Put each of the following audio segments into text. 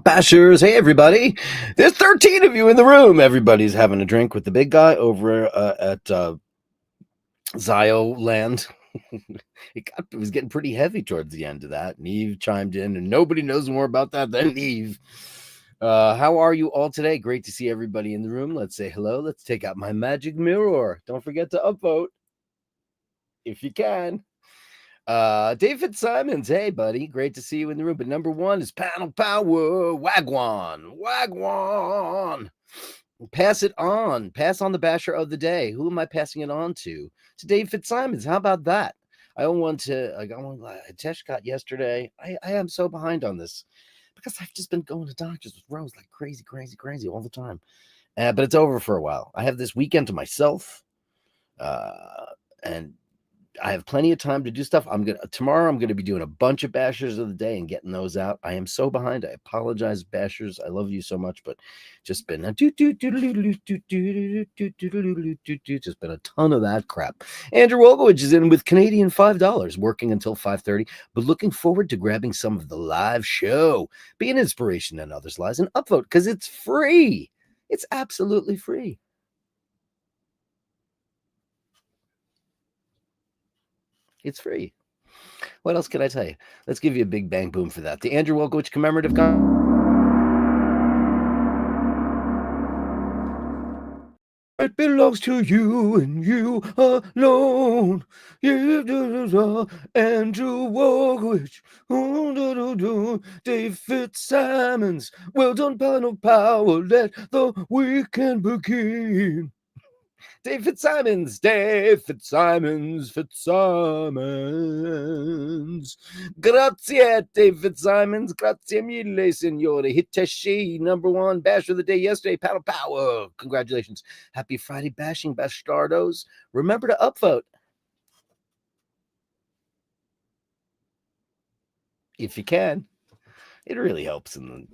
Bashers. Hey, everybody. There's 13 of you in the room. Everybody's having a drink with the big guy over at Zio Land. It was getting pretty heavy towards the end of that. And Eve chimed in, and nobody knows more about that than Eve. How are you all today? Great to see everybody in the room. Let's say hello. Let's take out my magic mirror. Don't forget to upvote if you can. David Simons, hey buddy, great to see you in the room. But number one is Panel Power, Wagwan. Pass it on. Pass on the basher of the day. Who am I passing it on to? To Dave Fitzsimons. How about that? I got one Tesh got yesterday. I am so behind on this because I've just been going to doctors with Rose like crazy all the time. But it's over for a while. I have this weekend to myself. And I have plenty of time to do stuff. Tomorrow I'm gonna be doing a bunch of bashers of the day and getting those out. I am so behind. I apologize, bashers. I love you so much, but just been just been a ton of that crap. Andrew Wolgowich is in with Canadian $5, working until 5:30, but looking forward to grabbing some of the live show. Be an inspiration in others' lives and upvote because it's free. It's absolutely free. It's free. What else can I tell you? Let's give you a big bang boom for that. The Andrew Wolkowicz commemorative it belongs to you and you alone. Andrew Wolkowicz. Dave Fitzsimons. Well done, Panel Power. Let the weekend begin. Dave Fitzsimons. Grazie, Dave Fitzsimons. Grazie mille, signore. Hiteshi, number one bash of the day yesterday. Panel Power. Congratulations. Happy Friday bashing, Bastardos. Remember to upvote. If you can. It really helps. And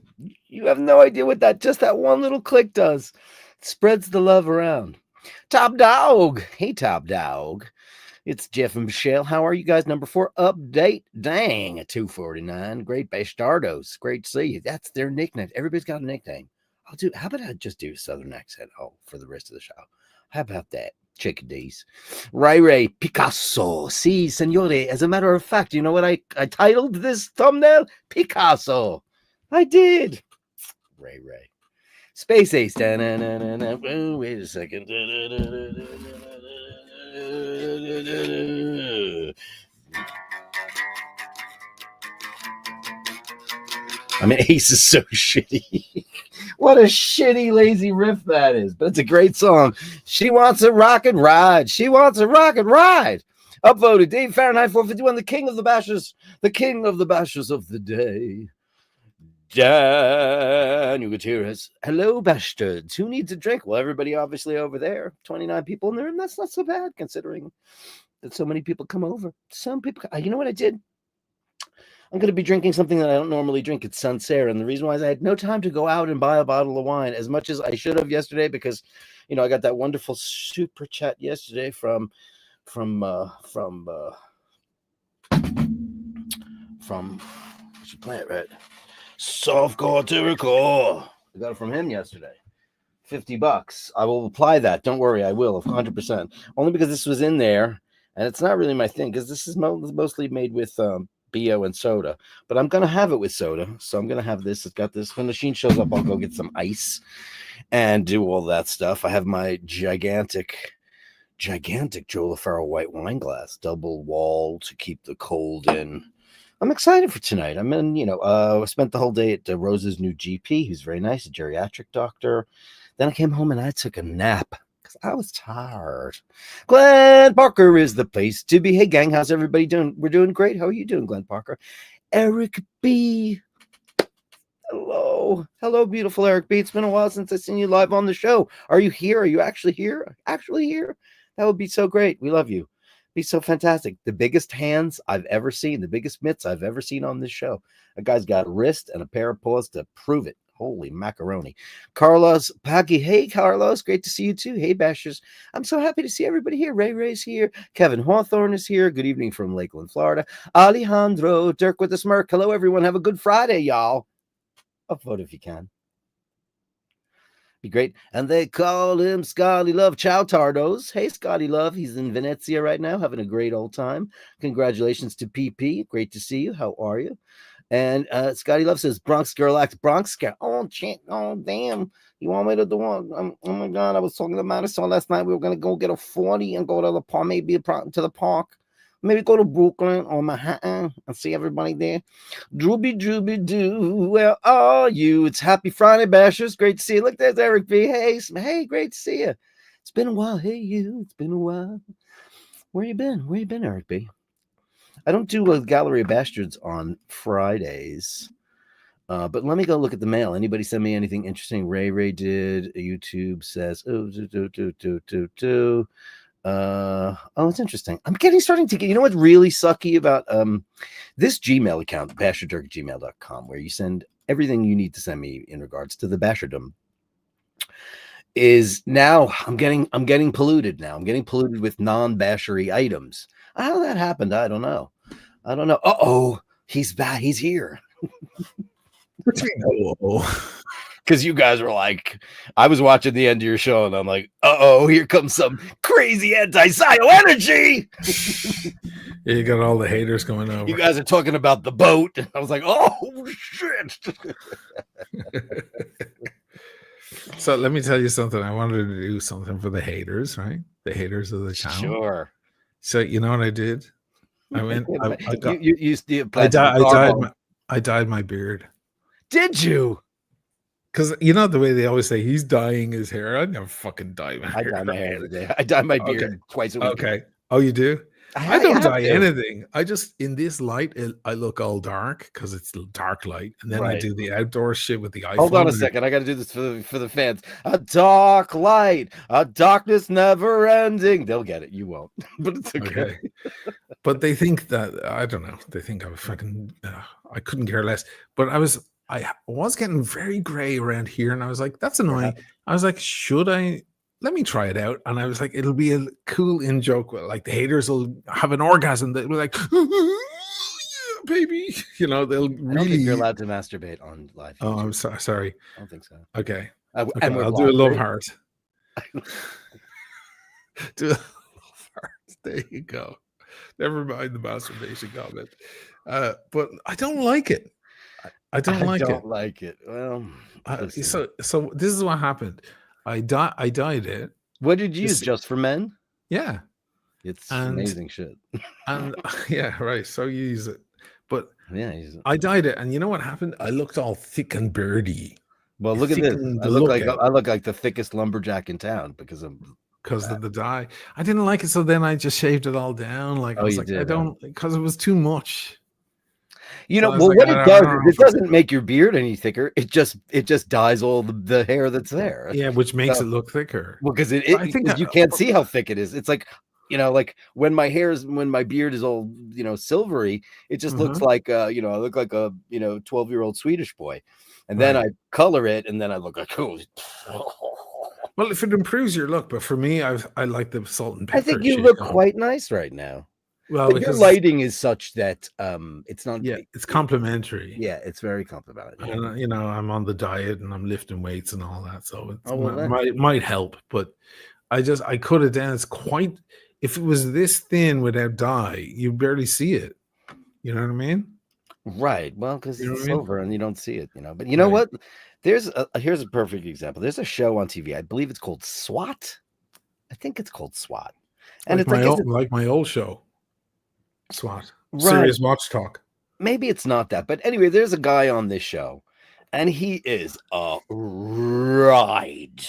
you have no idea what just that one little click does. It spreads the love around. Top Dog. Hey, Top Dog. It's Jeff and Michelle. How are you guys? Number 4 update. Dang, at 249. Great Bastardos. Great to see you. That's their nickname. Everybody's got a nickname. How about I just do a Southern accent for the rest of the show? How about that? Chickadees. Ray Picasso. Si, signore. As a matter of fact, you know what I titled this thumbnail? Picasso. I did. Ray. Space Ace. Oh, wait a second. I mean, Ace is so shitty. What a shitty, lazy riff that is. But it's a great song. She wants a rocket ride. She wants a rocket ride. Upvoted. Dave Fahrenheit 451, the king of the bashers. The king of the bashers of the day. Dan Gutierrez. Hello, Bastards. Who needs a drink? Well, everybody obviously over there. 29 people in there, and that's not so bad considering that so many people come over. Some people, you know what I did? I'm going to be drinking something that I don't normally drink. It's Sancerre, and the reason why is I had no time to go out and buy a bottle of wine as much as I should have yesterday because, I got that wonderful super chat yesterday from what's your plant, right? Softcore Terricore. I got it from him yesterday. $50. I will apply that. Don't worry, I will 100%. Only because this was in there, and it's not really my thing because this is mostly made with BO and soda. But I'm gonna have it with soda, so I'm gonna have this. It's got this. When the Sheen shows up, I'll go get some ice and do all that stuff. I have my gigantic Joe LaFaro white wine glass, double wall to keep the cold in. I'm excited for tonight. I spent the whole day at Rose's new GP, who's very nice, a geriatric doctor. Then I came home and I took a nap because I was tired. Glenn Parker is the place to be. Hey, gang, how's everybody doing? We're doing great. How are you doing, Glenn Parker? Eric B. Hello, beautiful Eric B. It's been a while since I've seen you live on the show. Are you here? Are you actually here? Actually here? That would be so great. We love you. Be so fantastic. The biggest hands I've ever seen, the biggest mitts I've ever seen on this show. A guy's got a wrist and a pair of paws to prove it. Holy macaroni. Carlos Paggy. Hey, Carlos. Great to see you too. Hey, Bashers. I'm so happy to see everybody here. Ray's here. Kevin Hawthorne is here. Good evening from Lakeland, Florida. Alejandro. Dirk with the smirk. Hello, everyone. Have a good Friday, y'all. Upvote if you can. Be great. And they call him Scotty Love Chow Tardos. Hey, Scotty Love. He's in Venezia right now, having a great old time. Congratulations to PP. Great to see you. How are you? And Scotty Love says, Bronx girl acts Bronx girl. Oh, shit. Oh, damn. You want me to do one? Oh, my God. I was talking to Marisol last night. We were going to go get a 40 and go to the park, maybe to the park. Maybe go to Brooklyn or Manhattan and see everybody there. Drooby doo, where are you? It's Happy Friday, Bashers. Great to see you. Look, there's Eric B. Hey, great to see you. It's been a while. Hey, you. It's been a while. Where you been? Where you been, Eric B? I don't do a Gallery of Bastards on Fridays, but let me go look at the mail. Anybody send me anything interesting? Ray did. YouTube says, it's interesting. I'm starting to get, you know what's really sucky about this Gmail account, bashirdirk@gmail.com, where you send everything you need to send me in regards to the Bashardom, is now I'm getting polluted now. I'm getting polluted with non-bashery items. How that happened, I don't know. Uh-oh, he's back. He's here. Because you guys were like, I was watching the end of your show, and I'm like, uh-oh, here comes some crazy anti-Scio energy. Yeah, you got all the haters going over. You guys are talking about the boat. I was like, oh, shit. So let me tell you something. I wanted to do something for the haters, right? The haters of the channel. Sure. So you know what I did? I went. I dyed my beard. Did you? Because you know the way they always say he's dyeing his hair. I never fucking dye my hair. I dye my hair every day. I dye my beard twice a week. Okay. Oh, you do? I don't dye anything. I just, in this light, I look all dark because it's dark light, and then I do the outdoor shit with the iPhone. Hold on a second. I got to do this for the fans. A dark light, a darkness never ending. They'll get it. You won't, but it's okay. But they think that, I don't know. They think I was fucking. I couldn't care less. But I was getting very gray around here, and I was like, that's annoying. I was like, should I? Let me try it out. And I was like, it'll be a cool in joke. Like the haters will have an orgasm. They'll be like, baby. You know, they'll really. I don't think you're allowed to masturbate on live. Oh, I'm sorry. I don't think so. Okay. And I'll do a love heart. Do a love heart. There you go. Never mind the masturbation comment. But I don't like it. I don't like it. Well, so this is what happened. I dyed it. What did you use? Just for men? Yeah. It's amazing shit. And yeah, right. So you use it. But yeah, use it. I dyed it, and you know what happened? I looked all thick and beardy. Well, look at this. I look like the thickest lumberjack in town because of the dye. I didn't like it, so then I just shaved it all down. Like I was like, I don't, because it was too much. You know, well, what it does is it doesn't make your beard any thicker. It just dyes all the hair that's there. Yeah, which makes it look thicker. Well, because you can't see how thick it is. It's like, you know, like when my beard is all, you know, silvery, it just looks like you know, I look like a 12-year-old Swedish boy. And then I color it, and then I look like, oh. Well, if it improves your look, but for me, I like the salt and pepper. I think you look quite nice right now. Well, but your lighting is such that it's not. Yeah, it's complimentary. Yeah, it's very complimentary. And you know, I'm on the diet and I'm lifting weights and all that, so it might help. But I cut it down. It's quite. If it was this thin without dye, you barely see it. You know what I mean? Right. Well, because it's silver and you don't see it. You know. But you know what? Here's a perfect example. There's a show on TV. I believe it's called SWAT. I think it's called SWAT. And like it's like my old show. SWAT. Serious Watch Talk. Maybe it's not that, but anyway, there's a guy on this show, and he is a ride.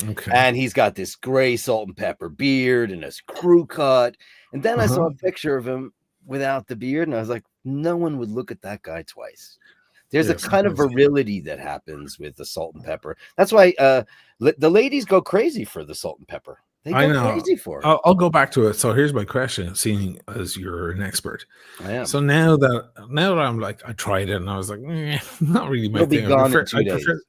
Okay. And he's got this gray salt and pepper beard and his crew cut. And then I saw a picture of him without the beard, and I was like, no one would look at that guy twice. There's a kind of virility that happens with the salt and pepper. That's why the ladies go crazy for the salt and pepper. They I go know. crazy for it. I'll go back to it. So here's my question, seeing as you're an expert. I am. So now that I'm like, I tried it and I was like, not really my It'll be thing. gone in 2 I days. prefer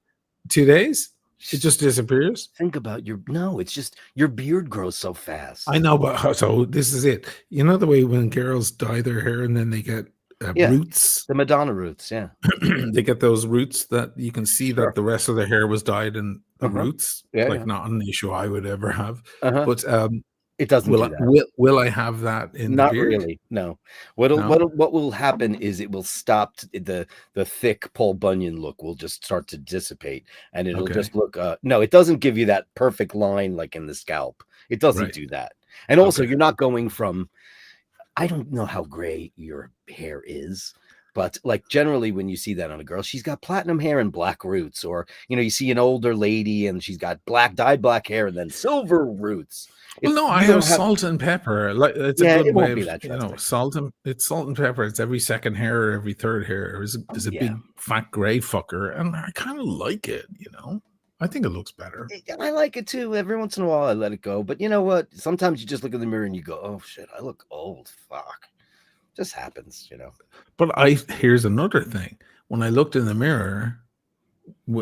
2 days. It just disappears. Think about no, it's just your beard grows so fast. I know, but so this is it. You know the way when girls dye their hair and then they get Yeah. roots. The Madonna roots, yeah. They get those roots that you can see Sure. that the rest of their hair was dyed in the roots. Yeah, like yeah. not an issue I would ever have. Uh-huh. But It doesn't do that. will I have that in the Not beard? really. No. What will happen is it will stop the thick Paul Bunyan look will just start to dissipate, and it'll Okay. just look no, it doesn't give you that perfect line like in the scalp. It doesn't Right. do that. And also Okay. you're not going from I don't know how gray your hair is, but like generally when you see that on a girl, she's got platinum hair and black roots, or you see an older lady and she's got dyed black hair and then silver roots. Well, no, I have salt and pepper. Like it's a good it way won't of, be that drastic. salt and pepper. It's every second hair or every third hair is a big fat gray fucker, and I kind of like it. I think it looks better. I like it too. Every once in a while, I let it go. But you know what? Sometimes you just look in the mirror and you go, "Oh shit, I look old." Fuck, just happens, But here's another thing. When I looked in the mirror,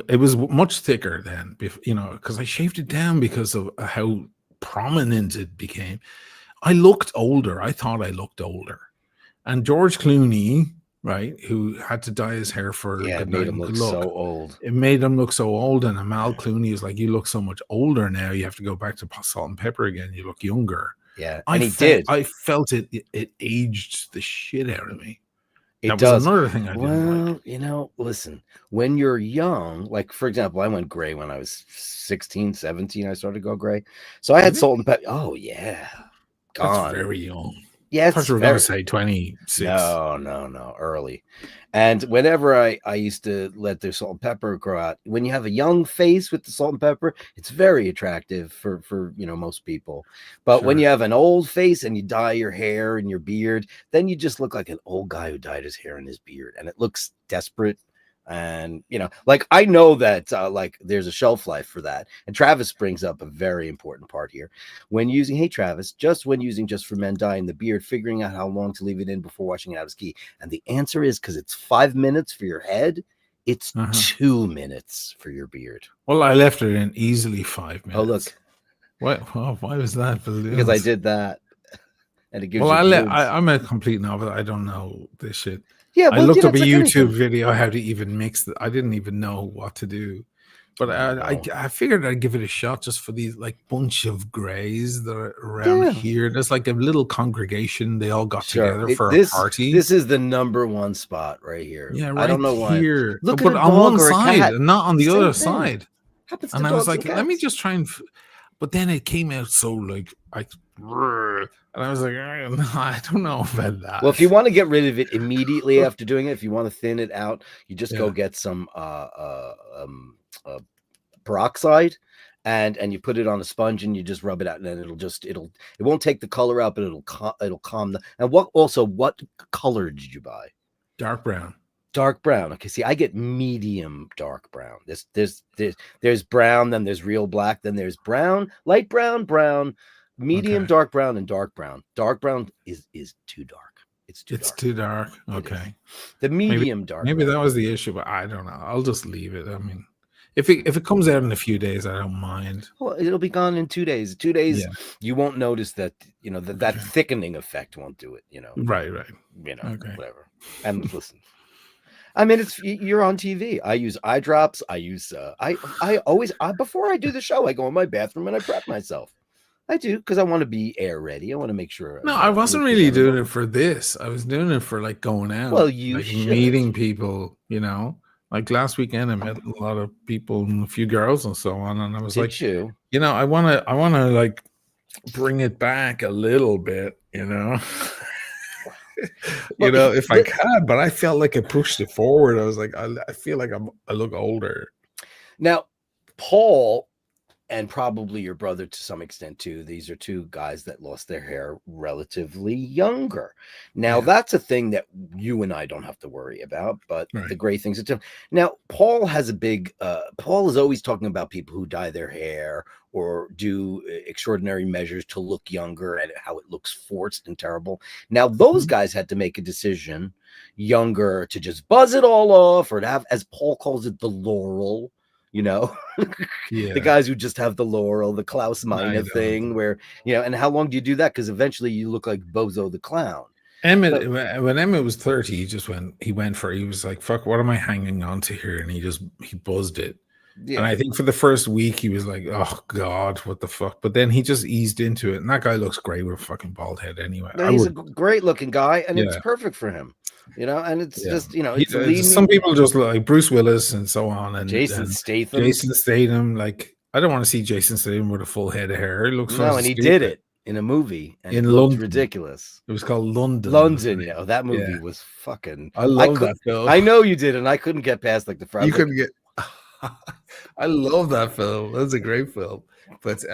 it was much thicker then. Because I shaved it down because of how prominent it became. I looked older. I thought I looked older. And George Clooney, right, who had to dye his hair for it made him look so old. It made him look so old. And Amal Clooney is like, you look so much older now. You have to go back to salt and pepper again. You look younger. Yeah, and he did. I felt it aged the shit out of me. It does. Another thing I didn't like. Listen, when you're young, like for example, I went gray when I was 16, 17. I started to go gray. So I had salt and pepper. Oh yeah, gone. That's very young. Yes, I thought you were going to say 26. No, early. And whenever I used to let the salt and pepper grow out, when you have a young face with the salt and pepper, it's very attractive for most people. But when you have an old face and you dye your hair and your beard, then you just look like an old guy who dyed his hair and his beard, and it looks desperate. And like I know that like there's a shelf life for that, and Travis brings up a very important part here when using when using just for men dyeing the beard, figuring out how long to leave it in before washing it out is key. And the answer is because it's 5 minutes for your head, it's 2 minutes for your beard. Well, I left it in easily 5 minutes. Oh look, why was that? Because I did that, and it gives. Well, I'm a complete novice. I don't know this shit. Yeah, I looked up a YouTube video how to even mix it. I didn't even know what to do, but I figured I'd give it a shot just for these like bunch of grays that are around here. There's like a little congregation. They all got together for a party. This is the ¡1 spot right here. Yeah, right. I don't know why. Here. Look but at on one side and not on the other side. And I was like, let me just try and. But then it came out so like and I was like, I don't know about that. Well, if you want to get rid of it immediately after doing it, if you want to thin it out, you just go get some peroxide and you put it on a sponge and you just rub it out, and then it won't take the color out, but it'll calm the. And what color did you buy? Dark brown. Dark brown. Okay, see, I get medium dark brown. There's brown, then there's real black, then there's brown, light brown, medium dark brown, and dark brown. Dark brown is too dark. It's too dark. Okay. The medium dark. Maybe that was the issue, but I don't know. I'll just leave it. I mean, if it comes out in a few days, I don't mind. Well, it'll be gone in 2 days. 2 days, you won't notice that. That thickening effect won't do it. Right. Whatever. And listen. I mean, you're on TV. I use eye drops. I use I always before I do the show, I go in my bathroom and I prep myself. I do because I want to be air ready. I want to make sure. No, I wasn't really doing it for this. I was doing it for like going out. Well, you should. Meeting people. Like last weekend, I met a lot of people and a few girls and so on, and I was like, I want to like bring it back a little bit, if I can, but I felt like it pushed it forward. I was like, I feel like I look older. Now, Paul and probably your brother to some extent too. These are two guys that lost their hair relatively younger. Now that's a thing that you and I don't have to worry about, but the great things are too. Now Paul has a big Paul is always talking about people who dye their hair or do extraordinary measures to look younger and how it looks forced and terrible. Now those guys had to make a decision younger to just buzz it all off, or to have, as Paul calls it, the laurel, the guys who just have the laurel, the Klaus Meine thing, where, and how long do you do that? Because eventually you look like Bozo the Clown. Emmett, when Emmett was 30, he was like, fuck, what am I hanging on to here? And he buzzed it. Yeah. And I think for the first week he was like, oh God, what the fuck? But then he just eased into it. And that guy looks great with a fucking bald head anyway. No, he's a great looking guy, and it's perfect for him. And it's just, some people just like Bruce Willis and so on, and Jason Statham. Like, I don't want to see Jason Statham with a full head of hair. It looks and he did it in a movie, and in it London. Ridiculous. It was called London. That movie was fucking. I love that film. I know you did, and I couldn't get past like the front. You couldn't get. I love that film. That's a great film. But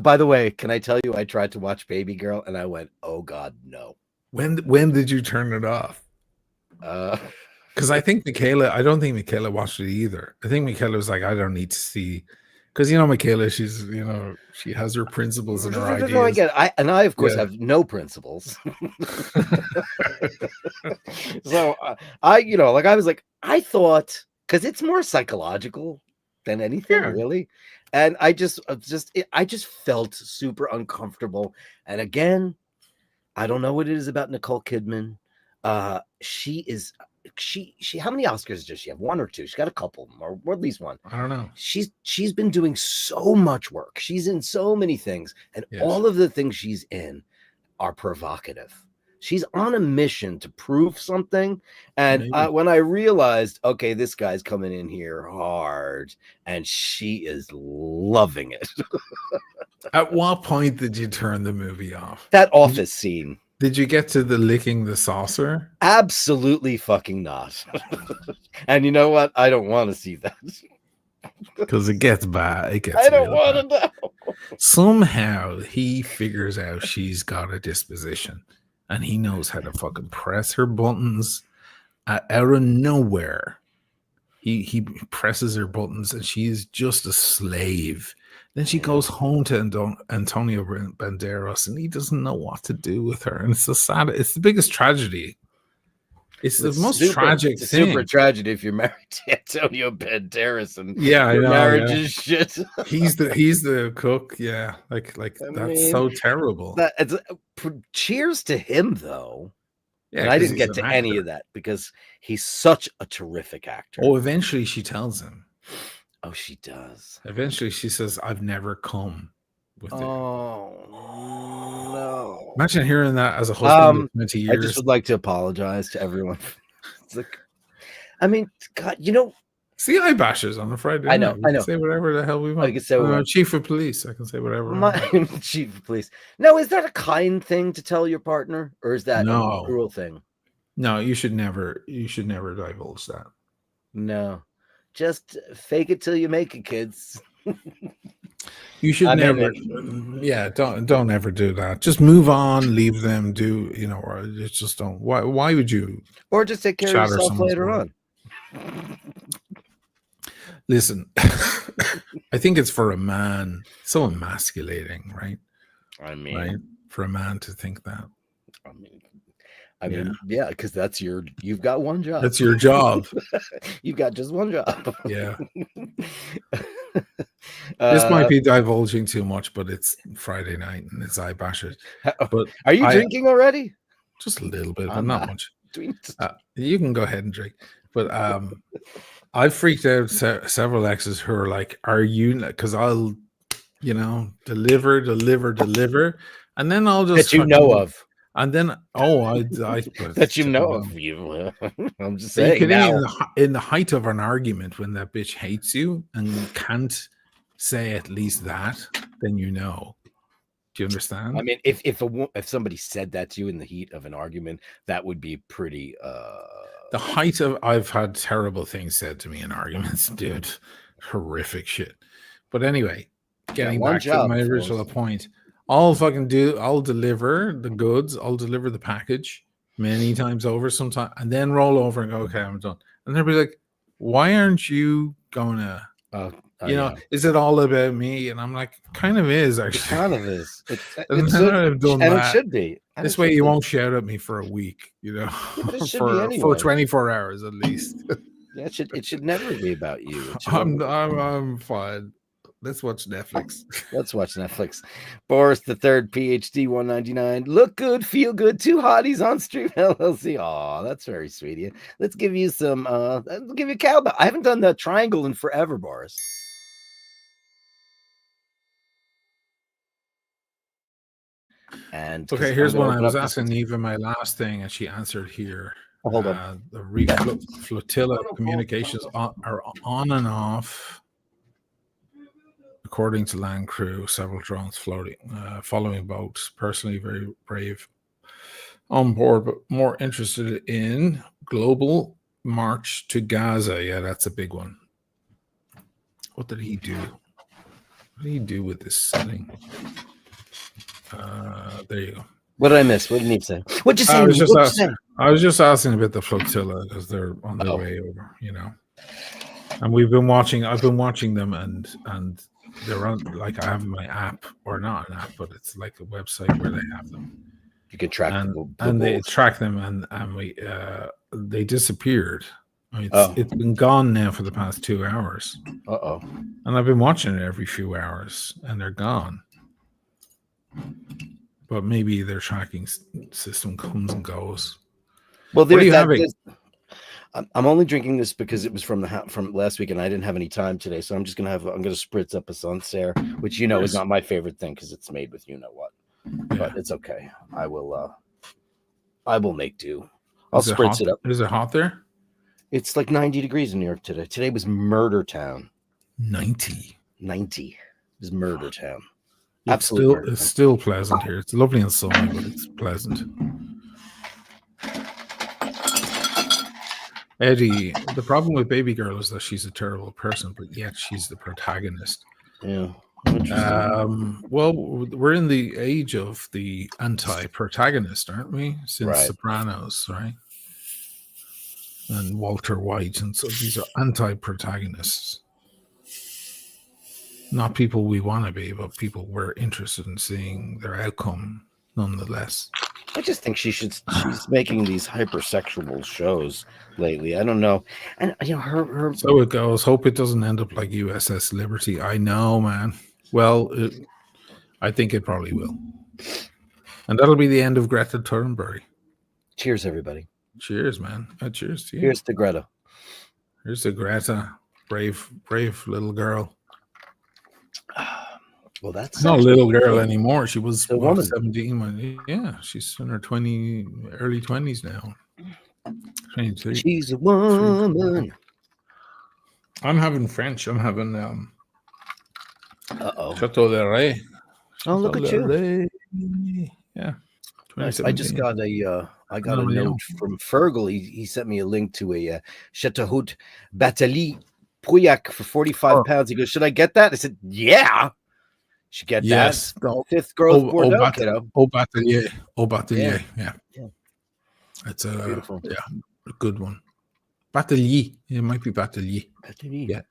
by the way, can I tell you, I tried to watch Baby Girl, and I went, oh God, no. When did you turn it off? Because I don't think Michaela watched it either. I think Michaela was like, I don't need to see, because Michaela, she's she has her principles and her ideas. No, I get it. I of course have no principles. So I was like, I thought, because it's more psychological than anything, really. And I just felt super uncomfortable. And again, I don't know what it is about Nicole Kidman. She how many Oscars does she have? One or two? She's got a couple, or at least one. I don't know. She's been doing so much work. She's in so many things, and all of the things she's in are provocative. She's on a mission to prove something. And when I realized, okay, this guy's coming in here hard, and she is loving it. At what point did you turn the movie off? That office scene. Did you get to the licking the saucer? Absolutely fucking not. And you know what? I don't want to see that. Because it gets bad. I don't want to know. Somehow he figures out she's got a disposition, and he knows how to fucking press her buttons out of nowhere. He presses her buttons, and she is just a slave. Then she goes home to Antonio Banderas, and he doesn't know what to do with her. And it's so sad. It's the biggest tragedy. It's the most tragic thing. Super tragedy if you're married to Antonio Banderas, and your marriage is shit. He's the cook. Yeah, that's so terrible. Cheers to him, though. Yeah, and I didn't get to any of that because he's such a terrific actor. Oh, eventually she tells him. Oh, she does. Eventually she says, I've never come with it. Oh, no. Imagine hearing that as a husband of 20 years. I just would like to apologize to everyone. It's like, I mean, God, see, I bashers on a Friday. I know. Say whatever the hell we want. I can say whatever. Chief of police. I can say whatever. Chief of police. No, is that a kind thing to tell your partner, or is that a cruel thing? No, you should never divulge that. No, just fake it till you make it, kids. You should never. Don't ever do that. Just move on, leave them. Or just don't. Why would you? Or just take care of yourself later on. Listen, I think it's for a man so emasculating, right? I mean, right? For a man to think that. I mean, because you've got one job. That's your job. You've got just one job. Yeah. This might be divulging too much, but it's Friday night and it's eye bashers. But are you drinking already? Just a little bit, but not much. You can go ahead and drink. But I freaked out several exes who are like, "Are you?" Because I'll, deliver, and then I'll just that you know of. And then, I that you know of you. I'm just saying. In the height of an argument, when that bitch hates you and can't say at least that, then you know. Do you understand? I mean, if somebody said that to you in the heat of an argument, that would be pretty. The height of I've had terrible things said to me in arguments, dude. Horrific shit. But anyway, getting one back to job, my original fellas. point. I'll deliver the goods, I'll deliver the package many times over sometime, and then roll over and go, okay, I'm done. And they'll be like, why aren't you going to, Oh, know, is it all about me? And I'm like, kind of is it actually. kind of is. And then I've done and it that. should be. And This way you won't shout at me for a week, Yeah, but it should be for anyway. 24 hours at least. Yeah, it should never be about you. I'm fine. Let's watch Netflix. Let's watch Netflix. Boris the Third, PhD 199. Look good, feel good. 2 hotties on Stream LLC. Oh, that's very sweet of you. Let's give you some. Let's give you a cowbell. I haven't done the triangle in forever, Boris. And okay, here's one. I was asking Eva my last thing, and she answered here. Oh, hold on. The flotilla communications are on and off. According to land crew, several drones floating, following boats. Personally, very brave on board, but more interested in global march to Gaza. Yeah, that's a big one. What did he do? What did he do with this setting? There you go. What did I miss? What did he say? What you say? I was just asking about the flotilla because they're on their way over, And we've been watching. I've been watching them, and they're on. Like I have my app, or not an app, but it's like a website where they have them. You can track them, and they track them, and we they disappeared. I mean, it's been gone now for the past 2 hours. And I've been watching it every few hours, and they're gone. But maybe their tracking system comes and goes. Well, what are you having? I'm only drinking this because it was from last week, and I didn't have any time today. So I'm just gonna spritz up a Sancerre, which is not my favorite thing because it's made with what. Yeah. But it's okay. I will make do. I'll spritz it up. Is it hot there? It's like 90 degrees in New York today. Today was murder town. 90. It was murder town. Absolutely. It's still pleasant here. It's lovely and sunny, but it's pleasant. Eddie, the problem with Baby Girl is that she's a terrible person, but yet she's the protagonist. Yeah. Well, we're in the age of the anti-protagonist, aren't we? Since Sopranos, right? And Walter White, and so these are anti-protagonists. Not people we want to be, but people we're interested in seeing their outcome, nonetheless. I just think she's making these hypersexual shows lately. I don't know, and her. So it goes. Hope it doesn't end up like USS Liberty. I know, man. Well, I think it probably will, and that'll be the end of Greta Thunberg. Cheers, everybody. Cheers, man. Cheers to you. Here's to Greta. Here's to Greta, brave Well, little girl. that's not a little girl anymore. She was 17. She's in her early 20s now. 23. She's a woman. I'm having French. I'm having Chateau de Rey. Oh, look at you! Yeah. Nice. I just got a note from Fergal. He sent me a link to a Chateau Battery Pauillac for 45 pounds. He goes, "Should I get that?" I said, "Yeah." Should get that. The 5th growth Bordeaux, kiddo. Batelier. Yeah. It's beautiful. A good one. Batelier. It might be Batelier. Yeah.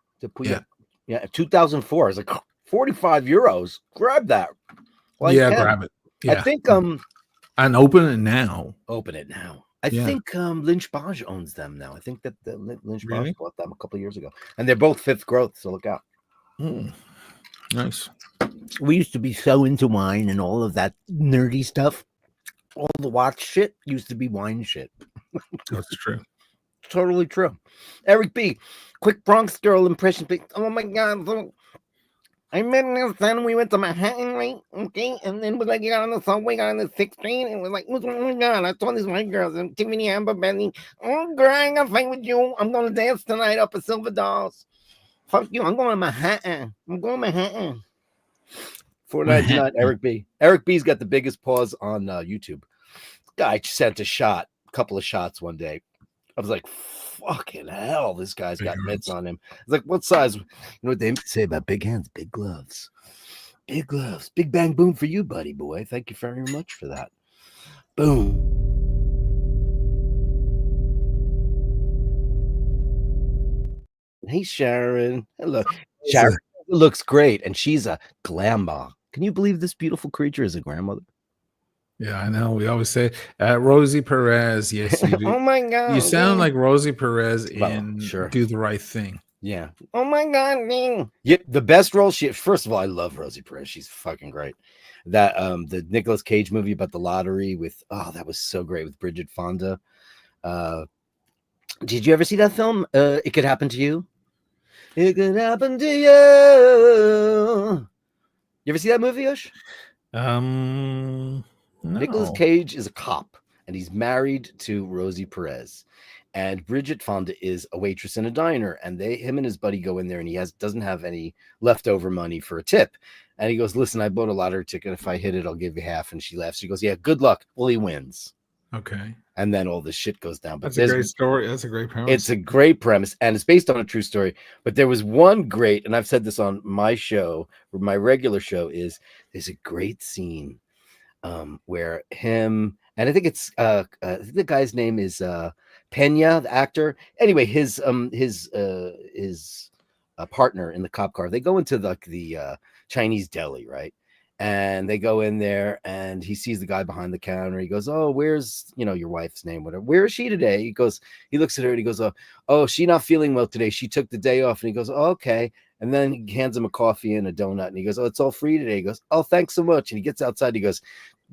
Yeah. 2004. I was like, 45 euros. Grab that. Grab it. Yeah. I think and open it now. I think Lynch Bage owns them now. I think that Lynch Bage bought them a couple of years ago, and they're both 5th growth. So look out. Nice. We used to be so into wine and all of that nerdy stuff. All the watch shit used to be wine shit. That's true. Totally true. Eric B. Quick Bronx girl impression. Oh my God. So I met my son. We went to Manhattan, right? Okay. And then we got on the subway, got on the 6th Street, and it was like, oh my God. I saw these white girls and Tiffany Amber Benny. Oh, girl, I ain't gonna fight with you. I'm gonna dance tonight up at Silver Dolls. Fuck you. I'm going to Manhattan. $4.99. Eric B. Eric B's got the biggest paws on YouTube. Guy sent a couple of shots one day. I was like, fucking hell, this guy's got mitts on him. I was like, what size? You know what they say about big hands? Big gloves. Big gloves. Big bang boom for you, buddy boy. Thank you very much for that. Boom. Hey, Sharon. Hello. Sharon looks great, and she's a grandma. Can you believe this beautiful creature is a grandmother? Yeah, I know. We always say Rosie Perez. Yes, you do. Oh my God. You sound like Rosie Perez Well, in sure. Do the Right Thing. Yeah. Oh my God. Yeah, the best role first of all, I love Rosie Perez. She's fucking great. That the Nicolas Cage movie about the lottery with that was so great with Bridget Fonda. Did you ever see that film? It Could Happen to You. It could happen to you. You ever see that movie, Yosh? No. Nicolas Cage is a cop, and he's married to Rosie Perez. And Bridget Fonda is a waitress in a diner, and him and his buddy go in there, and he doesn't have any leftover money for a tip. And he goes, "Listen, I bought a lottery ticket. If I hit it, I'll give you half." And she laughs. She goes, "Yeah, good luck." Well, he wins. Okay. And then all this shit goes down. But that's a great story. That's a great premise. It's a great premise, and it's based on a true story. But there was one great, and I've said this on my show, or my regular show, there's a great scene where him, and I think it's the guy's name is Pena, the actor. Anyway, his partner in the cop car. They go into the Chinese deli, right? And they go in there, and he sees the guy behind the counter. He goes, "Oh, where's your wife's name? Whatever. Where is she today?" He looks at her, and he goes, "Oh, she not feeling well today. She took the day off." And he goes, "Oh, okay." And then he hands him a coffee and a donut, and he goes, "Oh, it's all free today." He goes, "Oh, thanks so much." And he gets outside. He goes,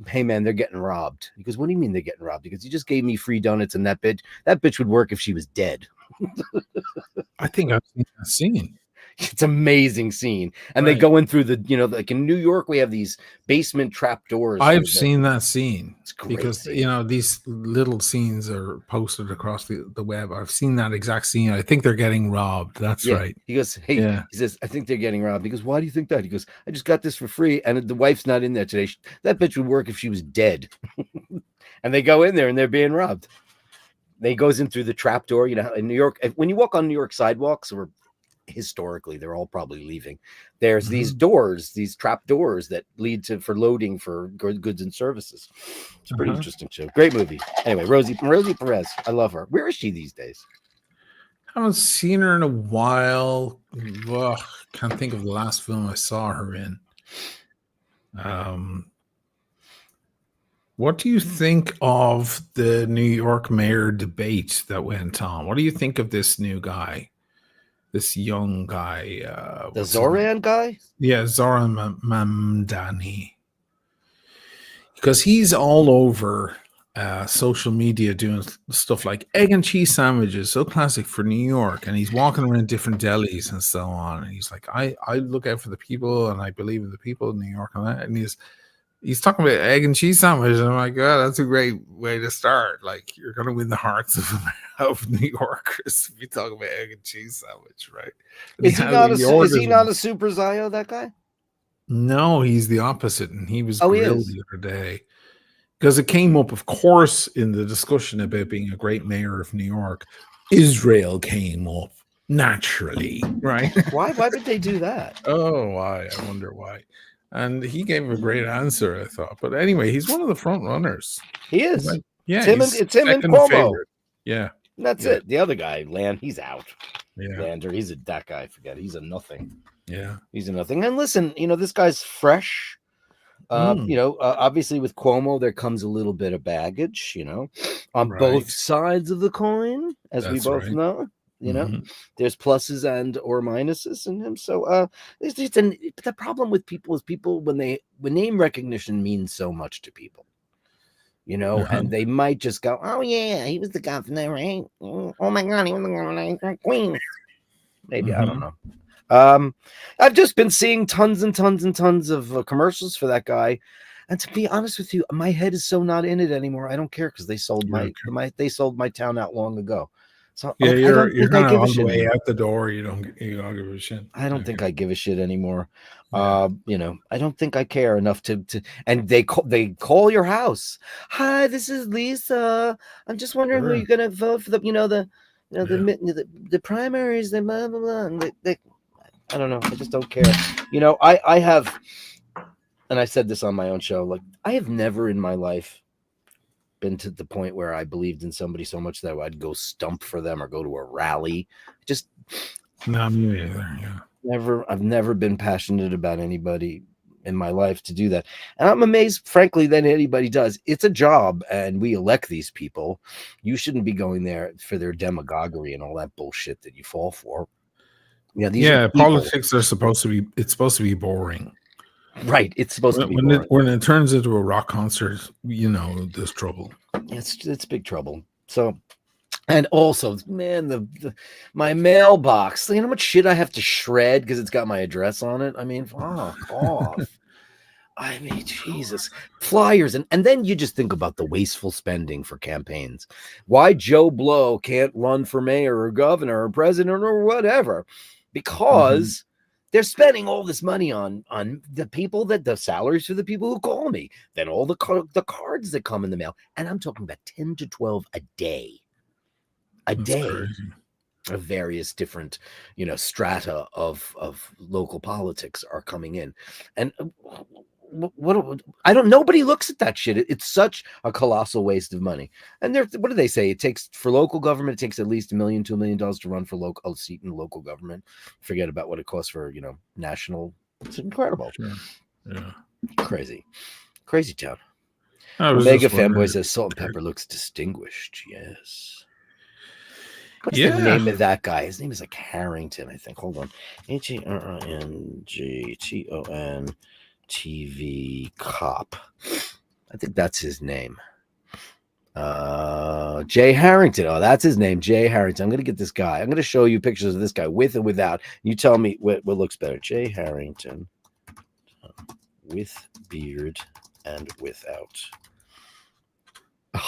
"Hey man, they're getting robbed." He goes, "What do you mean they're getting robbed?" He goes, "You just gave me free donuts, and that bitch would work if she was dead." I think I've seen that scene. It's an amazing scene. And they go in through like in New York, we have these basement trap doors. I've seen that scene. It's great because scene. These little scenes are posted across the web. I've seen that exact scene. I think they're getting robbed. That's right. He goes, "Hey," he says, "I think they're getting robbed." He goes, "Why do you think that?" He goes, "I just got this for free, and the wife's not in there today. That bitch would work if she was dead." And they go in there, and they're being robbed. They goes in through the trap door. In New York, when you walk on New York sidewalks, or historically they're all probably leaving, there's these doors, these trap doors that lead for loading for goods and services. It's a pretty interesting show. Great movie. Anyway, Rosie Perez, I love her. Where is she these days? Haven't seen her in a while. Ugh, can't think of the last film I saw her in. What do you think of the New York mayor debate that went on? What do you think of this new guy? This young guy, the Zoran guy? Yeah, Zoran Mamdani. Because he's all over social media doing stuff like egg and cheese sandwiches, so classic for New York. And he's walking around different delis and so on. And he's like, I look out for the people, and I believe in the people in New York. And he's talking about egg and cheese sandwich, and I'm like, oh, that's a great way to start. Like, you're going to win the hearts of New Yorkers if you talk about egg and cheese sandwich, right? And is he not a super Zio, that guy? No, he's the opposite, and he was grilled the other day. Because it came up, of course, in the discussion about being a great mayor of New York. Israel came up naturally, right? Why would they do that? Oh, why? I wonder why. And he gave a great answer, I thought. But anyway, he's one of the front runners. He is. Yeah, it's him and Cuomo. Favorite. Yeah. And that's it. The other guy, he's out. Yeah. Lander, that guy, forget it. He's a nothing. Yeah. He's a nothing. And listen, this guy's fresh. Obviously with Cuomo, there comes a little bit of baggage, on both sides of the coin, as we both know. There's pluses and or minuses in him. So but the problem with people is when name recognition means so much to people, and they might just go, "Oh yeah, he was the governor, right? Oh my God, he was the governor, Queen." Maybe I don't know. I've just been seeing tons and tons and tons of commercials for that guy, and to be honest with you, my head is so not in it anymore. I don't care because they sold my town out long ago. So yeah, you're kind of on the way out the door. You don't give a shit. I don't think I give a shit anymore. Yeah. I don't think I care enough to. And they call your house. Hi, this is Lisa. I'm just wondering who you're gonna vote for the primaries. The blah blah blah. And I don't know. I just don't care. I have and I said this on my own show, like I have never in my life been to the point where I believed in somebody so much that I'd go stump for them or go to a rally. Just No, me either. Yeah. I've never been passionate about anybody in my life to do that. And I'm amazed, frankly, that anybody does. It's a job and we elect these people. You shouldn't be going there for their demagoguery and all that bullshit that you fall for. Yeah, these are people. Politics are supposed to be, it's supposed to be boring. Right. It's supposed to be boring. When it turns into a rock concert, there's trouble. It's big trouble. So, and also, man, my mailbox, you know how much shit I have to shred because it's got my address on it? I mean, fuck off. I mean, Jesus. Flyers. And then you just think about the wasteful spending for campaigns. Why Joe Blow can't run for mayor or governor or president or whatever. Because they're spending all this money on the people the salaries for the people who call me. Then all the cards that come in the mail. And I'm talking about 10 to 12 a day. That's crazy. Of various different, strata of local politics are coming in. And nobody looks at that shit. It's such a colossal waste of money. And what do they say? It takes for local government, it takes at least $1 million, $2 million to run for a seat in local government. Forget about what it costs for, national. It's incredible. Sure. Yeah. Crazy town. Omega fanboy says salt and pepper looks distinguished. Yes. What's the name of that guy? His name is like Harrington, I think. Hold on. HARNGTON TV cop. I think that's his name. Jay Harrington. Oh, that's his name, Jay Harrington. I'm going to get this guy. I'm going to show you pictures of this guy with and without. You tell me what looks better. Jay Harrington with beard and without.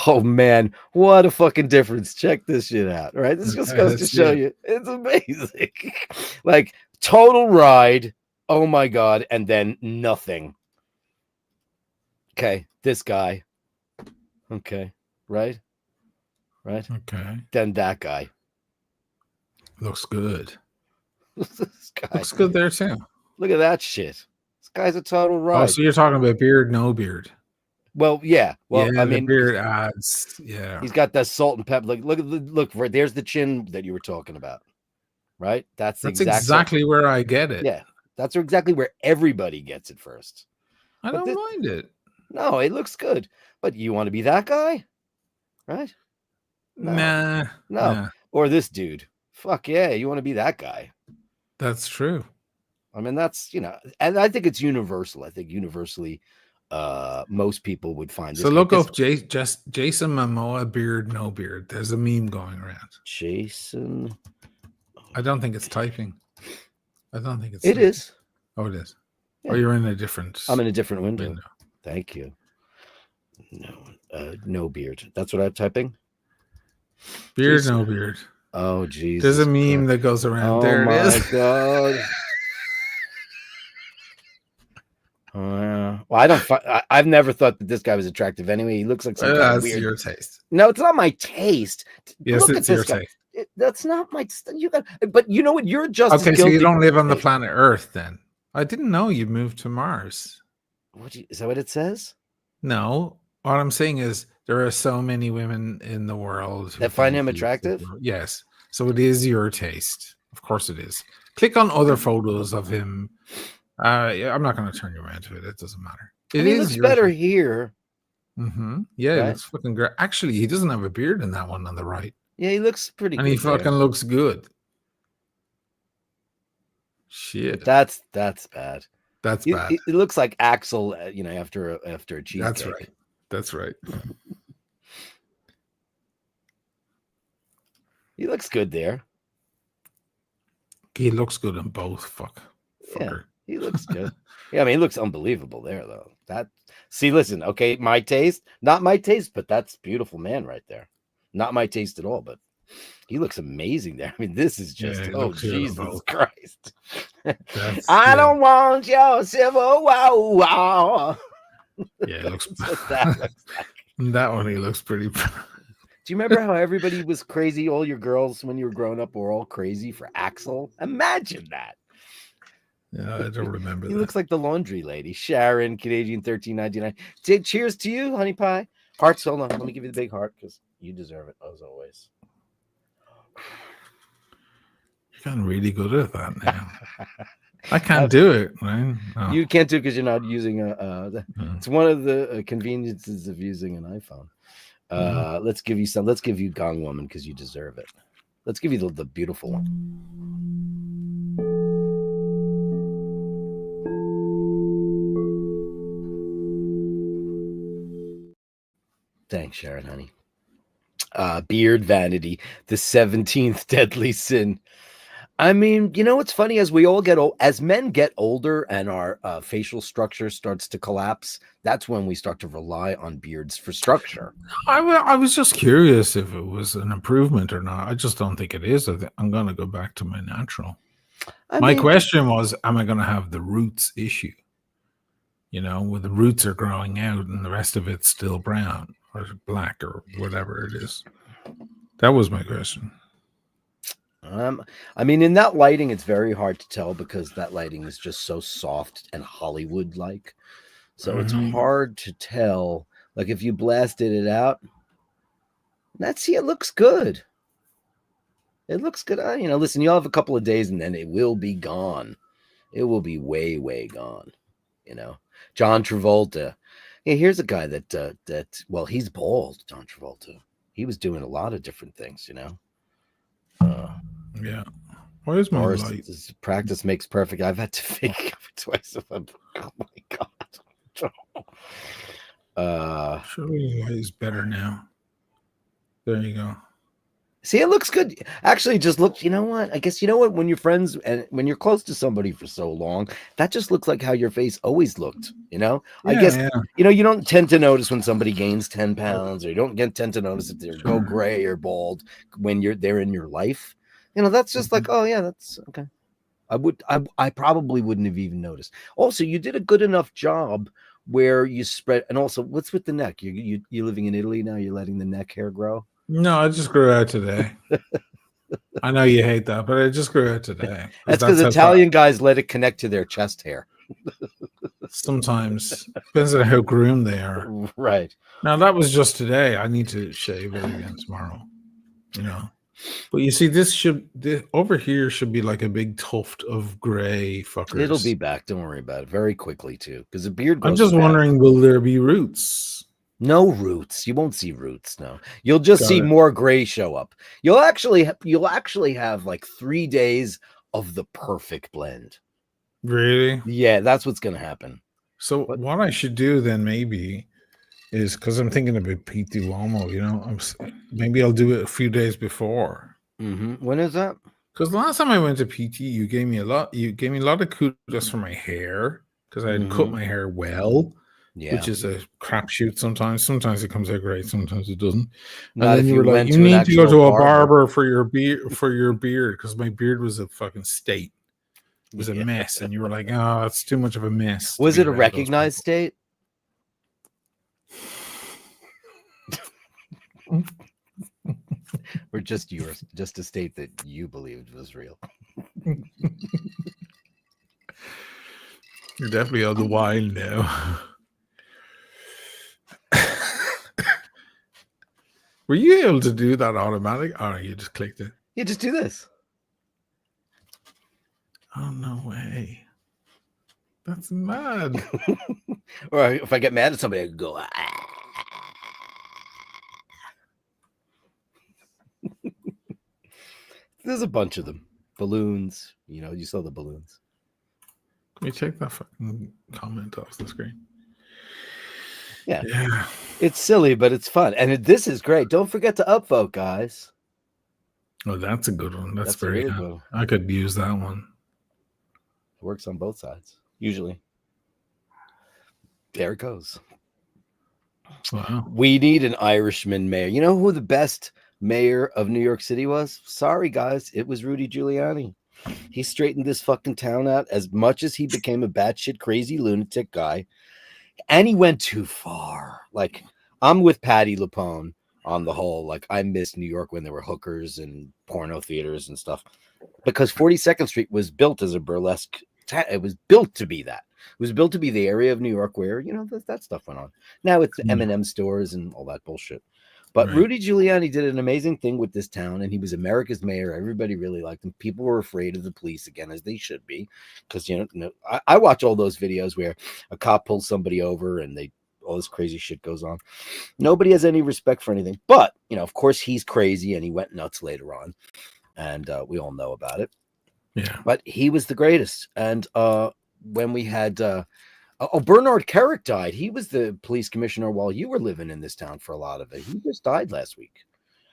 Oh man, what a fucking difference. Check this shit out. Right? This just goes to show you. It's amazing. Like total ride. Oh my God. And then nothing. Okay. This guy. Okay. Right? Okay. Then that guy. Looks good. This guy. Looks good there too. Look at that shit. This guy's a total ride. Oh, so you're talking about beard, no beard. Well, yeah. Well, I mean, beard adds. Yeah, he's got that salt and pepper. Like, look. Right there's the chin that you were talking about. Right. That's exactly where I get it. Yeah, that's exactly where everybody gets it first. I don't mind it. No, it looks good. But you want to be that guy, right? No. Nah. Or this dude. Fuck yeah, you want to be that guy. That's true. I mean, that's and I think it's universal. I think universally. Most people would find this. So look up Jason Momoa beard, no beard. There's a meme going around. Jason. I don't think it's typing. I don't think it's. It is. Oh, it is. Yeah. Or you're in a different. I'm in a different window. Thank you. No beard. That's what I'm typing. Beard, Jason. No beard. Oh, Jesus. There's a meme that goes around. Oh, there it is. Oh my God. Well, I've never thought that this guy was attractive anyway. He looks like some kind of weird. Your taste. No, it's not my taste. Yes, it's your taste. That's not my. But you know what? You're just okay. So you don't live on the planet Earth, then? I didn't know you moved to Mars. Is that what it says? No. What I'm saying is there are so many women in the world that find him attractive. Yes. So it is your taste. Of course, it is. Click on other photos of him. I'm not going to turn you around to it. It doesn't matter. It looks better here. Mm-hmm. Yeah, right? It looks fucking great. Actually, he doesn't have a beard in that one on the right. Yeah, he looks pretty good. And he fucking looks good. Shit. But that's bad. That's bad. It looks like Axel, after a cheesecake. That's right. That's right. He looks good there. He looks good in both. Fucker. Yeah. He looks good. Yeah, I mean, he looks unbelievable there, though. Listen, okay, my taste, not my taste, but that's beautiful man right there. Not my taste at all, but he looks amazing there. I mean, this is just, Jesus Christ. I don't want your civil wow. Yeah, it looks bad. That one, he looks pretty bad. Do you remember how everybody was crazy? All your girls, when you were growing up, were all crazy for Axel? Imagine that. Yeah, I don't remember He that. looks like the laundry lady. Sharon, Canadian 1399. Cheers to you, honey pie. Hearts, hold on. Let me give you the big heart because you deserve it, as always. You're getting really good at that now. I can't do it, right? No. You can't do it because you're not using No. it's one of the conveniences of using an iPhone. Let's give you some. Let's give you Gong Woman because you deserve it. Let's give you the beautiful one. Thanks, Sharon, honey. Beard vanity, the 17th deadly sin. I mean, you know, it's funny as we all get old, as men get older and our facial structure starts to collapse, that's when we start to rely on beards for structure. I was just curious if it was an improvement or not. I just don't think it is. I'm going to go back to my natural. My question was, am I going to have the roots issue? You know, where the roots are growing out and the rest of it's still brown or black or whatever it is. That was my question. I mean, in that lighting, it's very hard to tell because that lighting is just so soft and Hollywood-like. So it's hard to tell. Like if you blasted it out, it looks good. It looks good. You know, listen, you'll have a couple of days and then it will be gone. It will be way, way gone. You know, John Travolta. Yeah, here's a guy well, he's bald, John Travolta. He was doing a lot of different things, you know. Yeah. Why is my light? Practice makes perfect. I've had to fake twice. Oh my god. Surely light is better now. There you go. See, it looks good. Actually, just looks, you know what? I guess you know what? When you're friends and when you're close to somebody for so long, that just looks like how your face always looked, you know? I guess, you know, you don't tend to notice when somebody gains 10 pounds or you don't tend to notice if they go gray or bald when they're in your life. You know, that's just like, oh yeah, that's okay. I probably wouldn't have even noticed. Also, you did a good enough job where you spread, and also what's with the neck? You living in Italy now, you're letting the neck hair grow? No, I just grew out today. I know you hate that, but I just grew out today. That's because Italian guys let it connect to their chest hair. Sometimes depends on how groomed they are. Right. Now that was just today. I need to shave it again tomorrow. You know. But you see, this over here should be like a big tuft of gray fuckers. It'll be back. Don't worry about it. Very quickly too, because the beard goes. I'm just wondering, will there be roots? No roots. You won't see roots. No, you'll just see more gray show up. You'll actually have like 3 days of the perfect blend. Really? Yeah, that's what's gonna happen. So what I should do then maybe is, because I'm thinking about Pete Duomo, you know, maybe I'll do it a few days before. When is that? Because last time I went to PT, you gave me a lot of kudos for my hair because I had cut my hair well. Yeah. Which is a crapshoot sometimes. Sometimes it comes out great, sometimes it doesn't. And then you were like, you need to go to a barber for your beard, because my beard was a fucking state. It was a mess. And you were like, oh, it's too much of a mess. Was it a recognized state? Or just a state that you believed was real? You're definitely on the wine now. Were you able to do that automatic? Oh, you just clicked it. Yeah, just do this. Oh, no way. That's mad. Or if I get mad at somebody, I can go, ah. There's a bunch of them. Balloons. You know, you saw the balloons. Can we take that fucking comment off the screen? Yeah. It's silly, but it's fun. And this is great. Don't forget to upvote, guys. Oh, that's a good one. That's very good. Really I could use that one. It works on both sides, usually. There it goes. Wow. We need an Irishman mayor. You know who the best mayor of New York City was? Sorry, guys. It was Rudy Giuliani. He straightened this fucking town out as much as he became a batshit crazy lunatic guy. And he went too far. Like, I'm with Patty LuPone on the whole. Like, I miss New York when there were hookers and porno theaters and stuff. Because 42nd Street was built as a burlesque it was built to be that. It was built to be the area of New York where, you know, that stuff went on. Now it's M&M stores and all that bullshit. But Right. Rudy Giuliani did an amazing thing with this town, and he was America's mayor. Everybody really liked him. People were afraid of the police again, as they should be, because I watch all those videos where a cop pulls somebody over and all this crazy shit goes on. Nobody has any respect for anything. But of course, he's crazy, and he went nuts later on, and we all know about it. Yeah. But he was the greatest. And when we had Bernard Carrick died. He was the police commissioner while you were living in this town for a lot of it. He just died last week.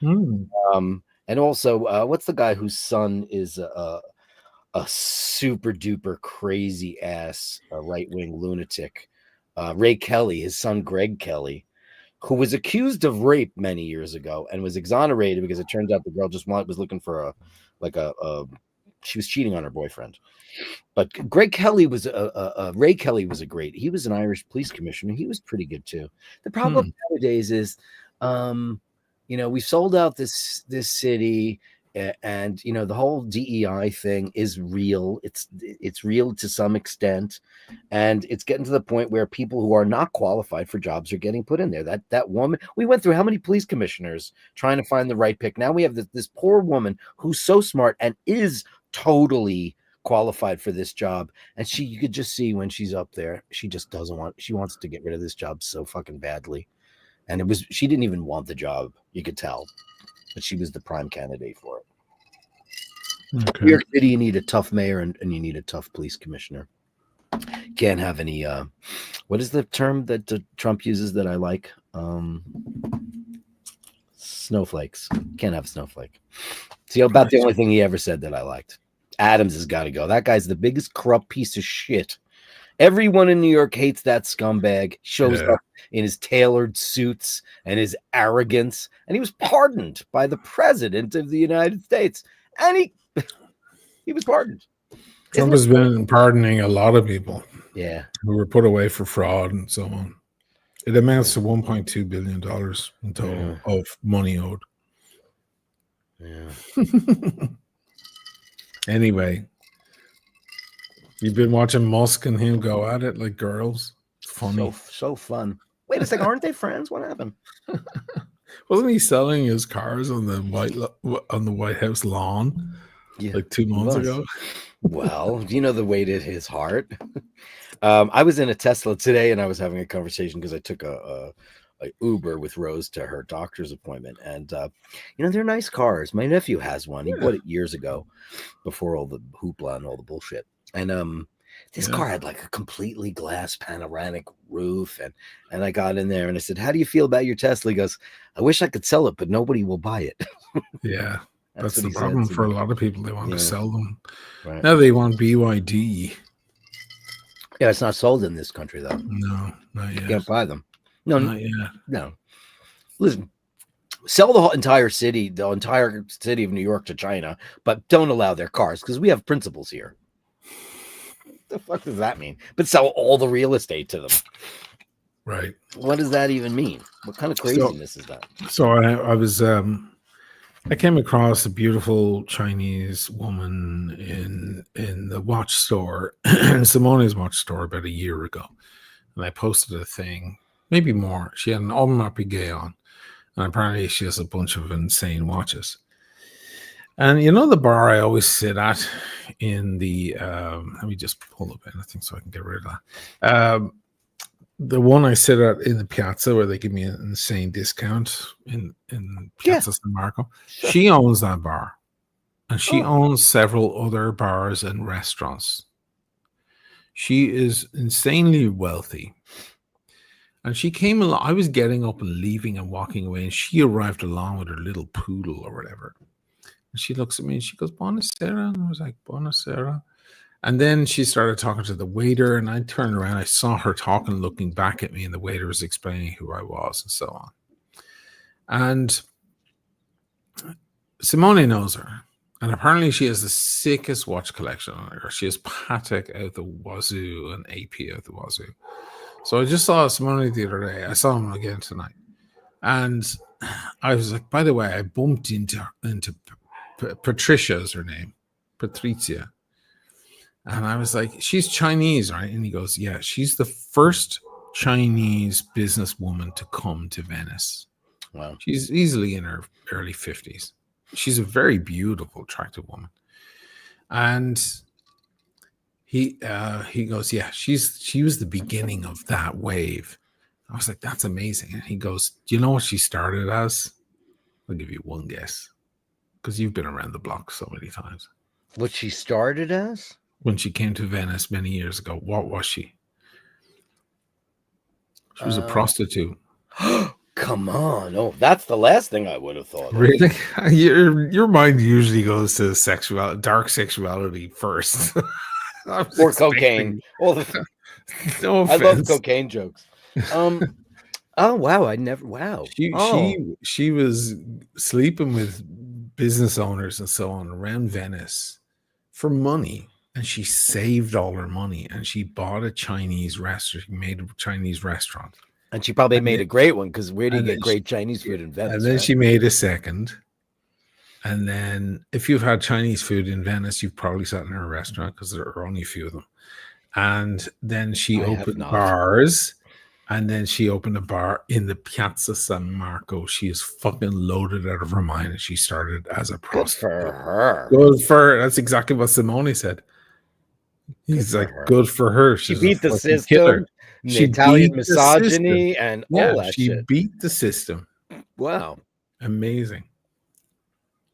And also, what's the guy whose son is a super duper crazy ass right wing lunatic? Ray Kelly, his son Greg Kelly, who was accused of rape many years ago and was exonerated because it turns out the girl just was looking for she was cheating on her boyfriend. But Greg Kelly was Ray Kelly was he was an Irish police commissioner. He was pretty good too. The problem nowadays is, we sold out this city, and the whole DEI thing is real. It's real to some extent, and it's getting to the point where people who are not qualified for jobs are getting put in there. That woman, we went through how many police commissioners trying to find the right pick. Now we have this poor woman who's so smart and is totally qualified for this job, and you could just see when she's up there, she wants to get rid of this job so fucking badly. And she didn't even want the job, you could tell, but she was the prime candidate for it. Okay. New York City, you need a tough mayor and you need a tough police commissioner. Can't have any what is the term that Trump uses that I like? Snowflakes. Can't have a snowflake. See, about the only thing he ever said that I liked. Adams has got to go. That guy's the biggest corrupt piece of shit. Everyone in New York hates that scumbag. Shows up in his tailored suits and his arrogance. And he was pardoned by the president of the United States. And he was pardoned. Trump has been pardoning a lot of people. Yeah. Who were put away for fraud and so on. It amounts to $1.2 billion in total of money owed. Yeah. Anyway, you've been watching Musk and him go at it like girls. It's funny. So fun. Wait a second, aren't they friends? What happened? Wasn't he selling his cars on the White House lawn like 2 months ago? Well, the way to his heart. I was in a Tesla today, and I was having a conversation because I took a Uber with Rose to her doctor's appointment, and they're nice cars. My nephew has one. He bought it years ago, before all the hoopla and all the bullshit. And this car had like a completely glass panoramic roof, and I got in there and I said, "How do you feel about your Tesla?" He goes, "I wish I could sell it, but nobody will buy it." Yeah. That's the problem for a lot of people. They want to sell them. Right. Now they want BYD. Yeah, it's not sold in this country, though. No, not yet. You can't buy them. No, not yet. No. Listen, sell the entire city of New York to China, but don't allow their cars, because we have principles here. What the fuck does that mean? But sell all the real estate to them. Right. What does that even mean? What kind of craziness is that? So I was I came across a beautiful Chinese woman in the watch store, Simone's watch store, about a year ago. And I posted a thing, maybe more. She had an Audemars Piguet on. And apparently she has a bunch of insane watches. And the bar I always sit at in the, let me just pull up anything so I can get rid of that. The one I sit at in the Piazza, where they give me an insane discount in Piazza San Marco. Sure. She owns that bar, and she owns several other bars and restaurants. She is insanely wealthy, and she came along. I was getting up and leaving and walking away, and she arrived along with her little poodle or whatever. And she looks at me and she goes, "Buonasera," and I was like, "Buonasera." And then she started talking to the waiter, and I turned around. I saw her talking, looking back at me, and the waiter was explaining who I was and so on. And Simone knows her, and apparently she has the sickest watch collection on her. She has Patek out the wazoo and AP out the wazoo. So I just saw Simone the other day. I saw him again tonight. And I was like, by the way, I bumped into Patricia is her name, Patrizia. And I was like, she's Chinese, right? And he goes, yeah, she's the first Chinese businesswoman to come to Venice. Wow. She's easily in her early 50s. She's a very beautiful, attractive woman. And he goes, yeah, she was the beginning of that wave. I was like, that's amazing. And he goes, do you know what she started as? I'll give you one guess, because you've been around the block so many times. What she started as? When she came to Venice many years ago, what was she? She was a prostitute. Come on. Oh, that's the last thing I would have thought. Really? Your mind usually goes to sexuality, dark sexuality first. Or cocaine. All the No I love offense. cocaine jokes. Oh wow, I never wow. She was sleeping with business owners and so on around Venice for money, and she saved all her money and she bought a Chinese restaurant. She made a Chinese restaurant. And she probably made a great one, because where do you get great Chinese food in Venice? And then she made a second. And then if you've had Chinese food in Venice, you've probably sat in her restaurant, because there are only a few of them. And then she opened bars. And then she opened a bar in the Piazza San Marco. She is fucking loaded out of her mind. And she started as a prostitute. Good for her. Good for her. That's exactly what Simone said. He's like, good for her. She beat the system. Killer. She Italian misogyny and all that shit. She beat the system. Wow. Amazing.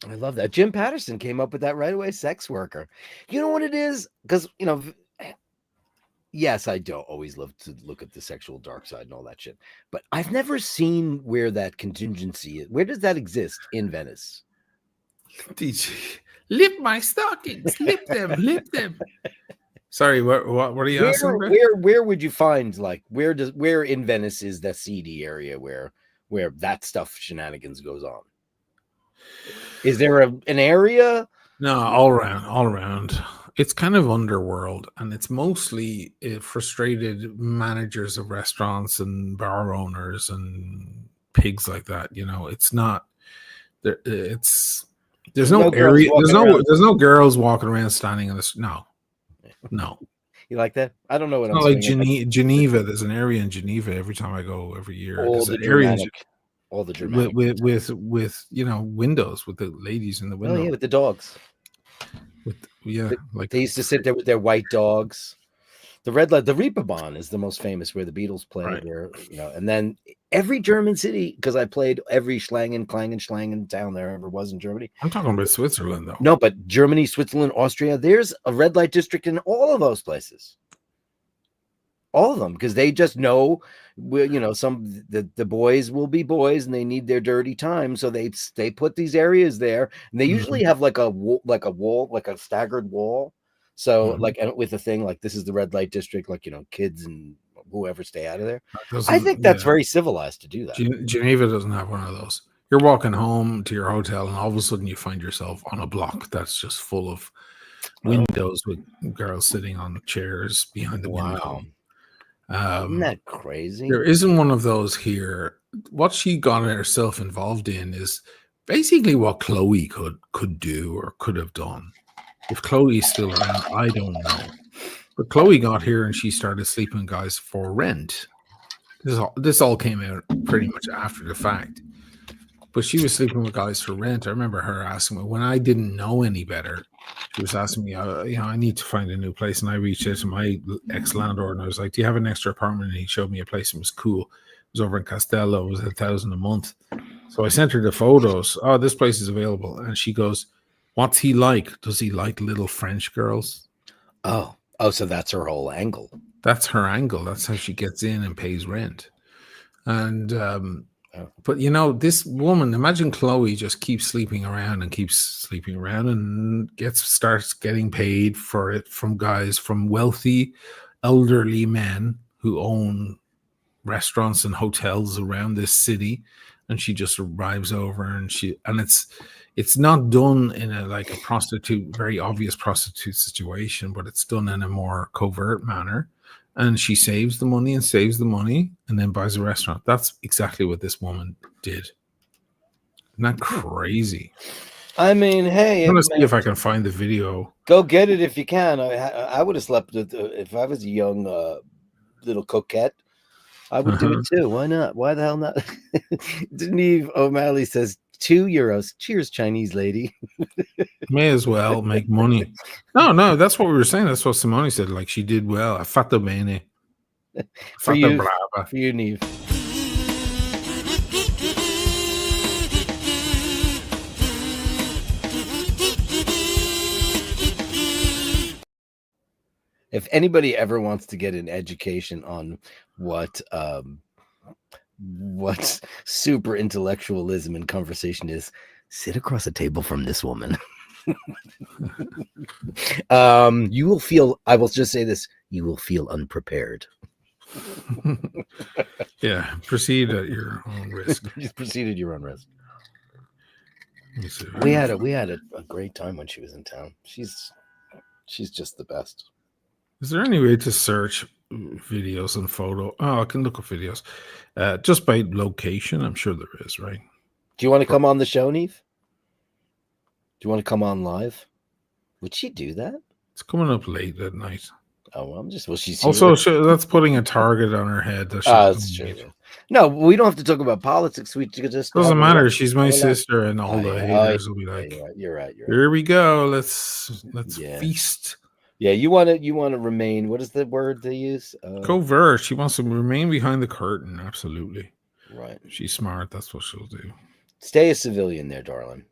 I love that. Jim Patterson came up with that right away. Sex worker. You know what it is? Because, you know, yes, I do always love to look at the sexual dark side and all that shit. But I've never seen where that contingency is. Where does that exist in Venice? Lift my stockings. Lift them. Lift them. Sorry, what are you asking? Where would you find, like, where in Venice is that seedy area where that stuff shenanigans goes on? Is there an area? No, all around. It's kind of underworld, and it's mostly frustrated managers of restaurants and bar owners and pigs like that. You know, it's not there. There's no area. There's no girls walking around standing in this. No. You like that? I don't know what it's I'm not like Geneva. There's an area in Geneva every time I go every year. All the dramatic with windows with the ladies in the window. Oh yeah, with the dogs. Like they used to sit there with their white dogs. The red light, the Reeperbahn is the most famous, where the Beatles played. Right. Where and then every German city, because I played every Schlangen town there ever was in Germany. I'm talking about Switzerland, though. No, but Germany, Switzerland, Austria. There's a red light district in all of those places. All of them, because they just know, the boys will be boys and they need their dirty time, so they put these areas there, and they usually have like a wall, like a staggered wall. So like with a thing like, this is the red light district, like, kids and whoever stay out of there. I think that's very civilized to do that. Geneva doesn't have one of those. You're walking home to your hotel, and all of a sudden you find yourself on a block that's just full of windows with girls sitting on chairs behind the window. Isn't that crazy? There isn't one of those here. What she got herself involved in is basically what Chloe could do or could have done. If Chloe's still around, I don't know. But Chloe got here and she started sleeping with guys for rent. This all came out pretty much after the fact. But she was sleeping with guys for rent. I remember her asking me, when I didn't know any better, she was asking me, I need to find a new place. And I reached out to my ex-landlord and I was like, do you have an extra apartment? And he showed me a place that was cool. It was over in Castello. It was $1,000 a month. So I sent her the photos. Oh, this place is available. And she goes, what's he like? Does he like little French girls? Oh, so that's her whole angle. That's her angle. That's how she gets in and pays rent. And, but this woman, imagine Chloe just keeps sleeping around and starts getting paid for it from guys, from wealthy, elderly men who own restaurants and hotels around this city. And she just arrives over and it's not done in a prostitute, very obvious prostitute situation, but it's done in a more covert manner. And she saves the money and then buys a restaurant. That's exactly what this woman did. Isn't that crazy? I mean, hey, I'm gonna see if I can find the video. go get it if you can. I would have slept with if I was a young little coquette. I would do it too. Why not? Why the hell not? Deneve O'Malley says €2. Cheers, Chinese lady. May as well make money. No, that's what we were saying. That's what Simone said. Like she did well. Fatto bene. For Fatta you, brava. for you, Neve. If anybody ever wants to get an education on what super intellectualism and conversation is, sit across a table from this woman. You will feel, I will just say this, you will feel unprepared. Yeah, proceed at your own risk. Just proceed at your own risk. Let me see. We had a great time when she was in town. She's just the best. Is there any way to search videos and photo? Oh, I can look up videos just by location. I'm sure there is, right? Do you want to come on the show, Neve? Do you want to come on live? Would she do that? It's coming up late at night. Oh, well, she's here. Also, that's putting a target on her head. That's true. Yeah. No, we don't have to talk about politics. We just doesn't matter. She's my sister, and all the haters will be like, "You're right. Here we go. Let's feast." Yeah, you want to remain. What is the word they use? Covert. She wants to remain behind the curtain. Absolutely. Right. She's smart. That's what she'll do. Stay a civilian there, darling.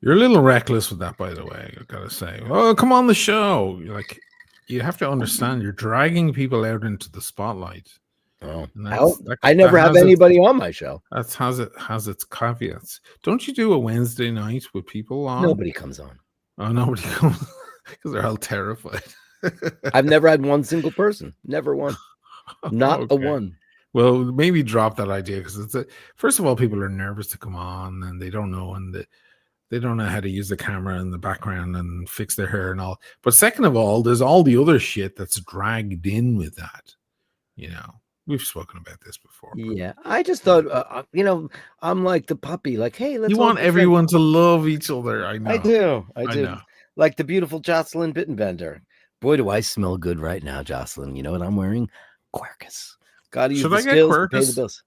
You're a little reckless with that, by the way. I gotta say. Oh, come on the show. Like, you have to understand. You're dragging people out into the spotlight. Oh, I never have anybody on my show. That has its caveats. Don't you do a Wednesday night with people on? Nobody comes on. Oh, nobody comes because they're all terrified. I've never had one single person. Never one. Not a one. Well, maybe drop that idea because first of all, people are nervous to come on and they don't know they don't know how to use the camera in the background and fix their hair and all. But second of all, there's all the other shit that's dragged in with that. You know, we've spoken about this before. Yeah, I just thought, I'm like the puppy. Like, hey, let's. You want everyone to love each other. I know. I do. I do. Know. Like the beautiful Jocelyn Bittenbender. Boy, do I smell good right now, Jocelyn. You know what I'm wearing? Quercus. Got to use the skills to pay the bills.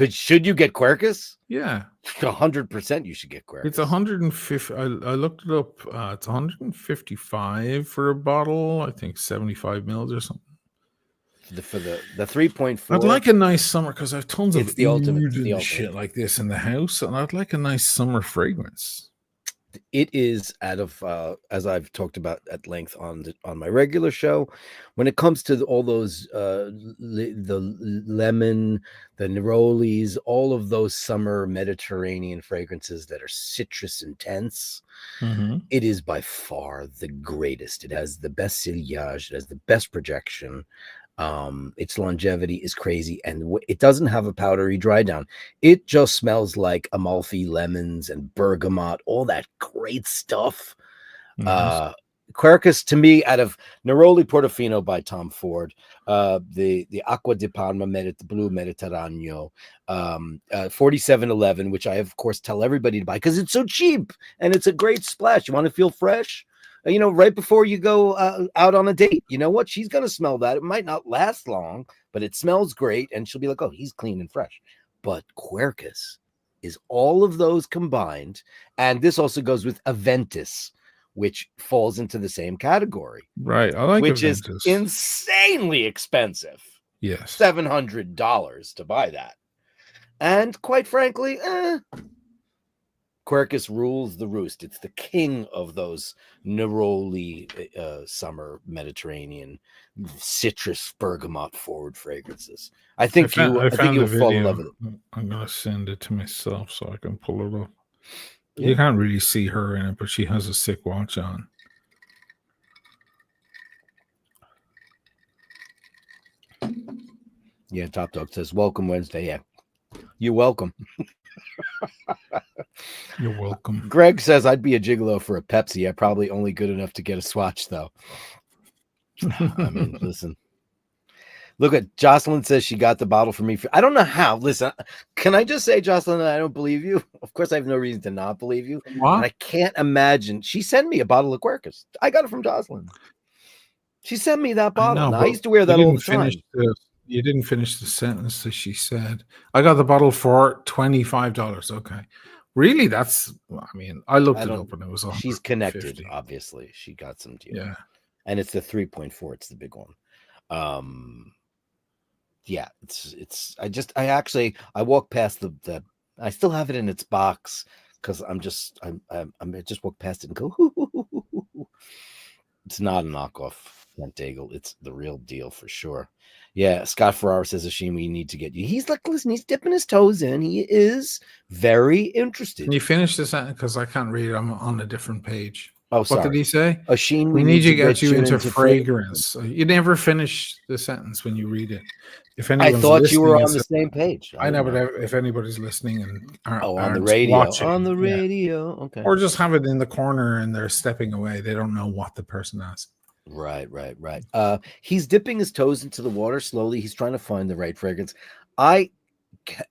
Should you get Quercus? Yeah, 100%. You should get Quercus. It's 150. I looked it up. It's 155 for a bottle. I think 75 mils or something. For the 3.4. I'd like a nice summer because I have tons of the ultimate shit like this in the house, and I'd like a nice summer fragrance. It is out of as I've talked about at length on my regular show, when it comes to all those the lemon, the Nerolis, all of those summer Mediterranean fragrances that are citrus intense, it is by far the greatest. It has the best sillage, it has the best projection. Its longevity is crazy, and it doesn't have a powdery dry down. It just smells like Amalfi lemons and bergamot, all that great stuff. Quercus, to me, out of Neroli Portofino by Tom Ford, the Acqua di Parma Blue Mediterraneo, 4711, which I of course tell everybody to buy because it's so cheap and it's a great splash. You want to feel fresh? Right before you go out on a date, you know what? She's going to smell that. It might not last long, but it smells great. And she'll be like, oh, he's clean and fresh. But Quercus is all of those combined. And this also goes with Aventus, which falls into the same category. Right. I like which Aventus. Is insanely expensive. Yes. $700 to buy that. And quite frankly, Quercus rules the roost. It's the king of those Neroli summer Mediterranean citrus bergamot forward fragrances. I think you'll fall in love with it. I'm gonna send it to myself so I can pull it up. Yeah. You can't really see her in it, but she has a sick watch on. Yeah, Top Dog says, welcome Wednesday. Yeah, you're welcome. You're welcome. Greg says I'd be a gigolo for a Pepsi. I'm probably only good enough to get a swatch, though. I mean, listen, Look at Jocelyn says she got the bottle for me. I don't know how. Listen, can I just say, Jocelyn, that I don't believe you? Of course, I have no reason to not believe you. What? And I can't imagine. She sent me a bottle of Quercus. I got it from Jocelyn. She sent me that bottle. Now, I used to wear that all the time. You didn't finish the sentence that she said. I got the bottle for $25. Okay. Really? That's, I mean, I looked it up and it was She's connected, obviously. She got some deal. Yeah. And it's the 3.4. It's the big one. Yeah, I walked past the I still have it in its box because I just walk past it and go, it's not a knockoff Kent Daigle. It's the real deal for sure. Yeah, Scott Ferrara says, Oisin, we need to get you. He's like, listen, he's dipping his toes in. He is very interested. Can you finish this sentence? Because I can't read it. I'm on a different page. Oh, sorry. What did he say? Oisin, we need to get you into fragrance. You never finish the sentence when you read it. If I thought you were on the same page. I know, but if anybody's listening and on the radio, watching, okay, or just have it in the corner and they're stepping away, they don't know what the person has. Right. He's dipping his toes into the water slowly. He's trying to find the right fragrance.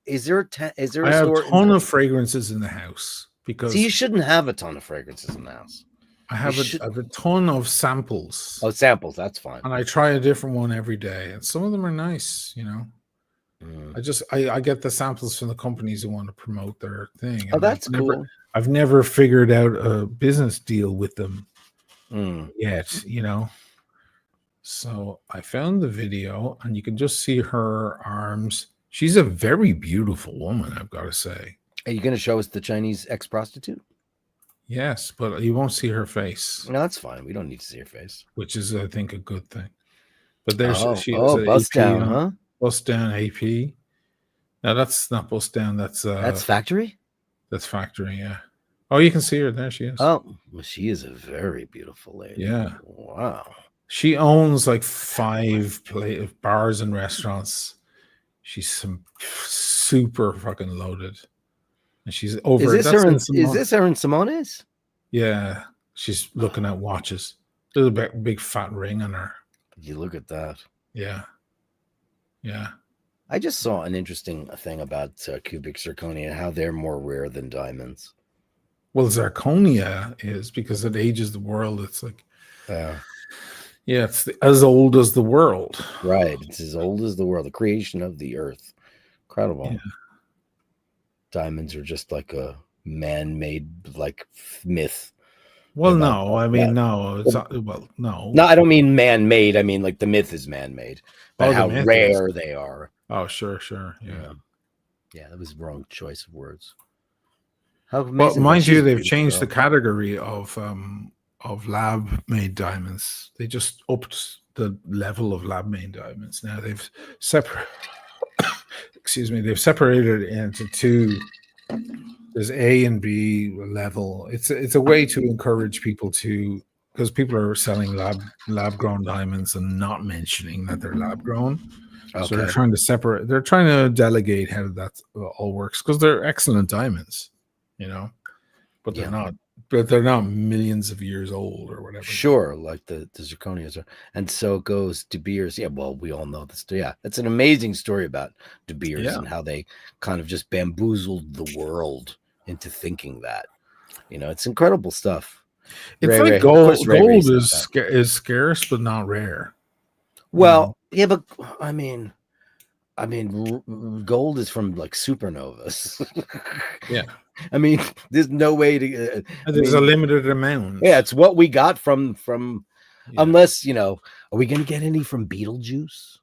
Is there a ton of fragrances in the house because you shouldn't have a ton of fragrances in the house. I have a ton of samples. Oh, samples, that's fine. And I try a different one every day, and some of them are nice, you know. I get the samples from the companies who want to promote their thing. Oh, that's cool. I've never figured out a business deal with them yet, you know. So I found the video, and you can just see her arms. She's a very beautiful woman, I've got to say. Are you going to show us the Chinese ex-prostitute? Yes, but you won't see her face. No, that's fine. We don't need to see her face, which is, I think, a good thing. But there's she bust down, huh? Bust down AP. No, that's not bust down. That's factory. That's factory. Yeah. Oh, you can see her there. She is. Oh, well, she is a very beautiful lady. Yeah. Wow. She owns like 5 bars and restaurants. She's some super fucking loaded. And she's over. Is this her in Simone's? Yeah, she's looking at watches. There's a big fat ring on her. You look at that. Yeah. I just saw an interesting thing about cubic zirconia, how they're more rare than diamonds. Well, zirconia is because it ages the world. It's like, it's as old as the world. Right. It's as old as the world, the creation of the earth. Incredible. Yeah. Diamonds are just like a man-made like myth. Well, no, I mean, no. It's no. No, I don't mean man-made. I mean like the myth is man-made, but how rare they are. Oh, sure, yeah. That was the wrong choice of words. Well, mind you, they've changed the category of lab-made diamonds. They just upped the level of lab-made diamonds. Now they've they've separated it into 2. There's A and B level. It's a way to encourage people to, because people are selling lab grown diamonds and not mentioning that they're lab grown. Okay. So they're trying to separate. They're trying to delegate how that all works because they're excellent diamonds, you know, but they're not. But they're not millions of years old or whatever. Sure, like the zirconias are. And so goes De Beers. Yeah, well, we all know this. Yeah, it's an amazing story about De Beers and how they kind of just bamboozled the world into thinking that. You know, it's incredible stuff. It's like gold. Gold is scarce, but not rare. Well, yeah, but I mean, gold is from like supernovas. Yeah. I mean, there's no way to. There's a limited amount. Yeah, it's what we got from. Unless are we gonna get any from Beetlejuice?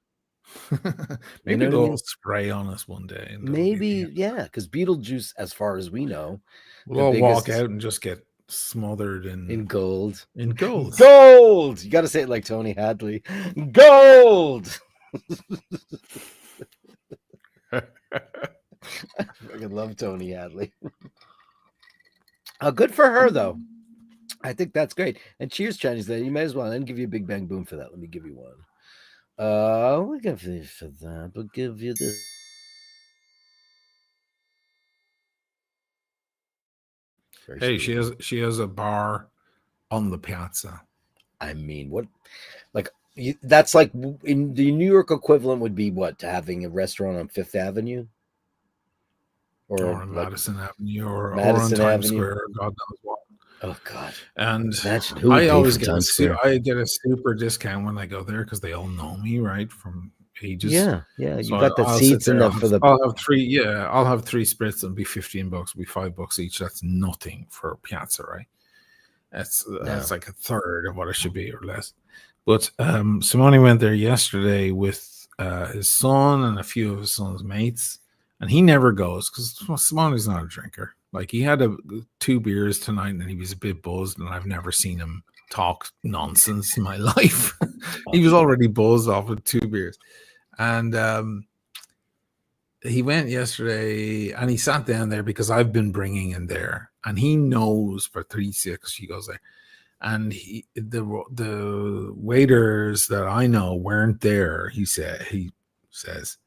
Maybe they'll spray on us one day. Maybe, because Beetlejuice, as far as we know, we'll all walk out and just get smothered in gold. In gold. Gold. You got to say it like Tony Hadley. Gold. I fucking love Tony Hadley. Good for her, though. I think that's great. And cheers, Chinese lady. You may as well. I didn't give you a big bang boom for that. Let me give you one. We'll give you for that. We'll give you this. Hey, she has a bar on the piazza. I mean, what? Like, That's like in the New York equivalent would be what, to having a restaurant on Fifth Avenue or or like Madison Avenue or on Madison Times Avenue. Square, or God knows what. Oh God! And Imagine who would I pay always for get Times Square. I get a super discount when I go there because they all know me, right, from ages. Yeah. So You got the I'll sit seats in there. the for the. I'll have three. Yeah, I'll have three spritz and be $15. Be $5 each. That's nothing for Piazza, right? That's like a third of what it should be or less. But Simone went there yesterday with his son and a few of his son's mates, and he never goes because Simone's not a drinker. Like he had 2 beers tonight and he was a bit buzzed, and I've never seen him talk nonsense in my life. He was already buzzed off with 2 beers. And he went yesterday and he sat down there because I've been bringing him there, and he knows Patricia because she goes there. And the waiters that I know weren't there. He says,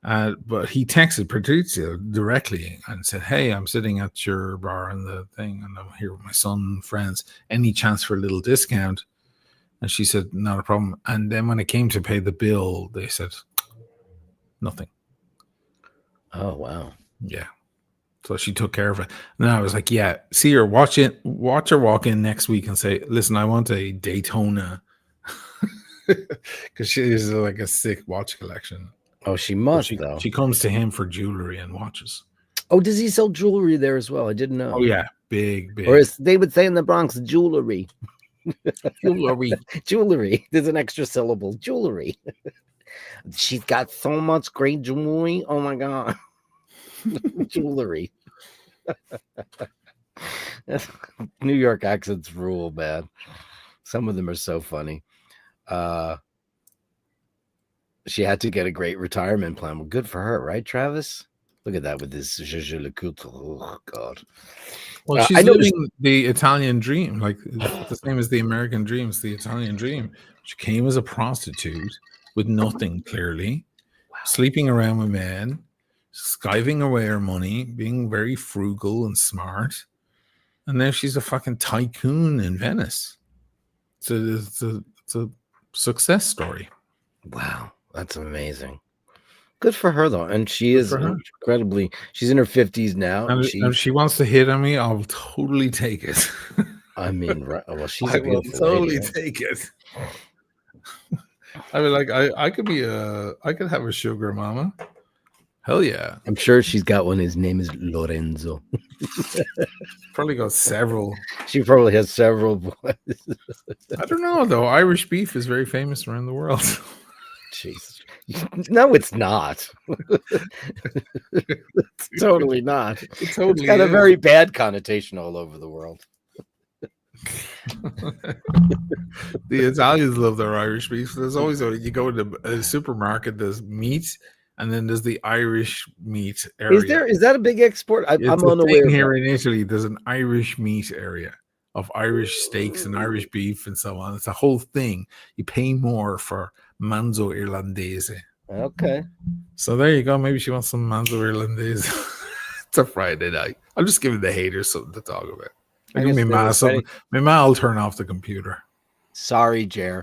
but he texted Patricia directly and said, "Hey, I'm sitting at your bar and the thing, and I'm here with my son and friends. Any chance for a little discount?" And she said, "Not a problem." And then when it came to pay the bill, they said, "Nothing." Oh wow! Yeah. So she took care of it. And I was like, yeah, see her, watch her walk in next week and say, "Listen, I want a Daytona." Because she is like a sick watch collection. Oh, she must, though. She comes to him for jewelry and watches. Oh, does he sell jewelry there as well? I didn't know. Oh, yeah. Big. Or as they would say in the Bronx, jewelry. Jewelry. There's an extra syllable. Jewelry. She's got so much great jewelry. Oh, my God. Jewelry. New York accents rule, man. Some of them are so funny. She had to get a great retirement plan. Well, good for her, right, Travis? Look at that with this. Oh God. Well, she's living the Italian dream, like the same as the American dream. It's the Italian dream. She came as a prostitute with nothing, clearly, sleeping around with men, skiving away her money, being very frugal and smart, and now she's a fucking tycoon in Venice. It's a success story. Wow, that's amazing. Good for her, though. And she is incredibly, she's in her 50s now. And if she wants to hit on me, I'll totally take it. I mean, right, well, she's I will totally take it. I mean, like, I could have a sugar mama. Hell yeah. I'm sure she's got one. His name is Lorenzo. Probably got several. She probably has several boys. I don't know, though. Irish beef is very famous around the world. Jesus. No, it's not. It's totally not. It's got a very bad connotation all over the world. The Italians love their Irish beef. There's always you go to a supermarket, there's meat, and then there's the Irish meat area. Is that a big export? I'm unaware. Here in Italy, there's an Irish meat area of Irish steaks and Irish beef and so on. It's a whole thing. You pay more for manzo irlandese. Okay. So there you go. Maybe she wants some manzo irlandese. It's a Friday night. I'm just giving the haters something to talk about. My ma will turn off the computer. Sorry, Jer.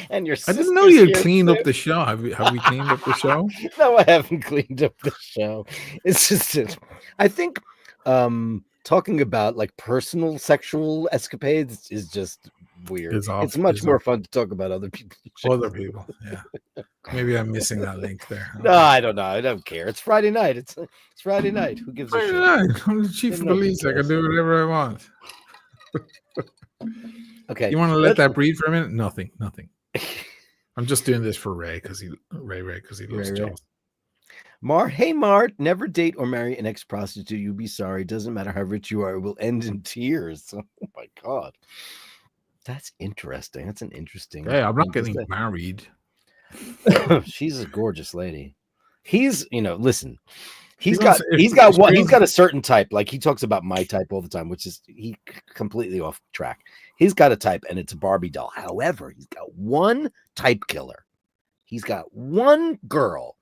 And your I didn't know you had cleaned up the show. Have we cleaned up the show? No, I haven't cleaned up the show. It's just I think talking about like personal sexual escapades is just weird. It's much more fun to talk about other people. Other people, yeah. Maybe I'm missing that link there. No, I don't know. I don't care. It's Friday night. It's Friday night. Who gives a shit? Night. I'm the chief of police. I can do whatever I want. Okay. You want to let that breathe for a minute? Nothing. I'm just doing this for Ray because he loves Joe. Hey Mart, never date or marry an ex-prostitute. You'll be sorry. Doesn't matter how rich you are, it will end in tears. Oh my God. That's interesting. That's an interesting. Hey, I'm not getting married. She's a gorgeous lady. Listen. He's got a certain type. Like he talks about my type all the time, which is he completely off track. He's got a type and it's a Barbie doll. However, he's got one type killer. He's got one girl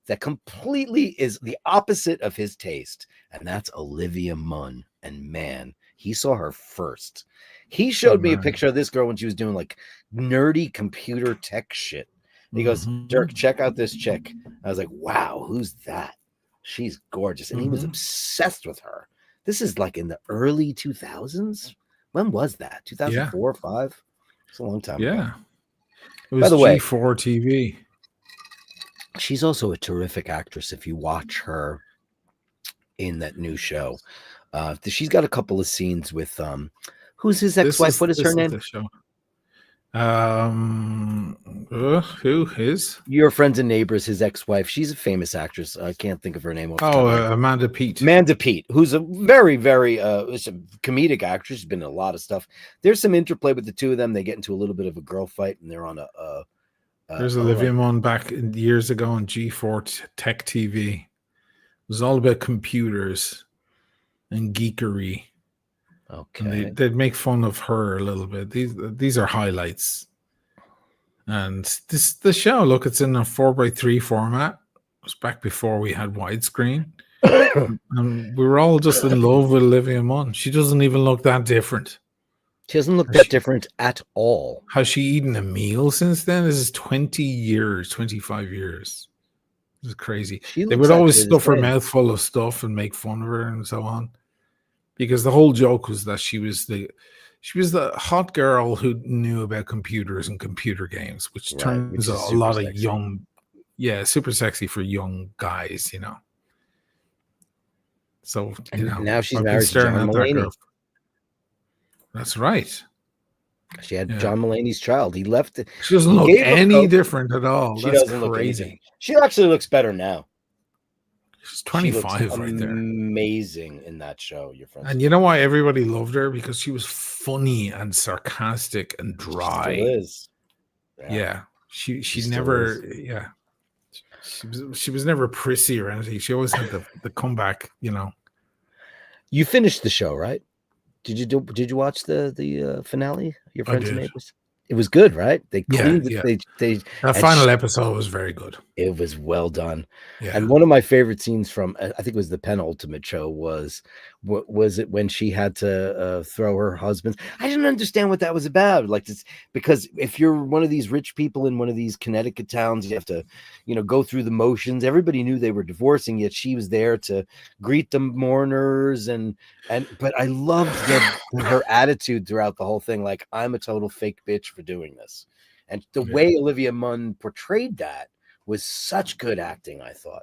that completely is the opposite of his taste, and that's Olivia Munn. And man, he saw her first. He showed me a picture of this girl when she was doing like nerdy computer tech shit. He goes, Dirk, check out this chick. I was like, wow, who's that? She's gorgeous. And he was obsessed with her. This is like in the early 2000s. When was that? 2004 or 5? It's a long time ago. It was By the way, G4 TV. She's also a terrific actress if you watch her in that new show. She's got a couple of scenes with who's his ex-wife? What is her name? Who is Your Friends and Neighbors, his ex-wife. She's a famous actress. I can't think of her name. Amanda Peet. Amanda Peet, who's a very, very it's a comedic actress. She's been in a lot of stuff. There's some interplay with the two of them. They get into a little bit of a girl fight, and they're on there's Olivia Munn back years ago on G4 Tech TV. It was all about computers and geekery. Okay. And they'd make fun of her a little bit. These are highlights. And the show, look, it's in a 4:3 format. It was back before we had widescreen. And we were all just in love with Olivia Munn. She doesn't even look that different. She doesn't look that different at all. Has she eaten a meal since then? This is 20 years, 25 years. This is crazy. They would always stuff her mouth full of stuff and make fun of her and so on. Because the whole joke was that she was the hot girl who knew about computers and computer games, which turns a lot of young, super sexy for young guys, you know. So now she's married to John Mulaney. That's right. She had John Mulaney's child. He left it. She doesn't look any different at all. She doesn't look crazy. She actually looks better now. She's 25 right there. Amazing in that show. Your friend. And you know why everybody loved her? Because she was funny and sarcastic and dry. She still is. Yeah. She never she was never prissy or anything. She always had the comeback, you know. You finished the show, right? Did you watch the finale? Your Friends and Neighbors? It was good, right? They cleaned it. That final episode was very good. It was well done. Yeah. And one of my favorite scenes from, I think it was the penultimate show, was it when she had to throw her husband? I didn't understand what that was about. Like this, because if you're one of these rich people in one of these Connecticut towns, you have to, go through the motions. Everybody knew they were divorcing, yet she was there to greet the mourners but I loved her attitude throughout the whole thing. Like, I'm a total fake bitch for doing this. And the way Olivia Munn portrayed that was such good acting, I thought.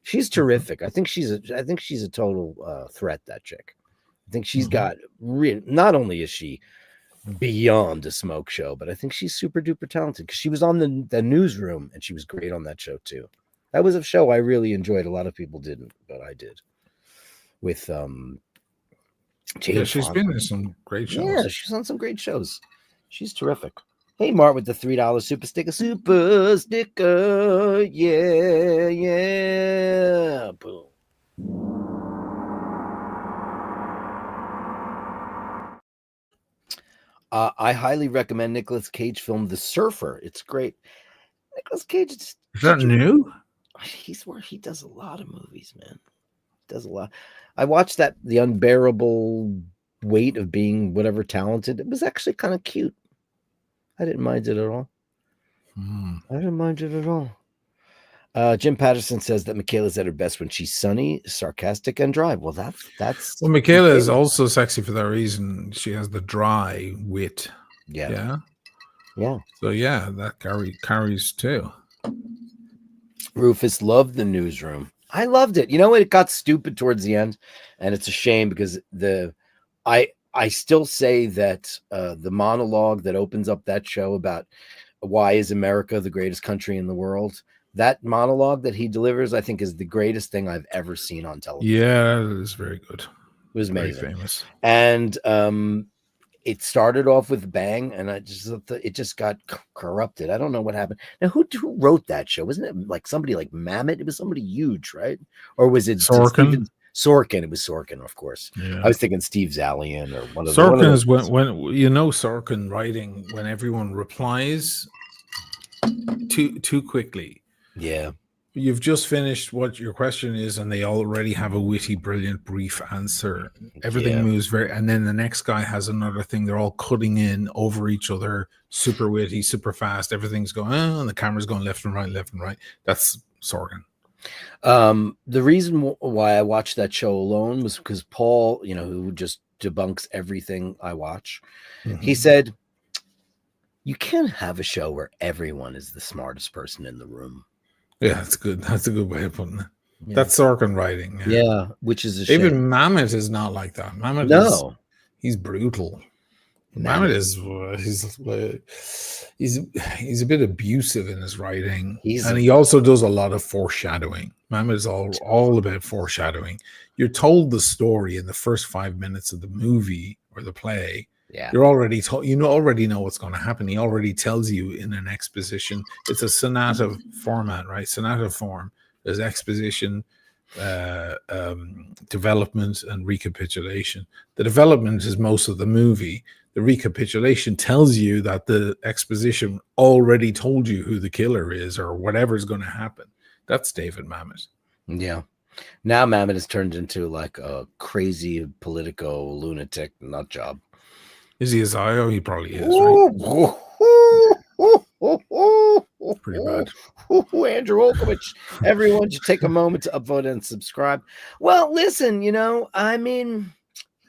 She's terrific. I think she's a total threat, that chick. I think she's got not only is she beyond a smoke show, but I think she's super duper talented because she was on the Newsroom and she was great on that show too. That was a show I really enjoyed. A lot of people didn't, but I did. With James she's Fonda. been in some great shows. Yeah, she's on some great shows. She's terrific. Hey, Mart with the $3 super sticker. Yeah. Boom. I highly recommend Nicolas Cage film The Surfer. It's great. Nicolas Cage is that new? He does a lot of movies, man. He does a lot. I watched that The Unbearable Weight of Being Whatever Talented. It was actually kind of cute. I didn't mind it at all. Jim Patterson says that Michaela's at her best when she's sunny, sarcastic, and dry. Well, that's. Well, Michaela is also sexy for that reason. She has the dry wit. Yeah. So that carries too. Rufus loved the Newsroom. I loved it. You know what? It got stupid towards the end, and it's a shame because I still say that the monologue that opens up that show about why is America the greatest country in the world, that monologue that he delivers, I think is the greatest thing I've ever seen on television. Yeah, it is very good. It was amazing. Very famous. And it started off with a bang, and it just got corrupted. I don't know what happened. Now, who wrote that show? Wasn't it like somebody like Mamet? It was somebody huge, right? Or was it Sorkin? Sorkin. It was Sorkin, of course. Yeah. I was thinking Steve Zalian or one of Sorkin is when Sorkin writing when everyone replies too quickly. Yeah. you've just finished what your question is, and they already have a witty, brilliant, brief answer. Everything moves and then the next guy has another thing. They're all cutting in over each other, super witty, super fast. Everything's going, and the camera's going left and right, left and right. That's Sorkin. The reason why I watched that show alone was because Paul, who just debunks everything I watch, he said, you can't have a show where everyone is the smartest person in the room. Yeah, that's good. That's a good way of putting it. Yeah. That's Sorkin writing. Yeah, which is a David shame. Mamet is not like that. Mamet he's brutal. Mamet is he's a bit abusive in his writing, and he also does a lot of foreshadowing. Mamet is all about foreshadowing. You're told the story in the first 5 minutes of the movie or the play. Yeah, you're already told. You already know what's going to happen. He already tells you in an exposition. It's a sonata format, right? Sonata form. There's exposition, development, and recapitulation. The development is most of the movie. The recapitulation tells you that the exposition already told you who the killer is or whatever's going to happen. That's David Mamet. Yeah. Now Mamet has turned into like a crazy politico lunatic nut job. Is he a Zio? He probably is, right? Pretty bad. Andrew Olkowicz. Everyone should take a moment to upvote and subscribe. Well, listen, I mean,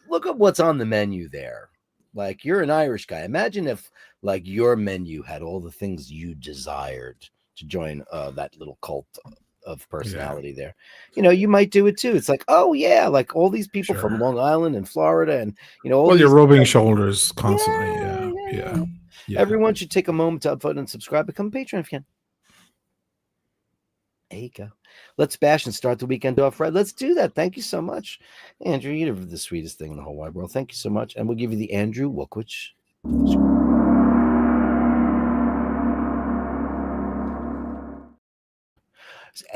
look at what's on the menu there. Like, you're an Irish guy. Imagine if, like, your menu had all the things you desired to join that little cult of personality there. You might do it too. It's like, oh yeah, like all these people from Long Island and Florida, and all you're rubbing shoulders constantly. Yeah. Everyone should take a moment to upvote and subscribe. Become a patron if you can. There you go. Let's bash and start the weekend off right. Let's do that. Thank you so much, Andrew. You're the sweetest thing in the whole wide world. Thank you so much, and we'll give you the Andrew Wolkowicz.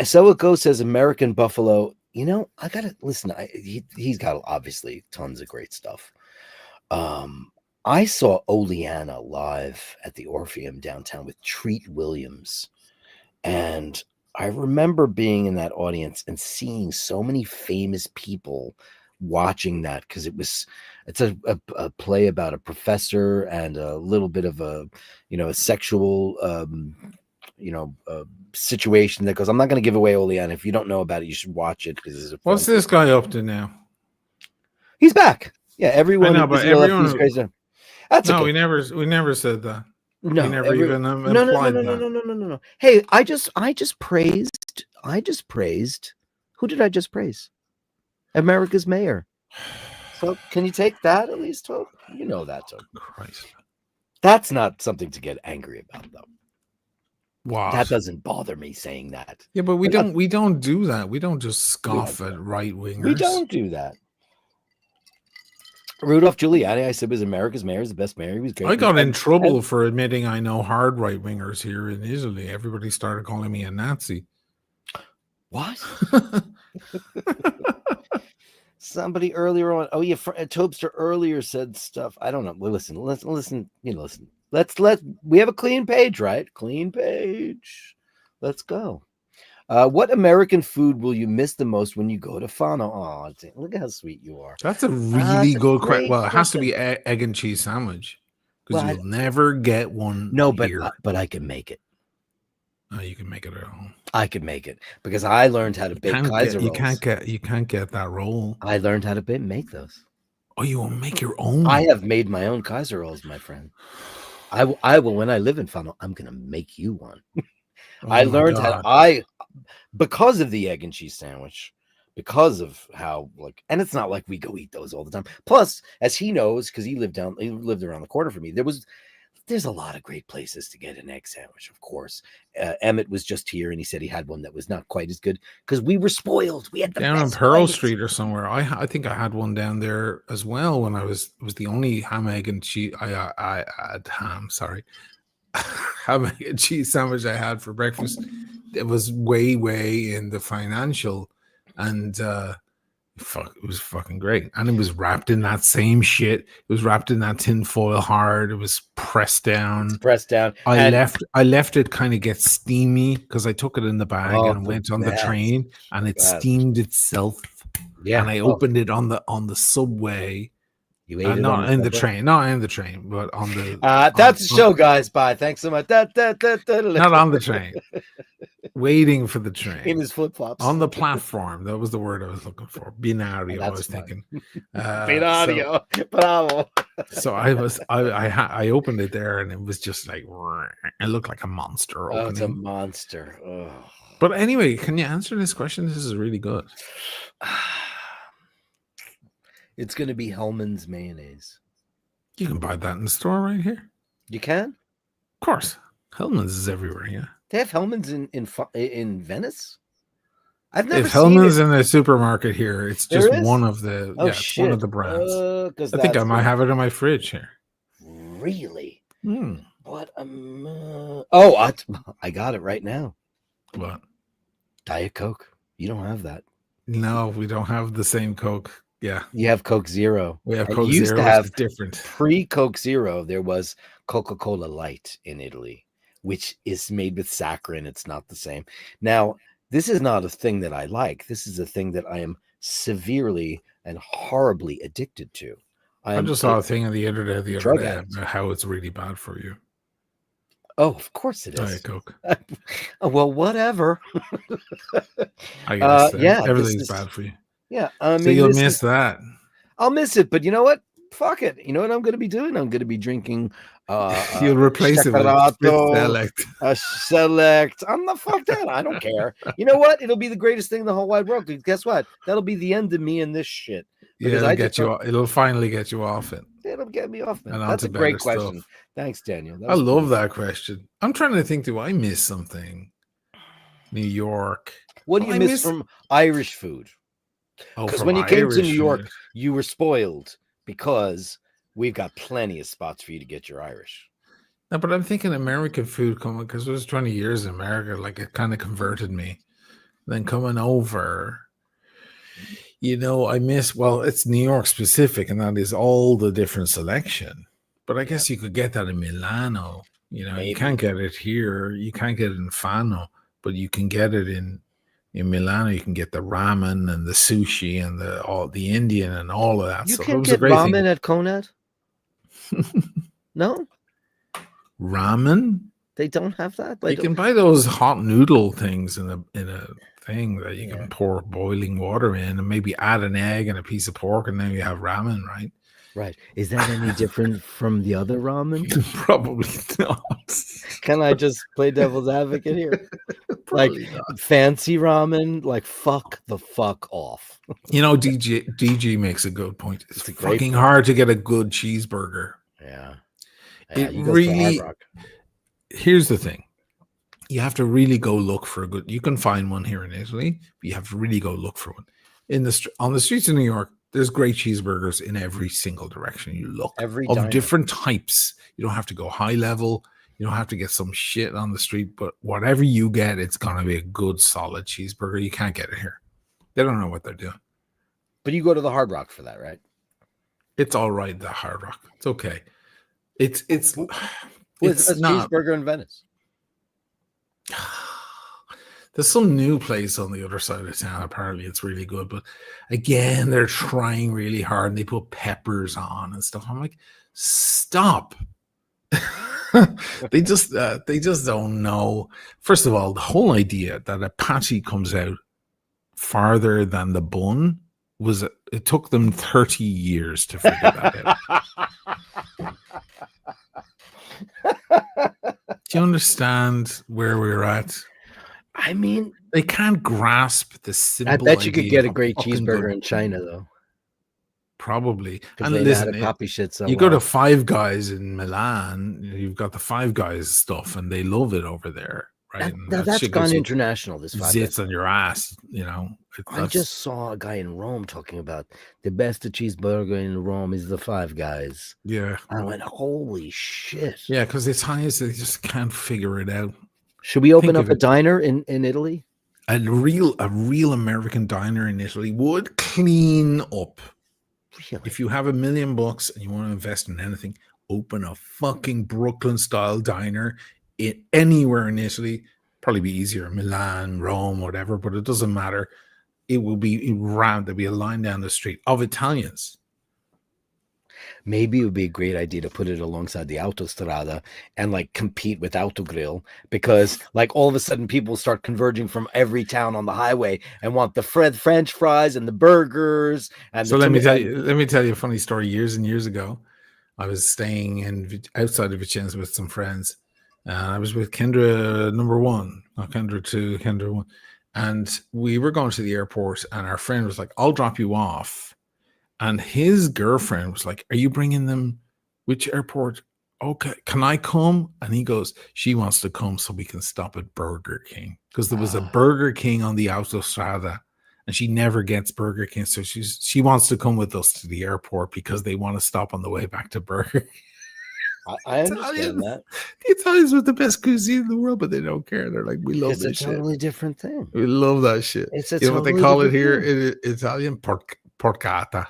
So it goes, says American Buffalo. I gotta listen. He's got obviously tons of great stuff. I saw Oleana live at the Orpheum downtown with Treat Williams, and I remember being in that audience and seeing so many famous people watching that, because it's a play about a professor and a little bit of a sexual situation that goes. I'm not going to give away Oleana. If you don't know about it, you should watch it, because what's this guy up to now? He's back. Yeah, everyone. I know, but everyone. That's no, okay. we never said that. No, we never even implied that. No. Hey, I just praised. Who did I just praise? America's mayor. So can you take that at least, Tope? You know that, Tope. Christ. That's not something to get angry about, though. Wow. That doesn't bother me saying that. Yeah, but we don't do that. We don't just scoff at right wingers. We don't do that. Rudolph Giuliani, I said, was America's mayor. He's the best mayor. He was great. I got in trouble for admitting I know hard right wingers here in Italy. Everybody started calling me a Nazi. What? Somebody earlier on. Oh yeah, Topster earlier said stuff. I don't know. Well, listen. Listen. We have a clean page, right? Clean page. Let's go. What American food will you miss the most when you go to Fano? Oh, look at how sweet you are. That's a really good question. Well, it has to be egg and cheese sandwich, because you'll never get one. No, but I can make it. Oh, you can make it at home. I can make it because I learned how to bake Kaiser rolls. You can't get that roll. I learned how to make those. Oh, you will make your own? I have made my own Kaiser rolls, my friend. I will when I live in Fano. I'm gonna make you one. I learned because of the egg and cheese sandwich, because of how and it's not like we go eat those all the time. Plus, as he knows, because he lived around the corner from me, there's a lot of great places to get an egg sandwich. Of course, Emmett was just here and he said he had one that was not quite as good because we were spoiled. We had the down on Pearl Street or somewhere. I think I had one down there as well when it was the only ham, egg, and cheese. I had ham. Sorry. Ham, egg, and cheese sandwich I had for breakfast. It was way in the financial, and Fuck, it was fucking great. And it was wrapped in that same shit. It was wrapped in that tin foil hard. It was pressed down. Pressed down. I left it kind of get steamy because I took it in the bag and went on the train and it steamed itself. Yeah. And I opened it on the subway. You ate it not in the train, but on the that's the show, guys. Bye. Thanks so much. Not on the train. Waiting for the train. In his flip-flops. On the platform. That was the word I was looking for. Binario, I was thinking. Binario. Bravo. So I opened it there and it was just like, it looked like a monster opening. It's a monster. Oh. But anyway, can you answer this question? This is really good. It's going to be Hellman's mayonnaise. You can buy that in the store right here. You can? Of course. Hellman's is everywhere, yeah. They have Hellman's in Venice? I've never seen Hellman's in the supermarket here. It's just one of the it's one of the brands. I think I might have it in my fridge here. Really? What? I got it right now. What? Diet Coke. You don't have that. No, we don't have the same Coke. Yeah. You have Coke Zero. We have Coke Zero. To have different. Pre-Coke Zero, there was Coca-Cola Light in Italy, which is made with saccharin. It's not the same. Now, this is not a thing that I like. This is a thing that I am severely and horribly addicted to. I just saw a thing on the internet the other day about how it's really bad for you. Oh, of course it is. Diet Coke. Well, whatever. I guess everything's bad for you. Yeah, I mean, so you'll miss that. I'll miss it, but you know what? Fuck it. You know what I'm going to be doing? I'm going to be drinking. You'll replace it with Select. Select. I'm not fuck that. I don't care. You know what? It'll be the greatest thing in the whole wide world. Because guess what? That'll be the end of me and this shit. Yeah, it'll finally get you off it. It'll get me off it. That's a great question. Stuff. Thanks, Daniel. I love that question. I'm trying to think. Do I miss something? New York. What do you miss from Irish food? Because when you came to New York, you were spoiled because we've got plenty of spots for you to get your Irish. No, but I'm thinking American food coming because it was 20 years in America. Like it kind of converted me. Then coming over, I miss, it's New York specific, and that is all the different selection. But I guess you could get that in Milano. Maybe. You can't get it here. You can't get it in Fano, but you can get it in Milano. You can get the ramen and the sushi and the Indian and all of that. You can get ramen at Conad? No? Ramen? They don't have that? You can buy those hot noodle things in a thing that you can pour boiling water in and maybe add an egg and a piece of pork and then you have ramen, right? Right. Is that any different from the other ramen? Probably not. Can I just play devil's advocate here? Like not. Fancy ramen, like fuck the fuck off. DG makes a good point. It's fucking hard to get a good cheeseburger. Yeah. It really. Here's the thing. You have to really go look for a good. You can find one here in Italy, but you have to really go look for one. On the streets of New York, there's great cheeseburgers in every single direction you look. Of different types. You don't have to go high level. You don't have to get some shit on the street, but whatever you get, it's going to be a good, solid cheeseburger. You can't get it here. They don't know what they're doing. But you go to the Hard Rock for that, right? It's all right, the Hard Rock. It's okay. It's a cheeseburger in Venice. There's some new place on the other side of town. Apparently, it's really good. But again, they're trying really hard and they put peppers on and stuff. I'm like, stop. They just don't know. First of all, the whole idea that a patty comes out farther than the bun it took them 30 years to figure that out. Do you understand where we're at? I mean, they can't grasp the simple. I bet you could get a great cheeseburger in China, though. Probably. And listen, copy shit so you go to Five Guys in Milan, you've got the Five Guys stuff, and they love it over there, right? That's gone international. This zits on your ass, I just saw a guy in Rome talking about the best cheeseburger in Rome is the Five Guys. Yeah, I went, holy shit. Yeah, because it's high as they just can't figure it out. Should we open up a diner in Italy? A real American diner in Italy would clean up. Really? If you have $1 million and you want to invest in anything, open a fucking Brooklyn style diner anywhere in Italy. Probably be easier, Milan, Rome, whatever, but it doesn't matter. It will be round. There'll be a line down the street of Italians. Maybe it would be a great idea to put it alongside the Autostrada and like compete with Autogrill, because like all of a sudden people start converging from every town on the highway and want the French fries and the burgers. And so let me tell you a funny story. Years and years ago, I was staying outside of Vicenza with some friends. I was with Kendra number 1, not Kendra 2, Kendra 1. And we were going to the airport, and our friend was like, I'll drop you off. And his girlfriend was like, are you bringing them? Which airport? Okay, can I come? And he goes, she wants to come so we can stop at Burger King, because there was a Burger King on the Autostrada, and she never gets Burger King. So she wants to come with us to the airport because they want to stop on the way back to Burger King. I understand that. The Italians with the best cuisine in the world, but they don't care. They're like, we love this shit. It's a totally different thing. We love that shit. It's a you know what they totally call it different here thing. in Italian? Porcata.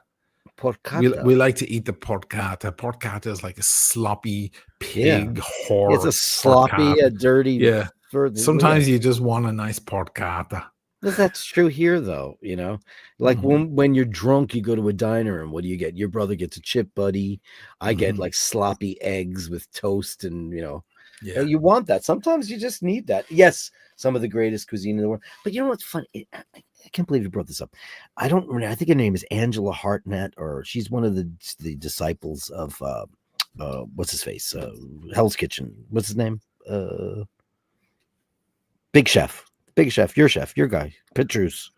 Porcata. We like to eat the porcata. Porcata is like a sloppy pig whore. It's a sloppy, a dirty. Yeah. Sometimes you just want a nice porcata. That's true here, though. You know, like when you're drunk, you go to a diner, and what do you get? Your brother gets a chip buddy. I get like sloppy eggs with toast, and you want that. Sometimes you just need that. Yes, some of the greatest cuisine in the world. But you know what's funny? I can't believe you brought this up. I think her name is Angela Hartnett, or she's one of the disciples of what's his face? Hell's Kitchen. What's his name? Big Chef, your guy, Petrus.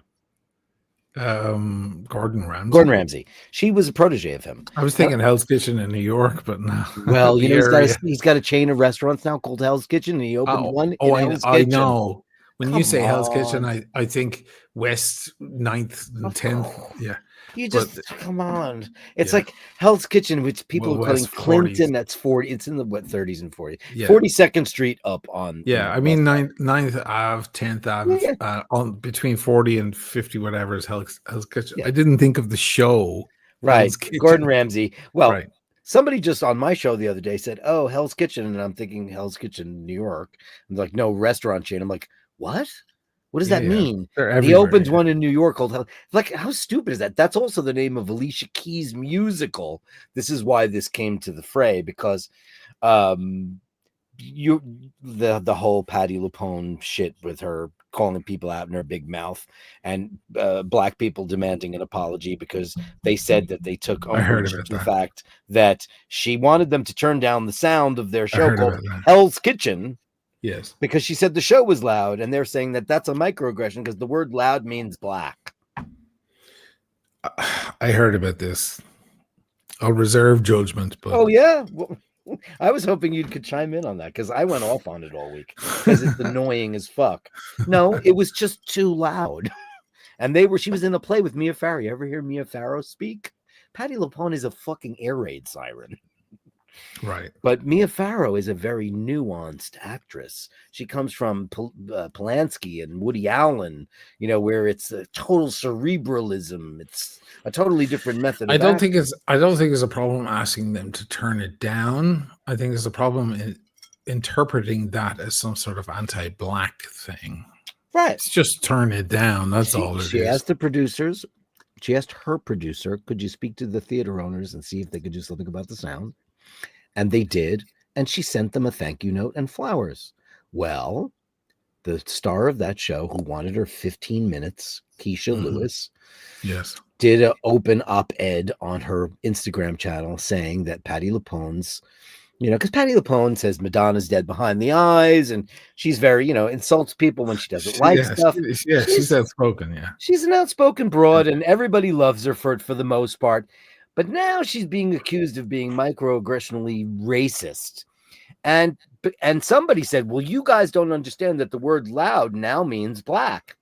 Gordon Ramsay. She was a protege of him. I was thinking Hell's Kitchen in New York, but no. Well, he's got a chain of restaurants now called Hell's Kitchen, and he opened one. I know. When you say Hell's Kitchen, I think West 9th and 10th. Yeah. You just come on. It's like Hell's Kitchen, which people are calling Clinton. 40s. That's 40. It's in the 30s and 40s. Yeah. 42nd Street up on. Yeah, I mean 9th Ave, 10th Ave, on between 40 and 50, whatever is Hell's Kitchen. Yeah. I didn't think of the show. Right, Gordon Ramsay. Well, somebody just on my show the other day said, "Oh, Hell's Kitchen," and I'm thinking Hell's Kitchen, New York. I'm like, no, restaurant chain. I'm like, what? What does that mean? He opens one in New York called like, how stupid is that? That's also the name of Alicia Keys' musical. This is why this came to the fray, because the whole Patti LuPone shit with her calling people out in her big mouth, and black people demanding an apology because they said that they took umbrage to the fact that she wanted them to turn down the sound of their show called Hell's Kitchen. Yes, because she said the show was loud, and they're saying that that's a microaggression because the word loud means black. I heard about this. I'll reserve judgment. But oh yeah, well, I was hoping you could chime in on that, because I went off on it all week because it's annoying as fuck. No, it was just too loud, and she was in a play with Mia Farrow. You ever hear Mia Farrow speak? Patti LuPone is a fucking air raid siren. Right. But Mia Farrow is a very nuanced actress. She comes from Polanski and Woody Allen, where it's a total cerebralism. It's a totally different method. I don't think it's a problem asking them to turn it down. I think it's a problem in interpreting that as some sort of anti-black thing. Right. It's just turn it down. That's all it is. She asked the producers. She asked her producer, could you speak to the theater owners and see if they could do something about the sound? And they did, and she sent them a thank you note and flowers. Well, the star of that show, who wanted her 15 minutes, Keisha Lewis, yes, did an open op-ed on her Instagram channel saying that Patti LuPone's, because Patti LuPone says Madonna's dead behind the eyes, and she's very, insults people when she doesn't like stuff. She's outspoken, yeah. She's an outspoken broad, and everybody loves her for the most part. But now she's being accused of being microaggressionally racist. And somebody said, well, you guys don't understand that the word loud now means black.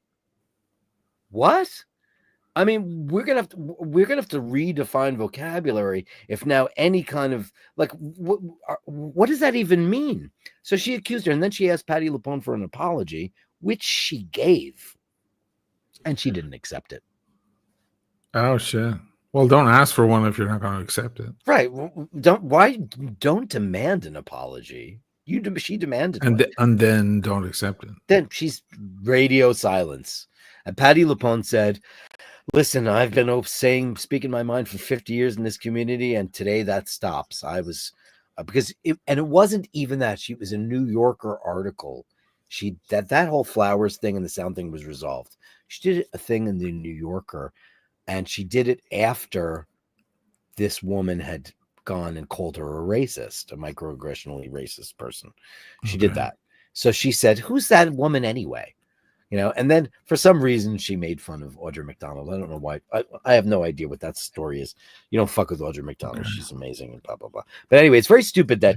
What? I mean, we're gonna have to redefine vocabulary if now any kind of what does that even mean? So she accused her, and then she asked Patti LuPone for an apology, which she gave. and she didn't accept it. Oh shit. Well, don't ask for one if you're not going to accept it. Right? Don't demand an apology. She demanded one. And then don't accept it. Then she's radio silence. And Patty LuPone said, "Listen, I've been speaking my mind for 50 years in this community, and today that stops." I was because it wasn't even that. She was a New Yorker article. That whole flowers thing and the sound thing was resolved. She did a thing in the New Yorker, and she did it after this woman had gone and called her a racist, a microaggressionally racist person. She did that. So she said, "Who's that woman anyway?" And then for some reason she made fun of Audrey McDonald. I don't know why. I have no idea what that story is. You don't fuck with Audrey McDonald. She's amazing and blah, blah, blah. But anyway, it's very stupid that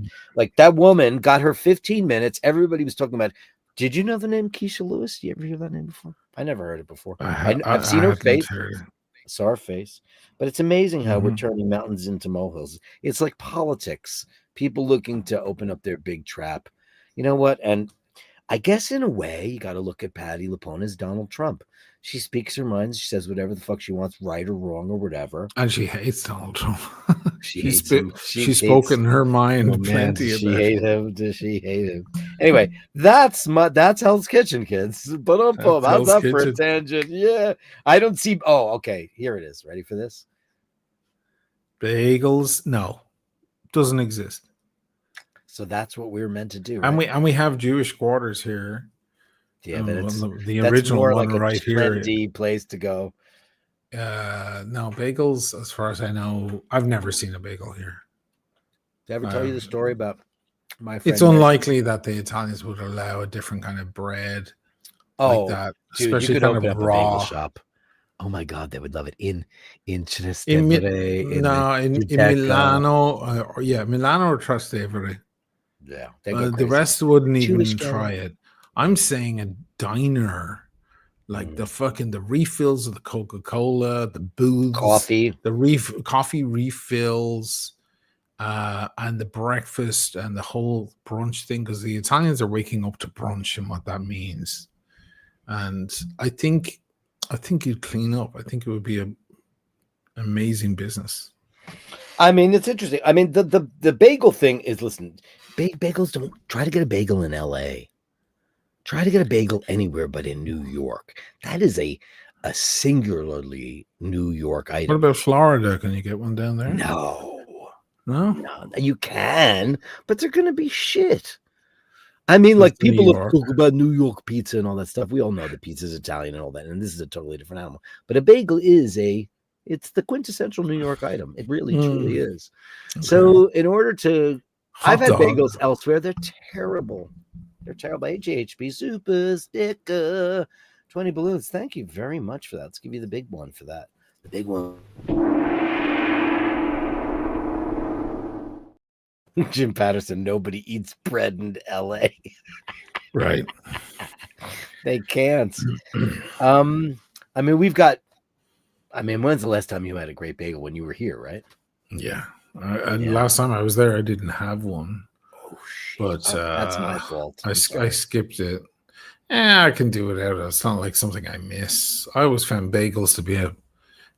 that woman got her 15 minutes. Everybody was talking about, did you know the name Keisha Lewis? Do you ever hear that name before? I never heard it before. I've seen her face. Saw her face. But it's amazing how we're turning mountains into molehills. It's like politics. People looking to open up their big trap. You know what? And I guess in a way, you got to look at Patty LuPone as Donald Trump. She speaks her mind. She says whatever the fuck she wants, right or wrong or whatever. And she hates Donald Trump. She's spoken her mind plenty about. She hate him. Does she hate him? Anyway, that's Hell's Kitchen, kids. But how's that for a tangent? Yeah, I don't see. Oh, okay. Here it is. Ready for this? Bagels? No, doesn't exist. So that's what we're meant to do, right? And we have Jewish quarters here. Yeah, but it's the original one like right here. Trendy place to go. No, bagels. As far as I know, I've never seen a bagel here. Did I ever tell you the story about my friend? It's unlikely that the Italians would allow a different kind of bread like that, dude, especially you could kind open of up raw. a bagel shop. Oh my god, they would love it in Milano. Milano or Trastevere. Yeah, the rest wouldn't even try it. I'm saying a diner, like the refills of the Coca-Cola, the booths, coffee, coffee refills, and the breakfast and the whole brunch thing, because the Italians are waking up to brunch and what that means. And I think you'd clean up. I think it would be an amazing business. I mean, it's interesting. I mean, the bagel thing is, listen, bagels, don't try to get a bagel in LA. Try to get a bagel anywhere but in New York. That is a singularly New York item. What about Florida? Can you get one down there? No, you can, but they're going to be shit. I mean, like, people talk about New York pizza and all that stuff. We all know the pizza is Italian and all that, and this is a totally different animal. But a bagel is it's the quintessential New York item. It really, truly is. Okay. So in order to, I've had bagels elsewhere. They're terrible. They're terrible. HHB Super Sticker, 20 balloons. Thank you very much for that. Let's give you the big one for that. The big one. Jim Patterson, nobody eats bread in LA. Right. They can't. I mean, when's the last time you had a great bagel? When you were here, right? Yeah. Last time I was there, I didn't have one. Oh, but that's my fault. I skipped it. I can do it out. It's not like something I miss. I always found bagels to be a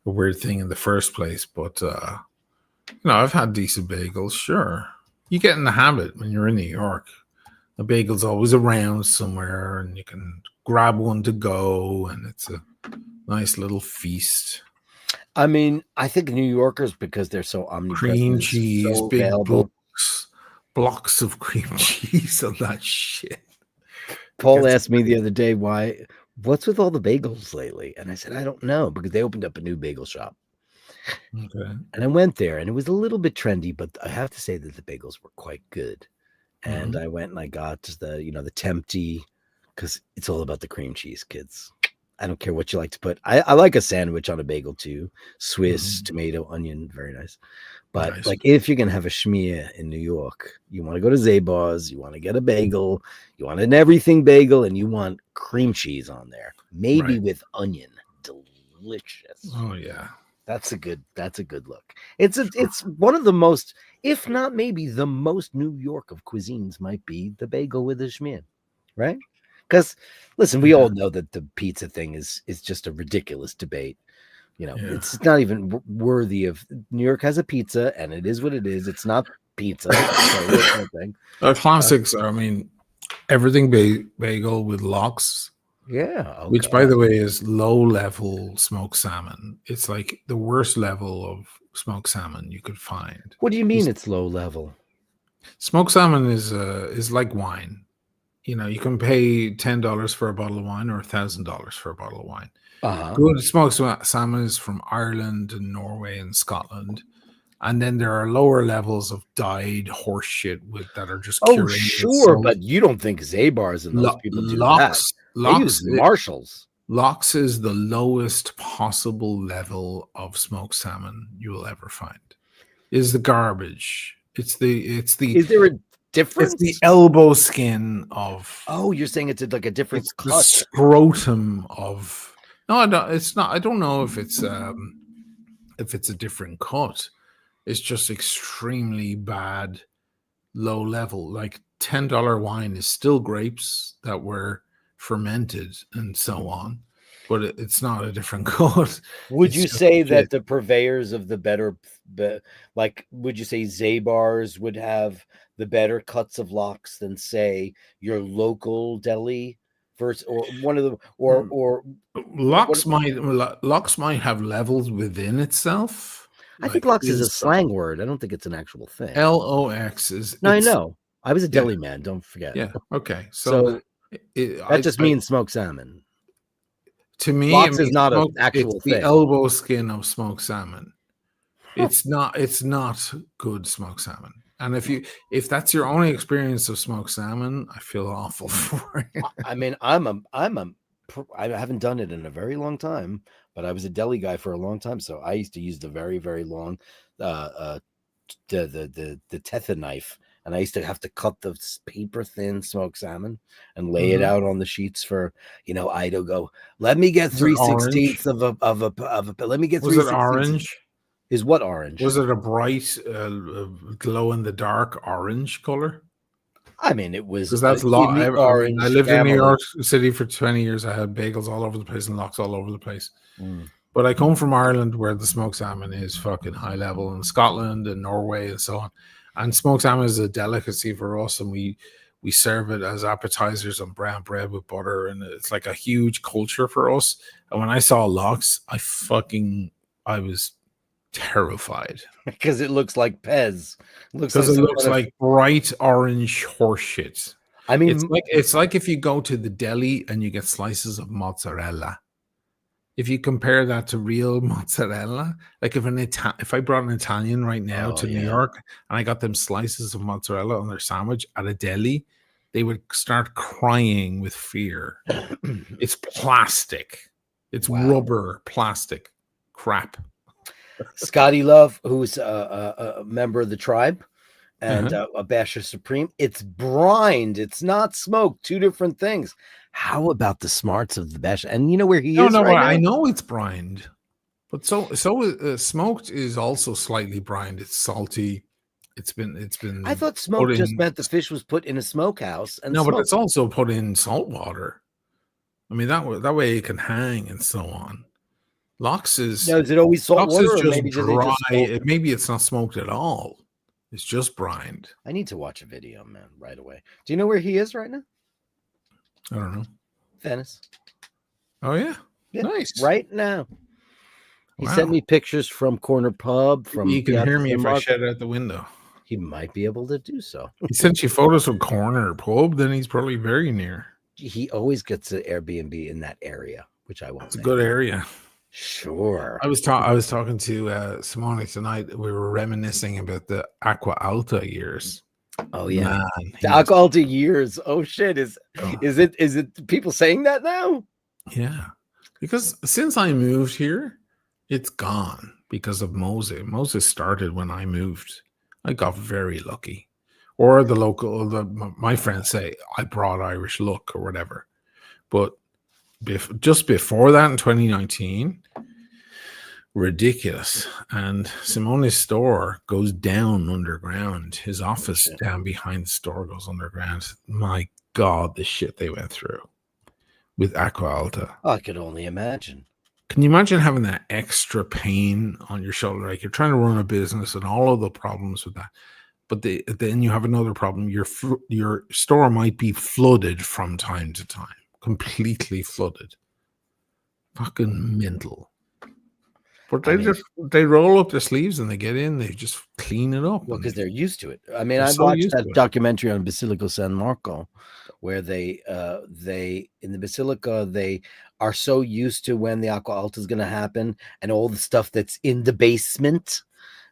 weird thing in the first place, but I've had decent bagels, sure. You get in the habit when you're in New York. The bagel's always around somewhere, and you can grab one to go, and it's a nice little feast. I mean, I think New Yorkers, because they're so omnipresent, cream cheese, so big blocks of cream cheese on that shit. Paul asked me the other day, what's with all the bagels lately? And I said, I don't know, because they opened up a new bagel shop. Okay. And I went there, and it was a little bit trendy, but I have to say that the bagels were quite good. And I went and I got the Tempty, because it's all about the cream cheese, kids. I don't care what you like to put. I like a sandwich on a bagel too. Swiss, tomato, onion, very nice. But like, if you're gonna have a schmear in New York, you want to go to Zabar's, you want to get a bagel, you want an everything bagel, and you want cream cheese on there, maybe with onion. Delicious. Oh yeah. That's a good look. It's one of the most, if not maybe the most New York of cuisines, might be the bagel with the schmear, right? Because listen, we Yeah. all know that the pizza thing is just a ridiculous debate. You know, Yeah. it's not even worthy of. New York has a pizza, and it is what it is. It's not pizza. So what kind of thing? Classics. I mean, everything bagel with lox, Yeah. which, Okay. by the way, is low level smoked salmon. It's like the worst level of smoked salmon you could find. What do you mean it's low level? Smoked salmon is like wine. You know, you can pay $10 for a bottle of wine or $1,000 for a bottle of wine. Uh-huh. Good smoked salmon is from Ireland and Norway and Scotland. And then there are lower levels of dyed horse shit that are just Oh, curated. sure, but you don't think Zabars and those people do that. They use Marshalls. Lox is the lowest possible level of smoked salmon you will ever find. Is the garbage. It's the Is there a difference? It's the elbow skin of. Oh, you're saying it's like a different It's cut. the scrotum of. No, it's not. I don't know if it's a different cut. It's just extremely bad, low level. Like $10 wine is still grapes that were fermented and so on, but it's not a different cut. Would It's you just say shit. that the purveyors of the better, like, would you say Zabars would have the better cuts of lox than, say, your local deli versus, or one of the, or Lox might have levels within itself. I think lox is a slang word. I don't think it's an actual thing. LOX is. No, I know. I was a deli man. Don't forget. Yeah. Okay. So that just means smoked salmon. To me, lox is not an actual it's thing. The elbow skin of smoked salmon. It's not good smoked salmon. And if that's your only experience of smoked salmon, I feel awful for you. I mean, I haven't done it in a very long time, but I was a deli guy for a long time, so I used to use the very, very long the Tetha knife, and I used to have to cut the paper thin smoked salmon and lay it out on the sheets for, Ido go, let me get 3/16 of a let me get 3/16. Was it orange? Is what orange? Was it a bright glow in the dark orange color? I mean, it was because that's orange. I lived in New York City for 20 years. I had bagels all over the place and lox all over the place. But I come from Ireland, where the smoked salmon is fucking high level, in Scotland and Norway and so on. And smoked salmon is a delicacy for us, and we serve it as appetizers on brown bread with butter, and it's like a huge culture for us. And when I saw lox, I was terrified because it looks like Pez. Because it looks like bright orange horseshit. I mean, it's like if you go to the deli and you get slices of mozzarella. If you compare that to real mozzarella, like if I brought an Italian right now to New York and I got them slices of mozzarella on their sandwich at a deli, they would start crying with fear. It's plastic. It's rubber plastic crap. Scotty Love, who's a member of the tribe and a Basher Supreme, it's brined. It's not smoked. Two different things. How about the smarts of the Basher? And you know where he is right now? I know it's brined, but so smoked is also slightly brined. It's salty. It's been. I thought smoked just meant the fish was put in a smokehouse and but it's also put in salt water. I mean that way it can hang and so on. Lox is. No, is it always salt water? Is just dry. Maybe it's not smoked at all. It's just brined. I need to watch a video, man, right away. Do you know where he is right now? I don't know. Venice. Oh yeah, nice. Right now. He sent me pictures from Corner Pub. You can hear me if I shout out the window. He might be able to do so. He sent you photos from Corner Pub. Then he's probably very near. He always gets an Airbnb in that area, which I won't. It's a good area. Sure. I was talking to Simone tonight. We were reminiscing about the Aqua Alta years. Oh yeah, man, the Aqua Alta years. Oh shit, is it people saying that now? Yeah, because since I moved here, it's gone because of Moses. Moses started when I moved. I got very lucky, or my friends say I brought Irish luck or whatever, but just before that in 2019, ridiculous. And Simone's store goes down underground. His office down behind the store goes underground. My God, the shit they went through. with Aqua Alta. I could only imagine. Can you imagine having that extra pain on your shoulder? Like you're trying to run a business and all of the problems with that. But then you have another problem. Your store might be flooded from time to time, completely flooded. Fucking mental. But they roll up their sleeves and they get in. They just clean it up. Well, because they're used to it. I mean, I so watched that documentary on Basilico San Marco, where they in the Basilica they are so used to when the Aqua Alta is going to happen and all the stuff that's in the basement.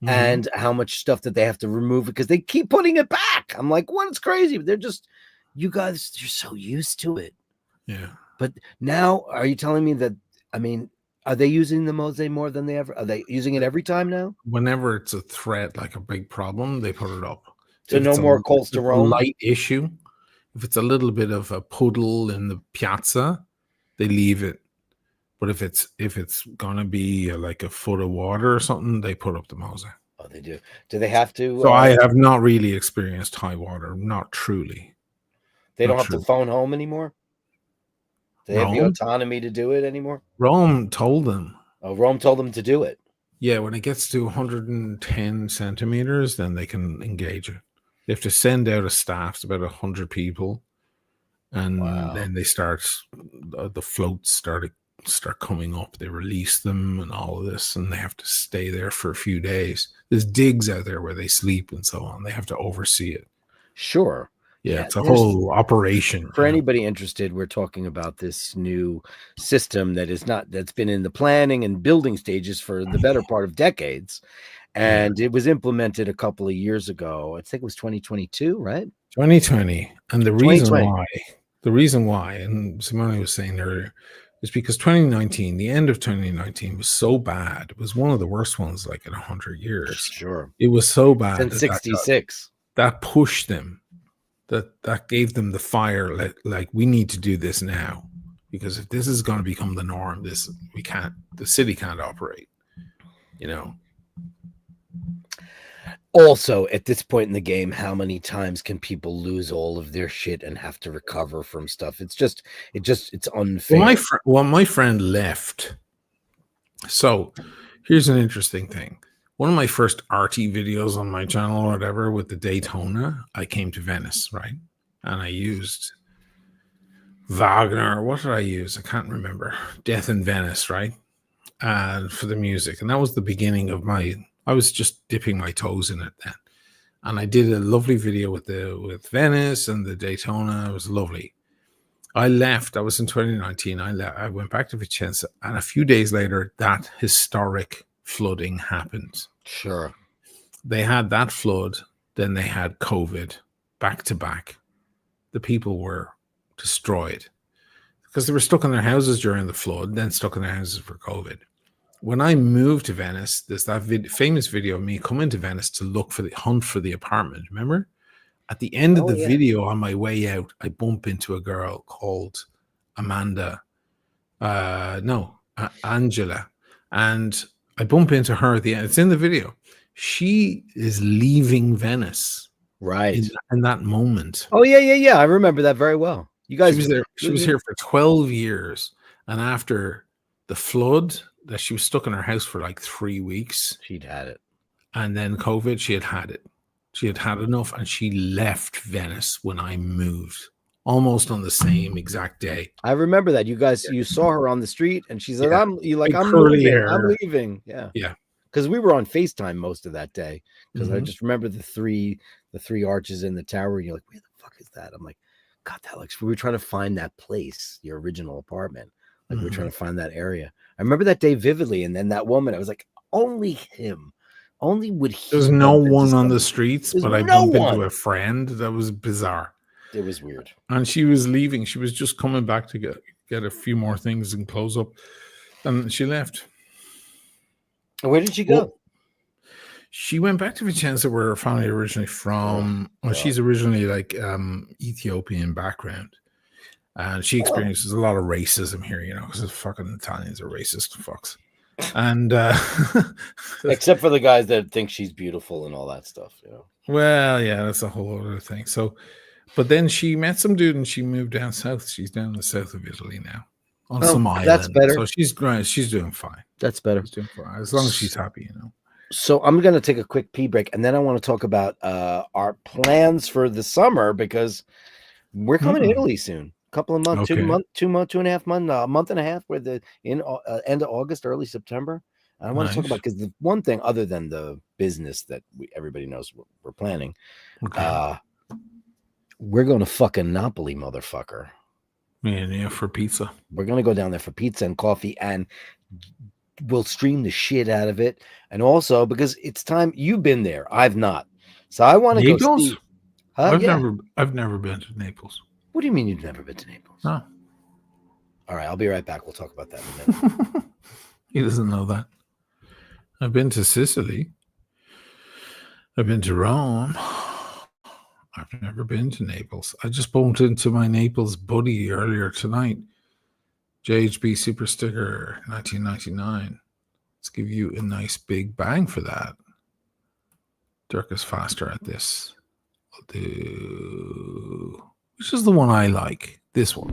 Mm-hmm. And how much stuff that they have to remove because they keep putting it back. I'm like, well, it's crazy. But they're just, you guys, you're so used to it. Yeah. But now, are you telling me that, I mean, are they using the Mosaic more than they ever? Are they using it every time now? Whenever it's a threat, like a big problem, they put it up. So no more Coles to Rome? Light issue. If it's a little bit of a puddle in the piazza, they leave it. But if it's gonna be like a foot of water or something, they put up the Mosaic. Oh, they do. Do they have to? So I have not really experienced high water. Not truly. They don't have to phone home anymore. They have the autonomy to do it anymore. Rome told them. Oh, Rome told them to do it. Yeah, when it gets to 110 centimeters, then they can engage it. They have to send out a staff, it's about 100 people, and then they start. The floats start coming up. They release them and all of this, and they have to stay there for a few days. There's digs out there where they sleep and so on. They have to oversee it. Sure. Yeah, it's a whole operation. For anybody interested, we're talking about this new system that's been in the planning and building stages for the better part of decades. And it was implemented a couple of years ago. I think it was 2022, right? 2020. And the reason why, and Simone was saying earlier, is because 2019, the end of 2019 was so bad. It was one of the worst ones like in 100 years. Sure. It was so bad. Since 66. That pushed them. That gave them the fire. Like we need to do this now, because if this is going to become the norm, the city can't operate. You know. Also, at this point in the game, how many times can people lose all of their shit and have to recover from stuff? It's unfair. Well, my friend left. So here's an interesting thing. One of my first arty videos on my channel or whatever with the Daytona, I came to Venice, right? And I used Wagner. What did I use? I can't remember. Death in Venice, right? And for the music. And that was the beginning of I was just dipping my toes in it then. And I did a lovely video with Venice and the Daytona. It was lovely. I left. I was in 2019. I went back to Vicenza. And a few days later, that historic flooding happened. Sure. They had that flood, then they had COVID back to back. The people were destroyed because they were stuck in their houses during the flood, then stuck in their houses for COVID. When I moved to Venice, there's that famous video of me coming to Venice to hunt for the apartment. Remember? At the end of the video, on my way out, I bump into a girl called Angela. And I bump into her at the end. It's in the video. She is leaving Venice. Right. In that moment. Oh, yeah. I remember that very well. You guys. She was here for 12 years. And after the flood, that she was stuck in her house for like 3 weeks. She'd had it. And then COVID, she had it. She had had enough. And she left Venice when I moved. Almost on the same exact day. I remember that. You saw her on the street and she said, I'm leaving. Yeah. Yeah. Because we were on FaceTime most of that day. Because I just remember the three arches in the tower. And you're like, where the fuck is that? I'm like, God, that looks, we were trying to find that place, your original apartment. Like we were trying to find that area. I remember that day vividly. And then that woman, I was like, only him. Only would he. There's no one on the streets, but I bumped into a friend. That was bizarre. It was weird. And she was leaving. She was just coming back to get a few more things and close up. And she left. Where did she go? Well, she went back to Vicenza, where her family originally from. Well, she's originally like Ethiopian background. And she experiences a lot of racism here, because the fucking Italians are racist fucks. And except for the guys that think she's beautiful and all that stuff, Well, yeah, that's a whole other thing. So But then she met some dude and she moved down south. She's down in the south of Italy now on some That's island. better. So she's great. She's doing fine. That's better. She's doing fine. As long as she's happy, you know. So I'm going to take a quick pee break, and then I want to talk about our plans for the summer, because we're coming to Italy soon. A couple of months, Okay. 2.5 months, a month and a half. We're in end of August, early September. And I want to talk about, because the one thing other than the business that everybody knows we're planning, we're going to fucking Napoli, motherfucker. Yeah, for pizza. We're going to go down there for pizza and coffee, and we'll stream the shit out of it. And also because it's time. You've been there, I've not, so I want to go see. I've never been to Naples. What do you mean you've never been to Naples? No. All right, I'll be right back. We'll talk about that in a minute. He doesn't know that. I've been to Sicily. I've been to Rome. I've never been to Naples. I just bumped into my Naples buddy earlier tonight. JHB Super Sticker 1999. Let's give you a nice big bang for that. Dirk is faster at this. I'll do... Which is the one I like? This one.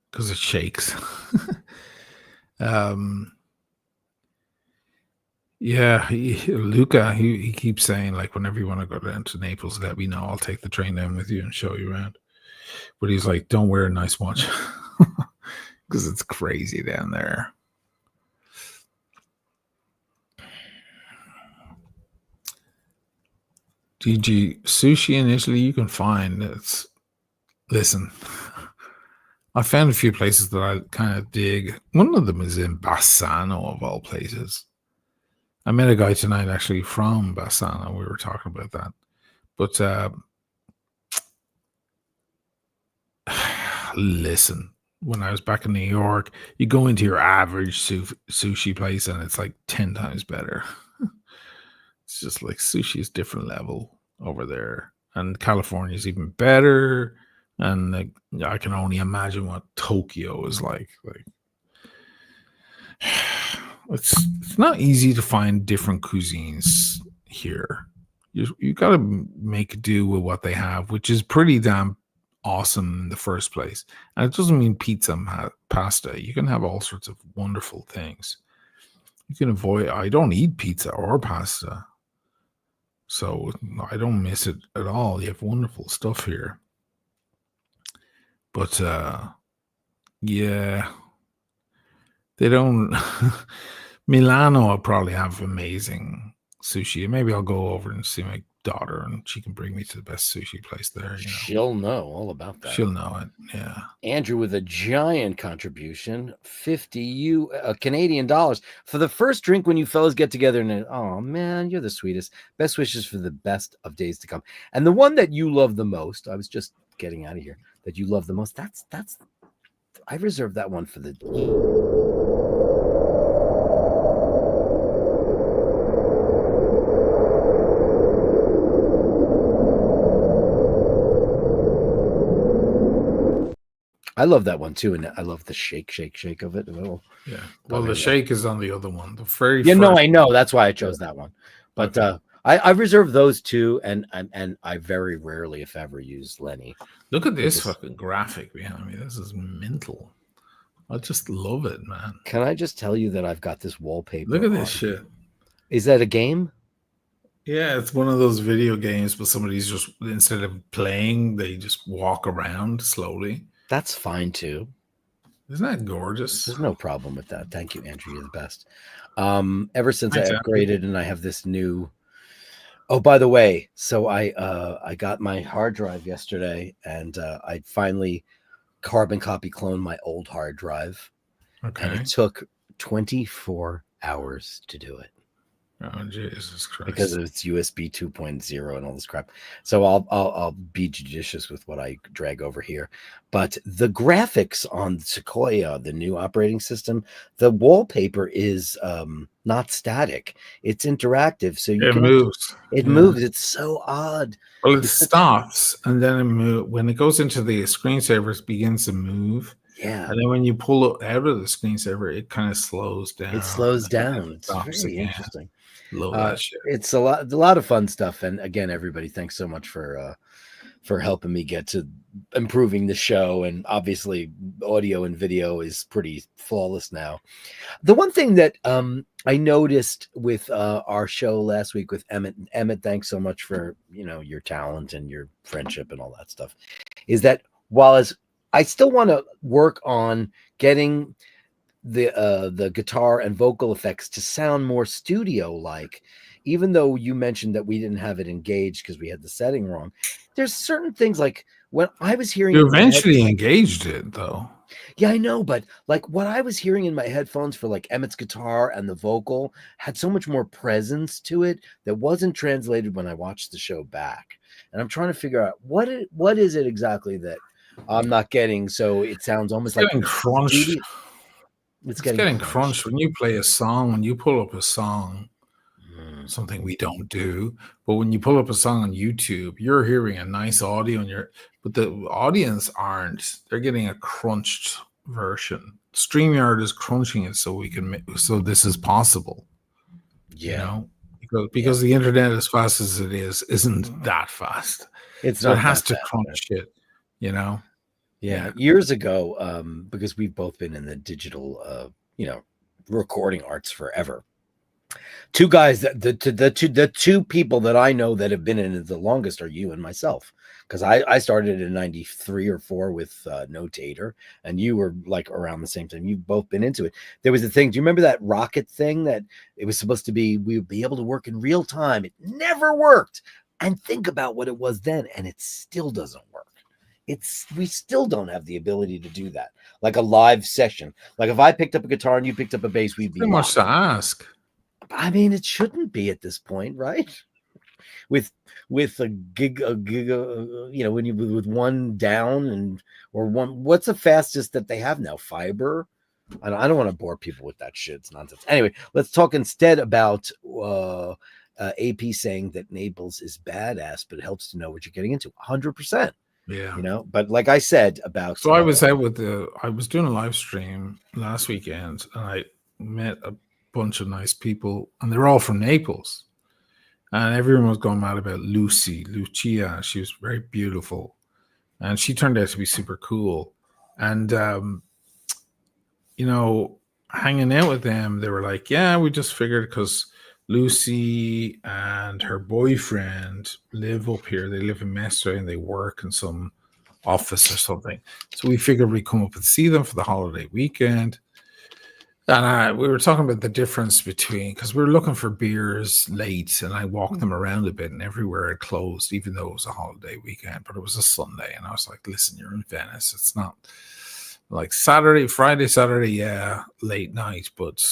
Because it shakes. Yeah, Luca, he keeps saying, like, whenever you want to go down to Naples, let me know. I'll take the train down with you and show you around. But he's like, don't wear a nice watch. Because it's crazy down there. DG, sushi in Italy you can find. It's, listen, I found a few places that I kind of dig. One of them is in Bassano, of all places. I met a guy tonight actually from Bassano. We were talking about that. But listen, when I was back in New York, you go into your average sushi place and it's like 10 times better. It's just like sushi is different level over there. And California is even better. And like, I can only imagine what Tokyo is like. It's not easy to find different cuisines here. You got to make do with what they have, which is pretty damn awesome in the first place. And it doesn't mean pizza and pasta. You can have all sorts of wonderful things. You can avoid. I don't eat pizza or pasta, so I don't miss it at all. You have wonderful stuff here. But yeah, they don't. Milano will probably have amazing sushi. Maybe I'll go over and see my daughter, and she can bring me to the best sushi place there. You know? She'll know all about that. She'll know it. Yeah. Andrew with a giant contribution, 50 Canadian dollars for the first drink when you fellas get together. And oh man, you're the sweetest. Best wishes for the best of days to come. And the one that you love the most, I was just getting out of here. That you love the most. That's. I reserved that one for the. I love that one too, and I love the shake of it. Yeah. Well, the shake is on the other one. The very no, I know that's why I chose that one. But okay. I reserve those two, and I very rarely, if ever, use Lenny. Look at this fucking graphic behind me. This is mental. I just love it, man. Can I just tell you that I've got this wallpaper? Look at this shit. Is that a game? Yeah, it's one of those video games, but somebody's just, instead of playing, they just walk around slowly. That's fine too. Isn't that gorgeous? There's no problem with that. Thank you, Andrew. You're the best. Ever since I upgraded and I have this new. Oh, by the way, so I got my hard drive yesterday, and I finally carbon copy cloned my old hard drive. Okay. And it took 24 hours to do it. Oh, Jesus Christ. Because it's USB 2.0 and all this crap. So I'll be judicious with what I drag over here. But the graphics on Sequoia, the new operating system, the wallpaper is not static. It's interactive. So it moves. It moves. It's so odd. Well, it stops and then it moves. When it goes into the screensaver, it begins to move. Yeah. And then when you pull it out of the screensaver, it kind of slows down. It slows And then down. it It's stops very again. interesting. Love that shit. It's a lot of fun stuff. And again, everybody, thanks so much for helping me get to improving the show. And obviously, audio and video is pretty flawless now. The one thing that I noticed with our show last week with Emmett, thanks so much for your talent and your friendship and all that stuff, is that while I still want to work on getting the guitar and vocal effects to sound more studio like, even though you mentioned that we didn't have it engaged because we had the setting wrong. There's certain things like when I was hearing you eventually engaged it though. Yeah, I know, but like what I was hearing in my headphones for like Emmett's guitar and the vocal had so much more presence to it that wasn't translated when I watched the show back. And I'm trying to figure out what is it exactly that I'm not getting, so it sounds almost like Getting crunched. It's getting crunched when you play a song, when you pull up a song, something we don't do, but when you pull up a song on YouTube, you're hearing a nice audio but the audience aren't. They're getting a crunched version. StreamYard is crunching it so this is possible. Yeah. Because the internet, as fast as it is, isn't that fast. It's so not it has that to fast, crunch it, Yeah. Years ago, because we've both been in the digital recording arts forever. Two guys the two people that I know that have been in it the longest are you and myself, because I started in 93 or 4 with Notator, and you were like around the same time. You've both been into it. There was a thing. Do you remember that rocket thing that it was supposed to be? We would be able to work in real time. It never worked. And think about what it was then, and it still doesn't work. We still don't have the ability to do that, like a live session. Like if I picked up a guitar and you picked up a bass, we'd be too much to ask. I mean, it shouldn't be at this point, right? With a gig, when you with one down or one, what's the fastest that they have now? Fiber. I don't want to bore people with that shit. It's nonsense. Anyway, let's talk instead about AP saying that Naples is badass, but it helps to know what you're getting into. 100%. Yeah. But like I said about. So I was out I was doing a live stream last weekend, and I met a bunch of nice people, and they're all from Naples, and everyone was going mad about Lucia. She was very beautiful, and she turned out to be super cool. And hanging out with them, they were like, yeah, we just figured because Lucy and her boyfriend live up here. They live in Mestre and they work in some office or something, so we figured we'd come up and see them for the holiday weekend. And we were talking about the difference between, because we were looking for beers late, and I walked them around a bit, and everywhere it closed, even though it was a holiday weekend, but it was a Sunday. And I was like, listen, you're in Venice. It's not like Friday, Saturday, yeah, late night, but,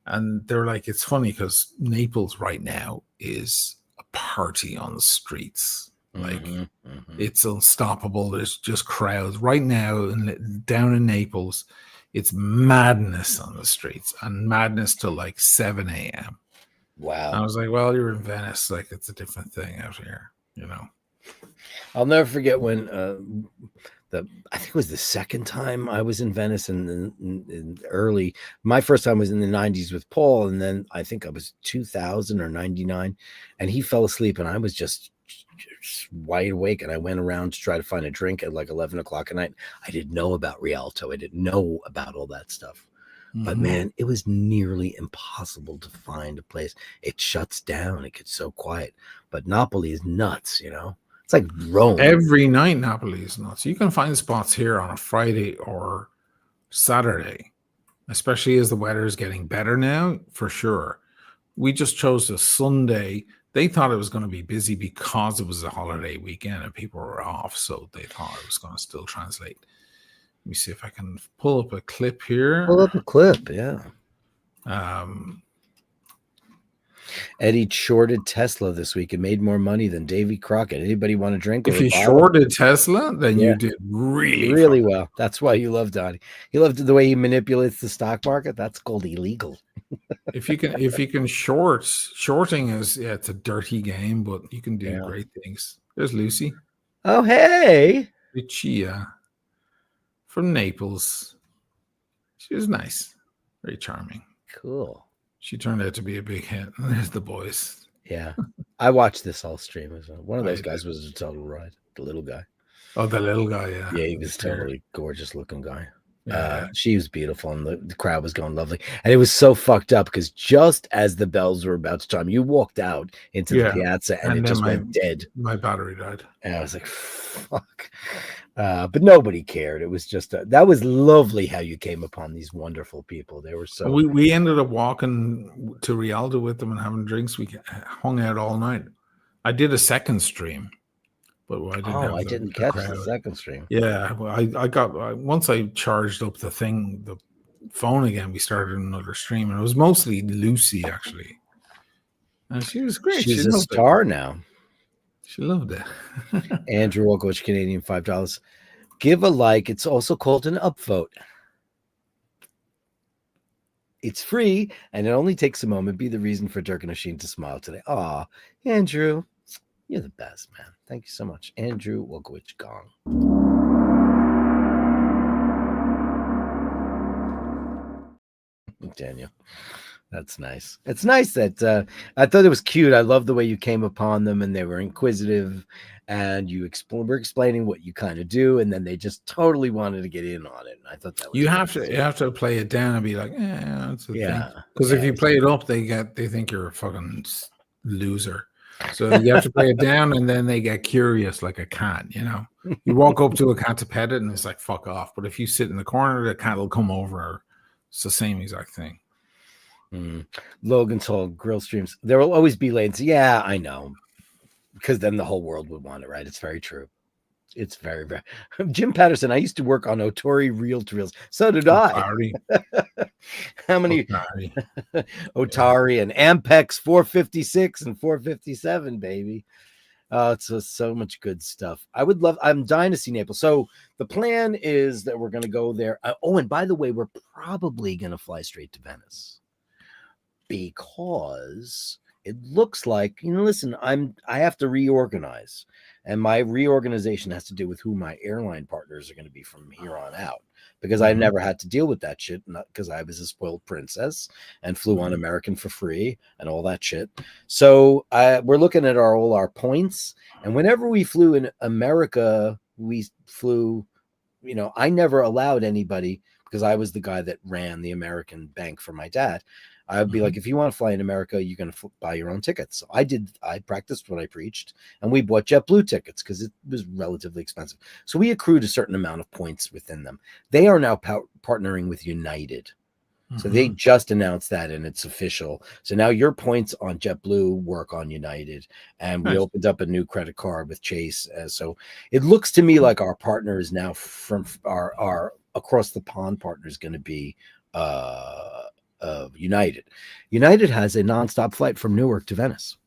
and they were like, it's funny because Naples right now is a party on the streets. Like, it's unstoppable. There's just crowds right now down in Naples. It's madness on the streets, and madness till like 7 a.m. Wow. I was like, well, you're in Venice. Like, it's a different thing out here, I'll never forget when I think it was the second time I was in Venice in early. My first time was in the 90s with Paul, and then I think I was 2000 or 99, and he fell asleep, and I was just wide awake, and I went around to try to find a drink at like 11 o'clock at night. I didn't know about Rialto. I didn't know about all that stuff. But man, it was nearly impossible to find a place. It shuts down. It gets so quiet. But Napoli is nuts, It's like Rome. Every night Napoli is nuts. You can find spots here on a Friday or Saturday, especially as the weather is getting better now, for sure. We just chose a Sunday. They thought it was going to be busy because it was a holiday weekend and people were off, so they thought it was going to still translate. Let me see if I can pull up a clip here. Pull up a clip, yeah. Eddie shorted Tesla this week and made more money than Davy Crockett. Anybody want to drink? If you shorted Tesla, then you did really well. That's why you love Donnie. He loved the way he manipulates the stock market. That's called illegal. If you can shorting is it's a dirty game, but you can do great things. There's Lucy. Oh, hey, Lucia from Naples. She was nice, very charming. Cool. She turned out to be a big hit. And there's the boys. Yeah. I watched this whole stream. One of those I guys was a total ride. The little guy. Oh, the little guy, yeah. Yeah, he was totally gorgeous looking guy. Yeah. She was beautiful, and the crowd was going lovely. And it was so fucked up because just as the bells were about to chime, you walked out into the piazza, and it just went dead. My battery died. And I was like, fuck. But nobody cared. It was just that was lovely how you came upon these wonderful people. They were so. We ended up walking to Rialto with them and having drinks. We hung out all night. I did a second stream. But I didn't catch the second stream. Yeah, well, I got once I charged up the phone again. We started another stream, and it was mostly Lucy actually, and she was great. She's a star now. She loved it. Andrew Wolkowicz, Canadian, $5. Give a like. It's also called an upvote. It's free, and it only takes a moment. Be the reason for Dirk and Oisin to smile today. Aw, Andrew. You're the best, man. Thank you so much. Andrew Wolkowicz Gong. Daniel. That's nice. It's nice that I thought it was cute. I love the way you came upon them and they were inquisitive and you were explaining what you kind of do, and then they just totally wanted to get in on it. And I thought that was you have to play it down and be like, that's the thing. Because if you play it up, they think you're a fucking loser. So you have to play it down, and then they get curious like a cat, you know. You walk up to a cat to pet it, and it's like, fuck off. But if you sit in the corner, the cat will come over. It's the same exact thing. Logan's Hall grill streams. There will always be lanes. Yeah, I know. Because then the whole world would want it, right? It's very true. It's very, very. Jim Patterson, I used to work on Otori reel to reels. So did I. How many? Otari and Ampex 456 and 457, baby. It's so much good stuff. I'm dying to see Naples. So the plan is that we're going to go there. And by the way, we're probably going to fly straight to Venice because it looks like, listen, I have to reorganize. And my reorganization has to do with who my airline partners are going to be from here on out, because I never had to deal with that shit, because I was a spoiled princess and flew on American for free and all that shit. So we're looking at all our points. And whenever we flew in America, we flew, I never allowed anybody, because I was the guy that ran the American bank for my dad. I would be like, if you want to fly in America, you're going to buy your own tickets. So I practiced what I preached, and we bought JetBlue tickets because it was relatively expensive. So we accrued a certain amount of points within them. They are now partnering with United. So they just announced that, and it's official. So now your points on JetBlue work on United, and we opened up a new credit card with Chase. So it looks to me like our partner is now from our across the pond partner is going to be of United. United has a nonstop flight from Newark to Venice.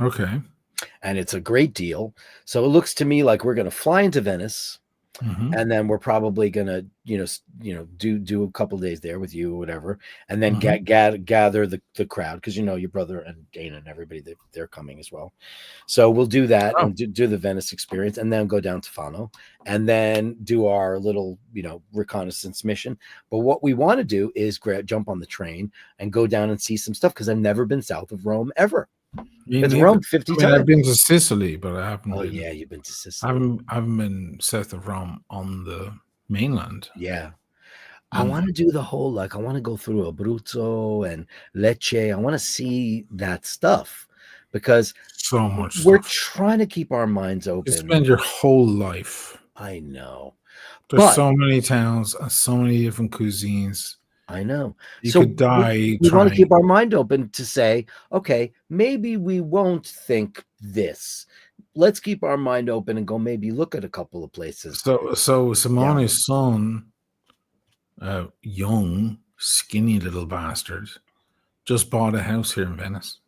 Okay. And it's a great deal. So it looks to me like we're going to fly into Venice, and then we're probably going to, do a couple of days there with you or whatever, and then gather the crowd, because your brother and Dana and everybody, they're coming as well. So we'll do that and do the Venice experience, and then go down to Fano, and then do our little reconnaissance mission. But what we want to do is jump on the train and go down and see some stuff, because I've never been south of Rome ever. It's Rome 50 times. I've been to Sicily, but I haven't. Oh, yeah, you've been to Sicily. I haven't been south of Rome on the mainland. Yeah. I want to do the whole, I want to go through Abruzzo and Lecce. I want to see that stuff, because so much we're trying to keep our minds open. You spend your whole life. I know. There's so many towns, so many different cuisines. I know. You could die. We want to keep our mind open to say, okay, maybe we won't think this. Let's keep our mind open and go maybe look at a couple of places. So Simone's son, young, skinny little bastard, just bought a house here in Venice.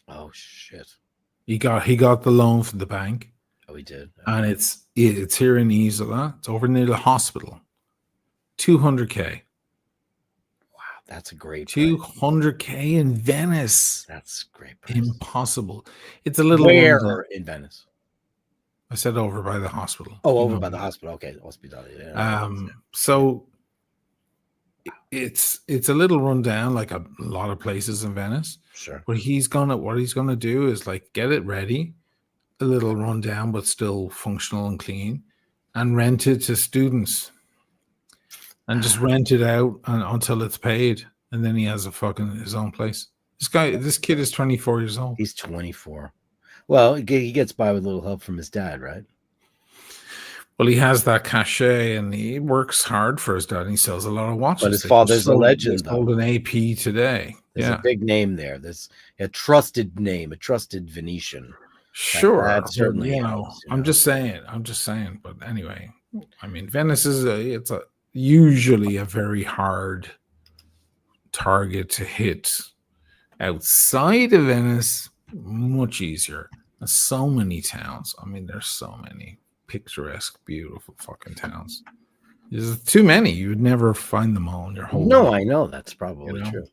Oh shit! He got the loan from the bank. Oh, he did. And it's here in Isola. It's over near the hospital. $200K. That's a great $200K in Venice. That's great price. Impossible. It's a little where in Venice. I said over by the hospital. Oh, You over know by the that. hospital. Okay, hospital. Yeah. So it's a little run down, like a lot of places in Venice. Sure. But what he's gonna do is like get it ready, a little run down, but still functional and clean, and rent it to students, and just rent it out until it's paid, and then he has his own place. This kid is 24 years old. He's 24. Well, he gets by with a little help from his dad, right? Well, he has that cachet, and he works hard for his dad, and he sells a lot of watches. But his father's a legend, they sold an AP today. There's a big name there. There's a trusted name, a trusted Venetian. Sure, that certainly helps, I'm just saying. But anyway, I mean, Venice is usually a very hard target to hit. Outside of Venice, much easier. There's so many towns. I mean, there's so many picturesque, beautiful fucking towns. There's too many. You would never find them all in your whole life. I know that's probably true.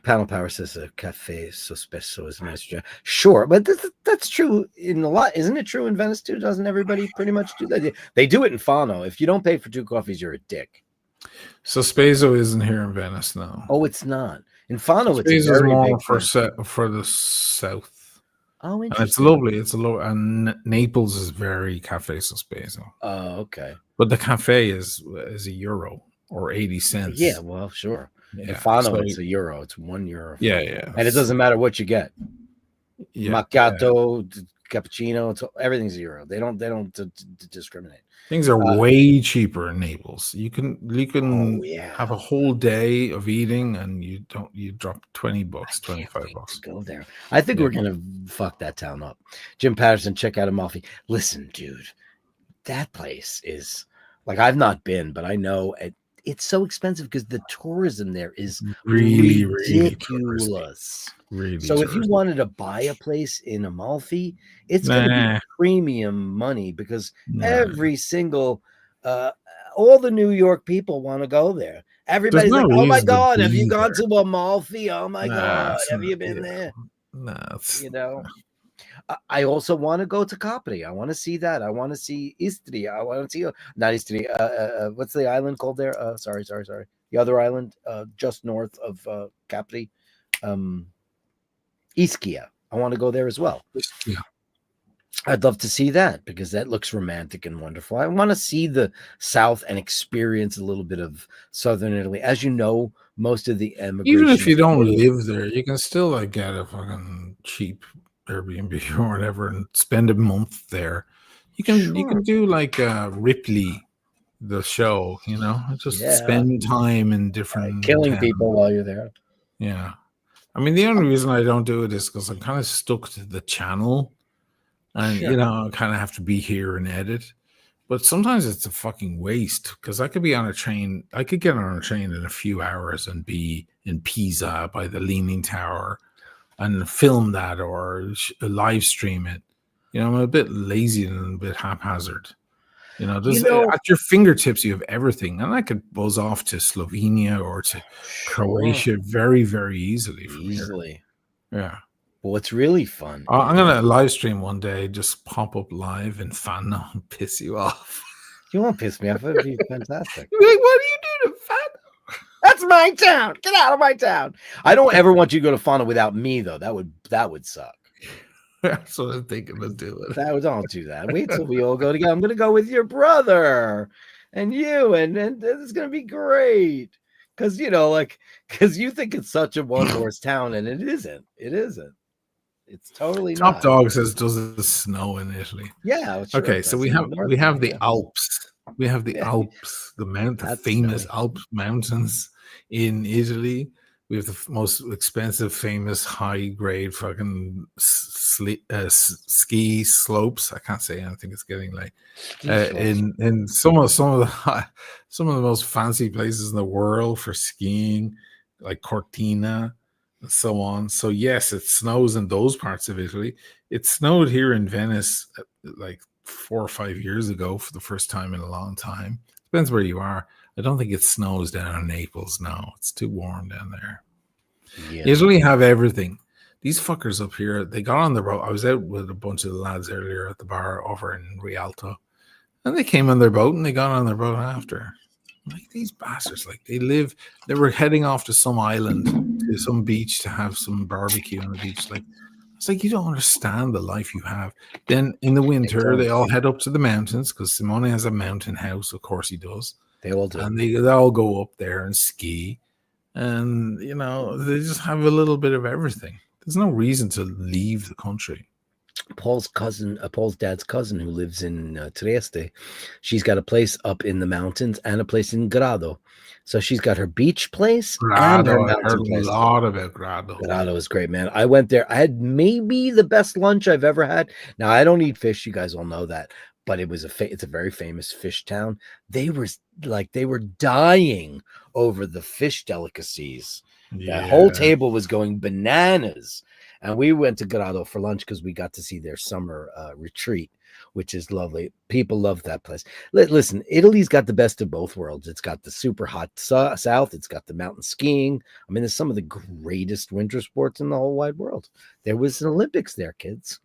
Panel Power says a cafe so spesso is nice. Sure, but that's true in a lot. Isn't it true in Venice too? Doesn't everybody pretty much do that? They do it in Fano. If you don't pay for 2 coffees, you're a dick. So Speso isn't here in Venice now. Oh, it's not. In Fano, it's very more for the south. Oh, interesting. And it's lovely. It's a low, and Naples is very cafe Speso. Oh, okay. But the cafe is €1 or 80 cents. Yeah, well, sure. Yeah. In Fano, it's €1. It's €1. Yeah. And it doesn't matter what you get. Yeah, Macchiato, cappuccino, everything's €1. They don't discriminate. Things are way cheaper in Naples. You can have a whole day of eating, and you drop $20, $25. Go there. I think we're gonna fuck that town up. Jim Patterson, check out Amalfi. Listen, dude, that place is like, I've not been, but I know it's so expensive because the tourism there is really ridiculous. Really so if you wanted to buy a place in Amalfi, it's going to be premium money because every single all the New York people want to go there. Everybody's like, "Oh my God, have you gone to Amalfi? Oh my God, have you been there?" I also want to go to Capri. I want to see that. I want to see Istria. I want to see not Istria. What's the island called there? Sorry. The other island just north of Capri. Ischia. I want to go there as well. Yeah. I'd love to see that because that looks romantic and wonderful. I want to see the South and experience a little bit of Southern Italy. As you know, most of the immigration, even if you don't live there, you can still like get a fucking cheap Airbnb or whatever and spend a month there. You can do like Ripley, the show, just spend time in different killing people while you're there. Yeah. I mean, the only reason I don't do it is because I'm kind of stuck to the channel and, I kind of have to be here and edit. But sometimes it's a fucking waste because I could be on a train. I could get on a train in a few hours and be in Pisa by the Leaning Tower and film that or live stream it. I'm a bit lazy and a bit haphazard. At your fingertips, you have everything. And I could buzz off to Slovenia or to Croatia very, very easily. Yeah. But what's really fun. I'm going to live stream one day, just pop up live in Fano and piss you off. You won't piss me off. It would be fantastic. You'll be like, what are you doing in Fano? That's my town. Get out of my town. I don't ever want you to go to Fano without me, though. That would suck. That's what I'm thinking of doing. Don't do that. Wait till we all go together. I'm going to go with your brother and you, and it's going to be great. Because, because you think it's such a one-horse town, and it isn't. It isn't. It's totally Top not. Dog says, does it snow in Italy? Yeah. Sure okay, so we have the Alps. We have the Alps, the famous Alps mountains in Italy. We have the most expensive, famous, high-grade fucking ski slopes. I can't say anything. It's getting late. In some of the most fancy places in the world for skiing, like Cortina and so on. So yes, it snows in those parts of Italy. It snowed here in Venice like 4 or 5 years ago for the first time in a long time. Depends where you are. I don't think it snows down in Naples now. It's too warm down there. Yeah. Italy have everything. these fuckers up here, they got on the boat. I was out with a bunch of the lads earlier at the bar over in Rialto, and they came on their boat and they got on their boat after. Like these bastards, like they were heading off to some island, to some beach to have some barbecue on the beach. Like, it's like you don't understand the life you have. Then in the winter, they all head up to the mountains because Simone has a mountain house. Of course he does. They all do. And they all go up there and ski. And, they just have a little bit of everything. There's no reason to leave the country. Paul's dad's cousin who lives in Trieste, she's got a place up in the mountains and a place in Grado. So she's got her beach place and her mountain place. A lot about Grado. Grado is great, man. I went there. I had maybe the best lunch I've ever had. Now, I don't eat fish. You guys all know that. But it was it's a very famous fish town. They were dying over the fish delicacies. Yeah. That whole table was going bananas. And we went to Grado for lunch because we got to see their summer retreat, which is lovely. People love that place. Listen, Italy's got the best of both worlds. It's got the super hot south. It's got the mountain skiing. I mean, there's some of the greatest winter sports in the whole wide world. There was an Olympics there, kids.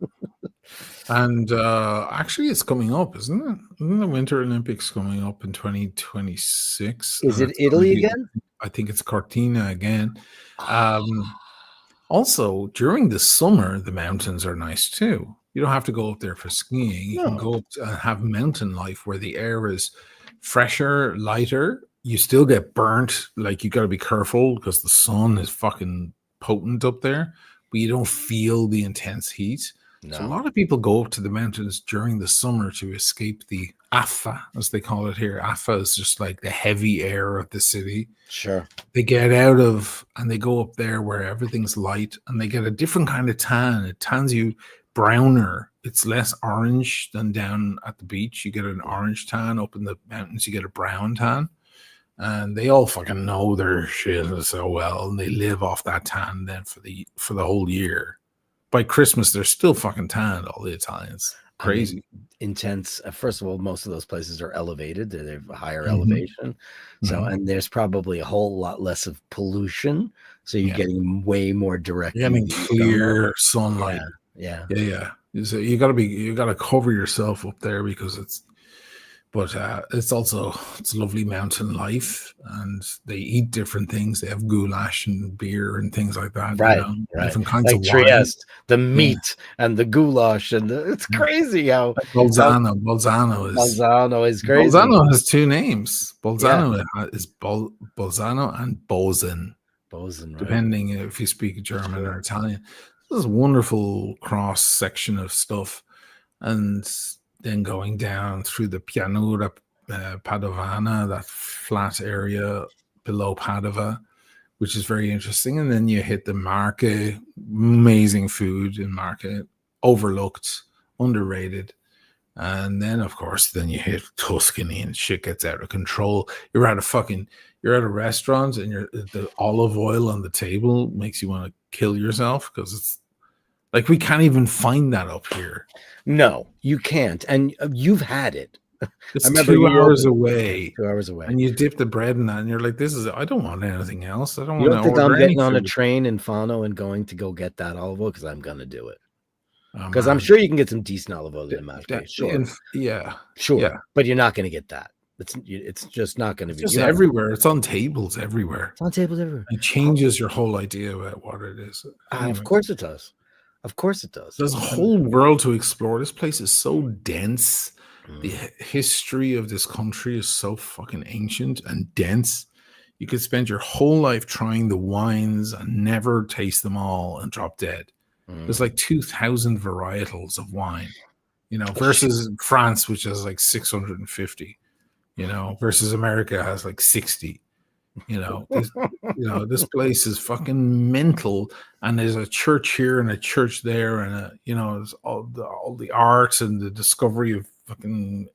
And actually, it's coming up, isn't it? Isn't the Winter Olympics coming up in 2026? Is it Italy again? I think it's Cortina again. Also, during the summer, the mountains are nice too. You don't have to go up there for skiing. You can go up and have mountain life where the air is fresher, lighter. You still get burnt. Like, you got to be careful because the sun is fucking potent up there, but you don't feel the intense heat. No. So a lot of people go up to the mountains during the summer to escape the affa, as they call it here. Affa is just like the heavy air of the city. Sure. They get out of, and they go up there where everything's light, and they get a different kind of tan. It tans you browner. It's less orange than down at the beach. You get an orange tan. Up in the mountains, you get a brown tan. And they all fucking know their shit so well, and they live off that tan then for the whole year. By Christmas, they're still fucking tanned, all the Italians. Crazy. I mean, intense. First of all, most of those places are elevated. They have a higher elevation. So, and there's probably a whole lot less of pollution. So you're getting way more direct. You're getting clear sunlight. Yeah. So you gotta cover yourself up there because it's lovely mountain life, and they eat different things. They have goulash and beer and things like that. Right. Different kinds of Trieste, the meat and the goulash, and it's crazy how Bolzano is crazy. Bolzano has two names. Bolzano is Bolzano and Bozen. Bozen, right? Depending if you speak German or Italian. This is a wonderful cross section of stuff, and then going down through the Pianura Padovana, that flat area below Padova, which is very interesting. And then you hit the Marche, amazing food in Marche, overlooked, underrated. And then, of course, you hit Tuscany and shit gets out of control. You're at a restaurant and the olive oil on the table makes you want to kill yourself because it's like we can't even find that up here. No, you can't. And you've had it. It's 2 hours away. 2 hours away. And you dip the bread in that and you're like, I don't want anything else. I don't you want don't to think I'm getting food. on a train in Fano and going to go get that olive oil? Because I'm going to do it. Because I'm sure you can get some decent olive oil in Malta. Sure. Sure. Yeah. But you're not going to get that. It's just not going to be. It's everywhere. It's on tables everywhere. It's on tables everywhere. It changes your whole idea about what it is. Anyway. Of course it does. Of course it does. There's a whole world to explore. This place is so dense. The history of this country is so fucking ancient and dense. You could spend your whole life trying the wines and never taste them all and drop dead. There's like 2,000 varietals of wine, versus France, which has like 650, versus America has like 60. This place is fucking mental, and there's a church here and a church there, and there's all the art and the discovery of fucking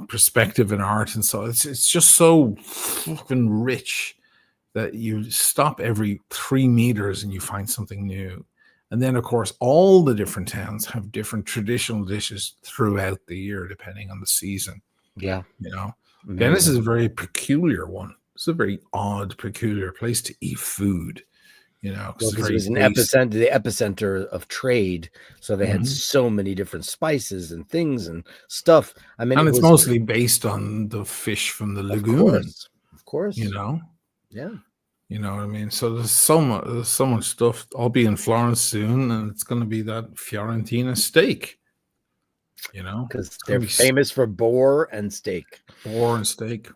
perspective in art, and so it's just so fucking rich that you stop every 3 meters and you find something new. And then, of course, all the different towns have different traditional dishes throughout the year, depending on the season. Yeah. Venice is a very peculiar one. It's a very odd, peculiar place to eat food. you know, Well, it's because it very was based. the epicenter of trade, so they had Mhm. so many different spices and things and stuff. I mean, And it it's was, mostly based on the fish from the of lagoon, course, you know. yeah. You know what I mean? So there's so much stuff. I'll be in Florence soon, and it's going to be that Fiorentina steak. You know, Because it's they're going to be famous for boar and steak. boar and steak.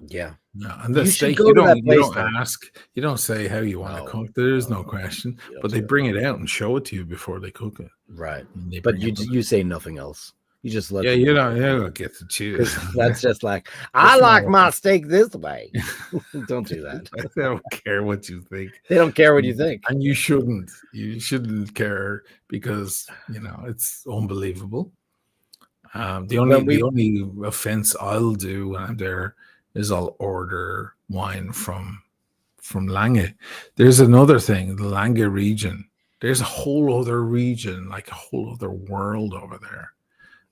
Yeah, Yeah, and the you should steak go to that you place don't though. ask, you don't say how you want to No, cook. There is no, no question, you don't but they do bring it out and show it to you before they cook it. that. Right, And they but bring it with you say nothing else. You just let yeah, them cook it you don't get to choose. because that's just like I That's not like what my steak this way. they, Don't do that. they don't care what you think. They don't care what you think. And you shouldn't. You shouldn't care because you know it's unbelievable. When The we only offense I'll do when I'm there is I'll order wine from Lange. There's another thing, the Lange region. There's a whole other region, like a whole other world over there.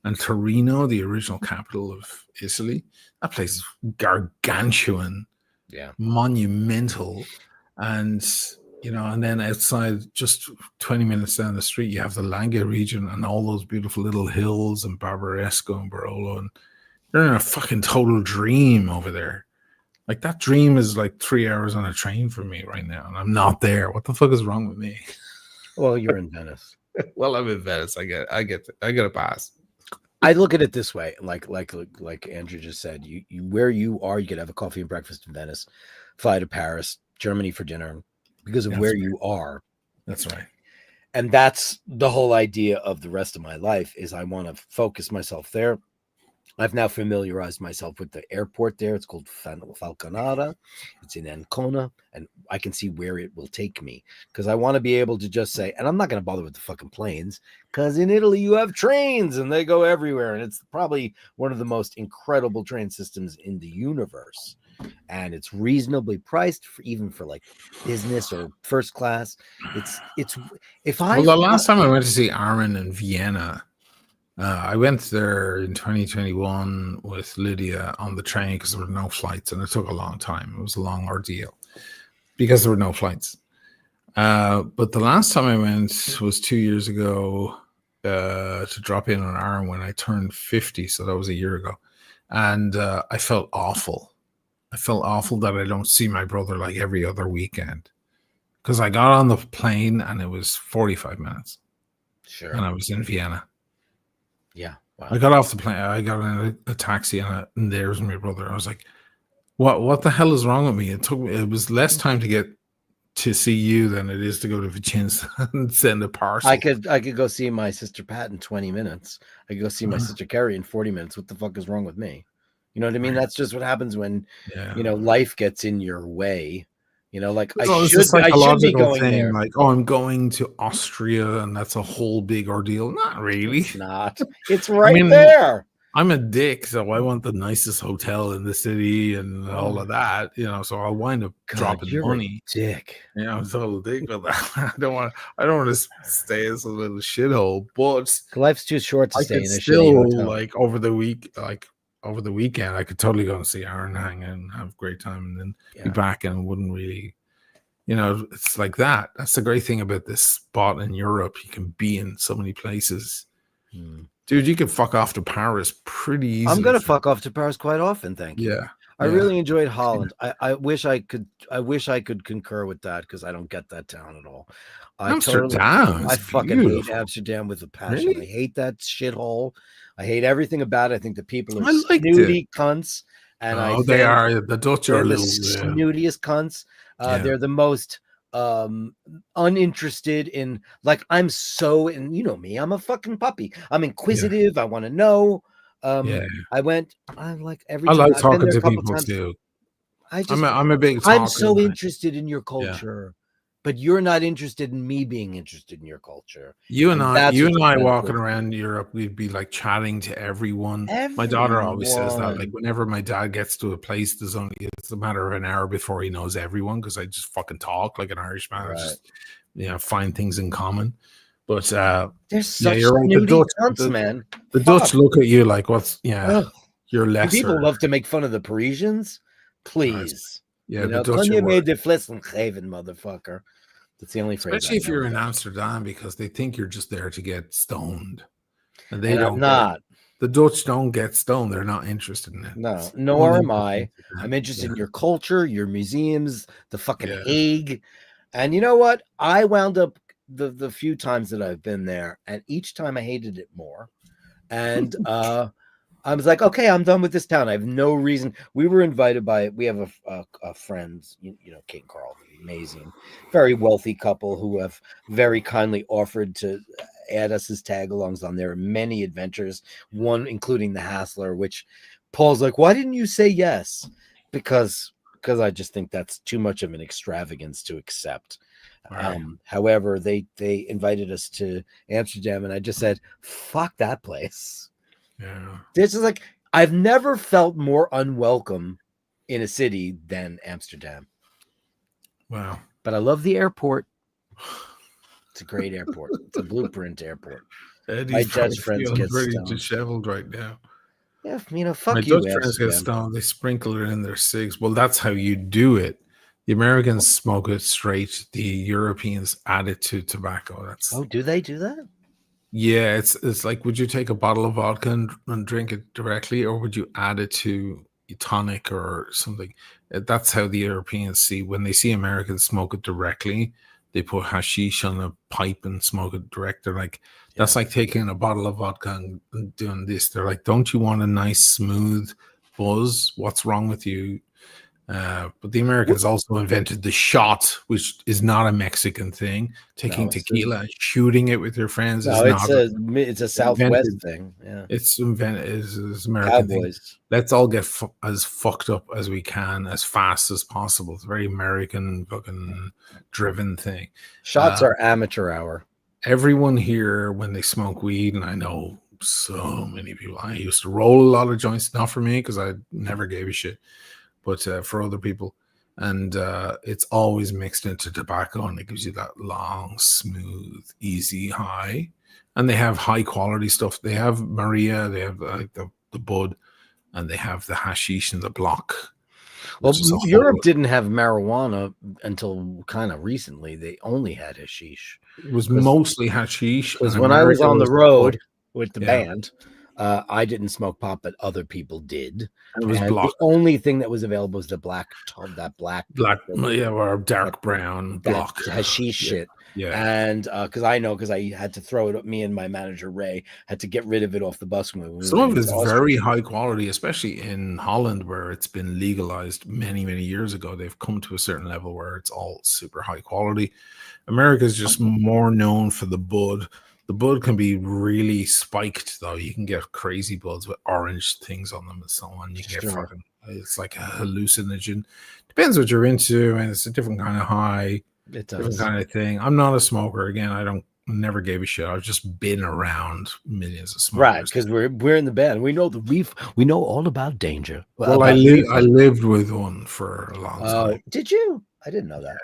And Torino, the original capital of Italy, that place is gargantuan, yeah, monumental, and you know, and then outside, just 20 minutes down the street, you have the Lange region and all those beautiful little hills and Barbaresco and Barolo, and you're in a fucking total dream over there. Like that dream is like 3 hours on a train for me right now, and I'm not there. What the fuck is wrong with me? well, you're in Venice. Well, I'm in Venice. I get a pass. I look at it this way, like Andrew just said, you where you are, you could have a coffee and breakfast in Venice, fly to Paris, Germany for dinner, because of That's where right. you are. That's right. And that's the whole idea of the rest of my life is I want to focus myself there. I've now familiarized myself with the airport there. It's called Falconata. It's in Ancona, and I can see where it will take me because I want to be able to just say, and I'm not going to bother with the fucking planes because in Italy you have trains and they go everywhere, and it's probably one of the most incredible train systems in the universe. And it's reasonably priced for even for like business or first class. It's if I Well, the last time I went to see Armin in Vienna, I went there in 2021 with Lydia on the train because there were no flights, and it took a long time. It was a long ordeal because there were no flights. But the last time I went was 2 years ago to drop in on Aaron when I turned 50, so that was a year ago. And I felt awful. I felt awful that I don't see my brother like every other weekend because I got on the plane and it was 45 minutes. sure, And I was in Vienna. yeah, wow. I got off the plane. I got in a taxi, and there's my brother. I was like, "What the hell is wrong with me?" It was less time to get to see you than it is to go to Vicenza and send a parcel. I could go see my sister Pat in 20 minutes. I could go see my sister Carrie in 40 minutes. What the fuck is wrong with me? You know what I mean? Right. That's just what happens when Yeah. life gets in your way. Like It's a I should be psychological going thing, there. like, oh, I'm going to Austria, and that's a whole big ordeal. Not really. It's not. It's I right mean, there. I'm a dick, so I want the nicest hotel in the city and all of that, you know. So I'll wind up God, dropping you're money. a dick. Yeah, I'm total dick with that. I don't want to stay in some little shithole, but Life's too short to I stay could in a shitty still hotel. like over the weekend, I could totally go and see Aaron, hang out and have a great time, and then be back, and wouldn't really, you know, it's like that. That's the great thing about this spot in Europe. You can be in so many places. Dude, you can fuck off to Paris pretty easily. I'm gonna fuck off to Paris quite often, thank you. Yeah. I really enjoyed Holland. I wish I could concur with that because I don't get that town at all. Amsterdam. I fucking hate Amsterdam with a passion. Really? I hate that shithole. I hate everything about it. I think the people are I liked snooty cunts. And they are. The Dutch are they're a the little snootiest cunts. They're the most uninterested in, like, I'm so, and you know me, I'm a fucking puppy. I'm inquisitive. I want to know. I like every time. I like I've been talking there to a couple people times. too. I'm a big talker. I'm so interested in your culture, but you're not interested in me being interested in your culture. You and I walking around Europe, we'd be like chatting to everyone. My daughter always says that, like, whenever my dad gets to a place, it's a matter of an hour before he knows everyone, because I just fucking talk like an Irishman. Right. I just, find things in common. But there's such you're right. snooty cunts, man. The Dutch look at you like, you're lesser. People love to make fun of the Parisians. Please. Yeah, the Dutch are made the flessen geven, motherfucker. That's the only phrase Especially I if know you're in about. Amsterdam, because they think you're just there to get stoned, and they And I'm don't get. not. The Dutch don't get stoned. They're not interested in it. No, It's nor only am I. I'm Amsterdam. interested in your culture, your museums, the fucking Yeah. Hague. And you know what? I wound up the few times that I've been there, and each time I hated it more. And I was like, okay, I'm done with this town. I have no reason. We were invited by, we have a friend, you know, Kate and Carl, amazing, very wealthy couple who have very kindly offered to add us as tag-alongs on their many adventures, one including the Hassler, which Paul's like, why didn't you say yes? Because I just think that's too much of an extravagance to accept. Right. However, they invited us to Amsterdam, and I just said, fuck that place. Yeah. This is like, I've never felt more unwelcome in a city than Amsterdam. Wow. But I love the airport. It's a great airport. It's a blueprint airport. Eddie's My probably Dutch friends feeling get pretty stoned. disheveled right now. Yeah, you know, My fuck you, Dutch friends get Amsterdam. stoned. They sprinkle it in their cigs. Well, that's how you do it. The Americans smoke it straight. The Europeans add it to tobacco. That's Oh, do they do that? yeah. It's like, would you take a bottle of vodka and drink it directly, or would you add it to a tonic or something? That's how the Europeans see when they see Americans smoke it directly. They put hashish on a pipe and smoke it direct. They're like, that's like taking a bottle of vodka and doing this. They're like, don't you want a nice smooth buzz? What's wrong with you? But the Americans also invented the shot, which is not a Mexican thing. Taking No, it's tequila and shooting it with your friends is No, not it's a Southwest thing. Yeah, it's invented is American thing. Cowboys. Let's all get as fucked up as we can as fast as possible. It's a very American fucking driven thing. Shots are amateur hour. Everyone here, when they smoke weed, and I know so many people, I used to roll a lot of joints, not for me because I never gave a shit, but for other people. And it's always mixed into tobacco, and it gives you that long, smooth, easy high. And they have high quality stuff. They have Maria, they have like the bud, and they have the hashish and the block. Well, Europe didn't have marijuana until kind of recently. They only had hashish. It was mostly hashish. Because when I was on the road with the band, I didn't smoke pot, but other people did. And it was and block. The only thing that was available was the black, or dark brown block hashish shit. Yeah, and because I had to throw it up. Me and my manager Ray had to get rid of it off the bus. Some of it is very high quality, especially in Holland, where it's been legalized many years ago. They've come to a certain level where it's all super high quality. America is just more known for the bud. The bud can be really spiked, though. You can get crazy buds with orange things on them and so on. You can get fucking, it's like a hallucinogen. Depends what you're into, and it's a different kind of high. It does. Different kind of thing. I'm not a smoker. Again, never gave a shit. I've just been around millions of smokers. Right, because we're in the band. We know we know all about danger. Well, I lived with one for a long time. Did you? I didn't know that.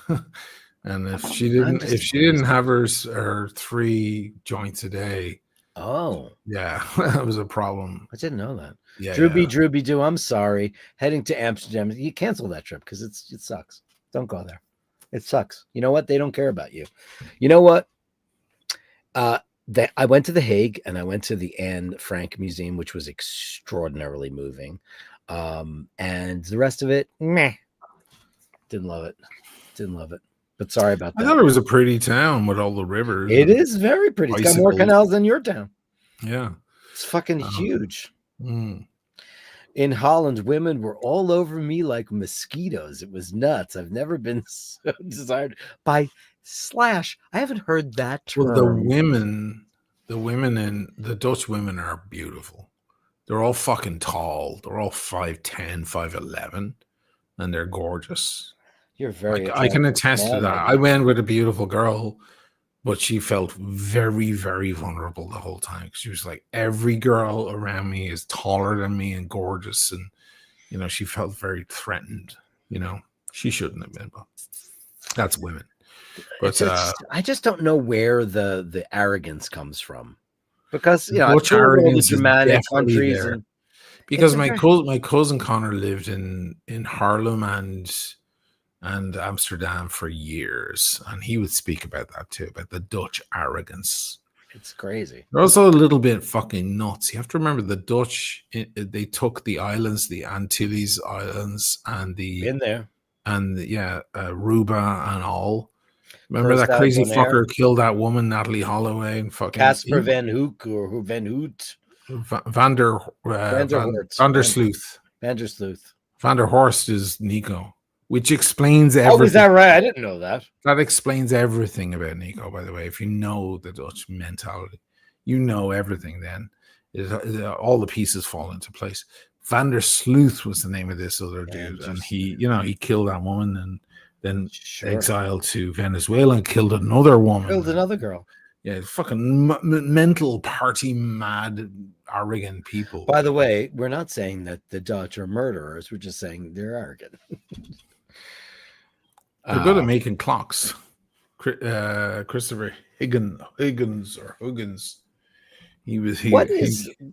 Yeah. And if she didn't have her 3 joints a day, yeah, that was a problem. I didn't know that. Yeah, Drooby Doo. I'm sorry. Heading to Amsterdam. You cancel that trip because it sucks. Don't go there. It sucks. You know what? They don't care about you. You know what? I went to the Hague and I went to the Anne Frank Museum, which was extraordinarily moving. And the rest of it, meh. Didn't love it. But sorry about that. I thought it was a pretty town with all the rivers. It is very pretty. It's got more canals than your town. Yeah. It's fucking huge. Mm. In Holland, women were all over me like mosquitoes. It was nuts. I've never been so desired by / I haven't heard that term. Well, the women in the Dutch women are beautiful. They're all fucking tall. They're all 5'10", 5'11", and they're gorgeous. You're very. I can attest to that. I went with a beautiful girl, but she felt very, very vulnerable the whole time. She was like, every girl around me is taller than me and gorgeous. And, she felt very threatened. She shouldn't have been, but that's women. But I just don't know where the arrogance comes from. Because, Dutch arrogance is dramatic countries. There. Because my cousin Connor lived in Haarlem, and and Amsterdam for years, and he would speak about that too, about the Dutch arrogance. It's crazy. They're also a little bit fucking nuts. You have to remember the Dutch, they took the islands, the Antilles Islands, and Been there. Aruba and all. Remember Closed that out crazy Bonaire. fucker killed that woman, Natalie Holloway, and fucking Casper Van Hoek or Van Hoot. Van der Sloot. Vandersloot. Van der Horst is Nico, which explains Oh, everything. is that right? I didn't know that. That explains everything about Nico, by the way. If you know the Dutch mentality, you know everything then. All the pieces fall into place. Van der Sloot was the name of this other dude. And he killed that woman and then exiled to Venezuela and killed another woman. Killed another girl. Yeah, fucking mental, party mad, arrogant people. By the way, we're not saying that the Dutch are murderers. We're just saying they're arrogant. They're good at making clocks. Christopher Higgins.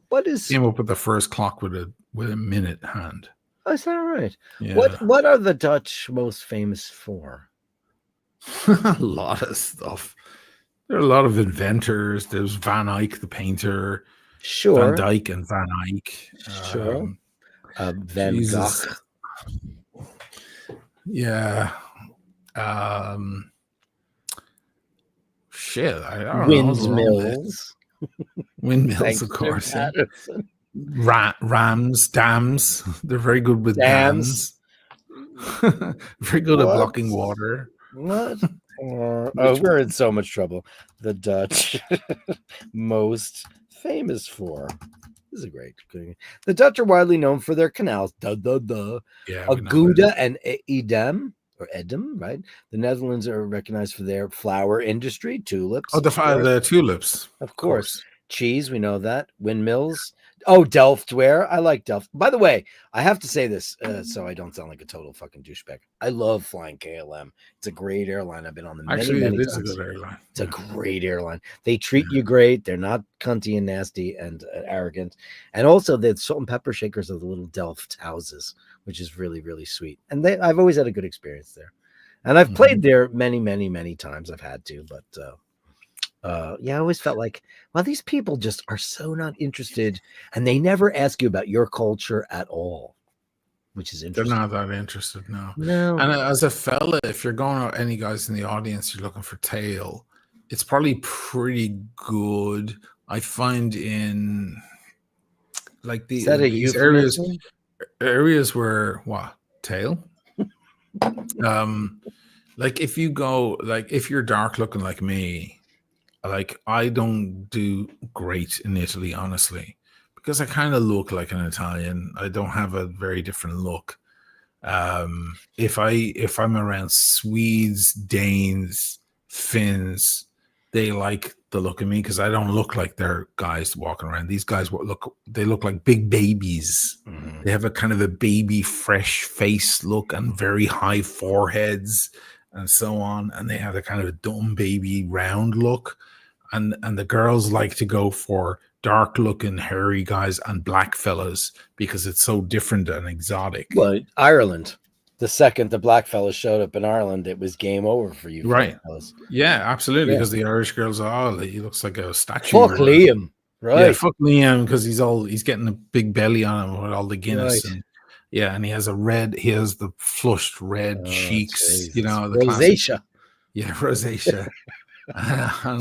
What is came up with the first clock with a minute hand. Oh, is that right? Yeah. What are the Dutch most famous for? A lot of stuff. There are a lot of inventors. There's Van Eyck, the painter. Sure. Van Dyke and Van Eyck. Sure. Van Jesus. Gogh. Yeah. Shit. I don't Windmills. know. Windmills, of course. Rams, dams. They're very good with dams. Very good at blocking water. What? We're in so much trouble. The Dutch most famous for. This is a great thing. The Dutch are widely known for their canals. Yeah, Aguda and Edam, or Edam, right? The Netherlands are recognized for their flower industry, tulips. Oh, the tulips. Of course. Cheese, we know that. Windmills. Oh, Delftware. I like Delft. By the way, I have to say this so I don't sound like a total fucking douchebag. I love flying KLM. It's a great airline. I've been on them many times. A good airline. It's a great airline. They treat you great. They're not cunty and nasty and arrogant. And also, the salt and pepper shakers of the little Delft houses, which is really, really sweet. And I've always had a good experience there. And I've played there many, many, many times. I've had to, but I always felt like, well, these people just are so not interested, and they never ask you about your culture at all, which is interesting. They're not that interested, no. No. And as a fella, if you're going out, any guys in the audience, you're looking for tail, it's probably pretty good. I find in like these areas where what tail. Like if you go, like if you're dark looking like me. Like I don't do great in Italy, honestly, because I kind of look like an Italian. I don't have a very different look. If I'm around Swedes, Danes, Finns, they like the look of me because I don't look like they're guys walking around. These guys look like big babies. Mm-hmm. They have a kind of a baby fresh face look and very high foreheads and so on, and they have a kind of a dumb baby round look, and the girls like to go for dark looking hairy guys and black fellas because it's so different and exotic. Well, Ireland, the second the black fellas showed up in Ireland, it was game over for you, right? Fellas. Yeah, absolutely. Because the Irish girls, he looks like a statue. Fuck Liam, right? Yeah, fuck Liam because he's getting a big belly on him with all the Guinness and. Yeah, and he has the flushed red cheeks, Jesus. You know, the rosacea. Yeah, rosacea.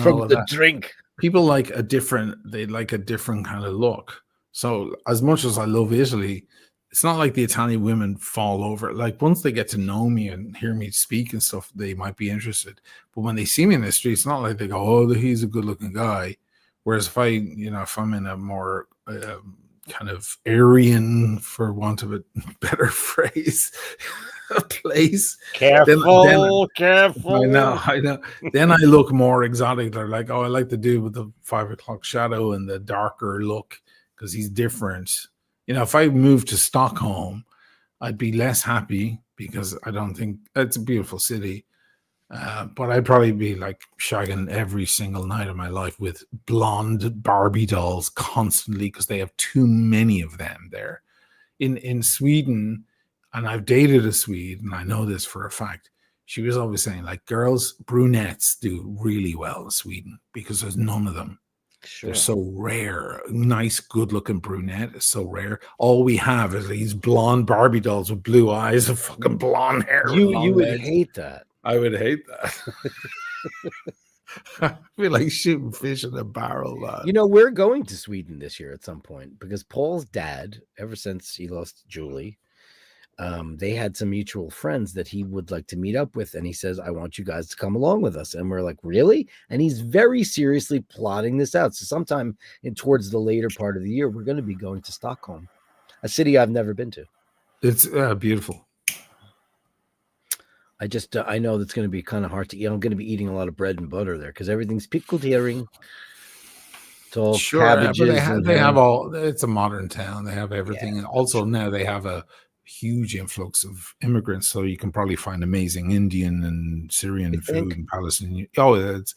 From the drink. People like a different kind of look. So as much as I love Italy, it's not like the Italian women fall over. Like once they get to know me and hear me speak and stuff, they might be interested. But when they see me in the street, it's not like they go, "Oh, he's a good looking guy." Whereas if I'm in a more kind of Aryan, for want of a better phrase, place. Careful. I know. Then I look more exotic. They're like, oh, I like the dude with the 5 o'clock shadow and the darker look because he's different. You know, if I moved to Stockholm, I'd be less happy because I don't think it's a beautiful city. But I'd probably be like shagging every single night of my life with blonde Barbie dolls constantly because they have too many of them there. In Sweden, and I've dated a Swede, and I know this for a fact. She was always saying, like, girls, brunettes do really well in Sweden because there's none of them. Sure. They're so rare. Nice, good-looking brunette is so rare. All we have is these blonde Barbie dolls with blue eyes and fucking blonde hair. You would hate that. I would hate that. I feel like shooting fish in a barrel, lad. You know, we're going to Sweden this year at some point because Paul's dad, ever since he lost Julie, they had some mutual friends that he would like to meet up with. And he says, I want you guys to come along with us. And we're like, really? And he's very seriously plotting this out. So sometime towards the later part of the year, we're going to be going to Stockholm, a city I've never been to. It's beautiful. I know that's going to be kind of hard to eat. I'm going to be eating a lot of bread and butter there because everything's pickled herring. It's all cabbages. They have all. It's a modern town. They have everything, and also now they have a huge influx of immigrants. So you can probably find amazing Indian and Syrian food and Palestinian. Oh, it's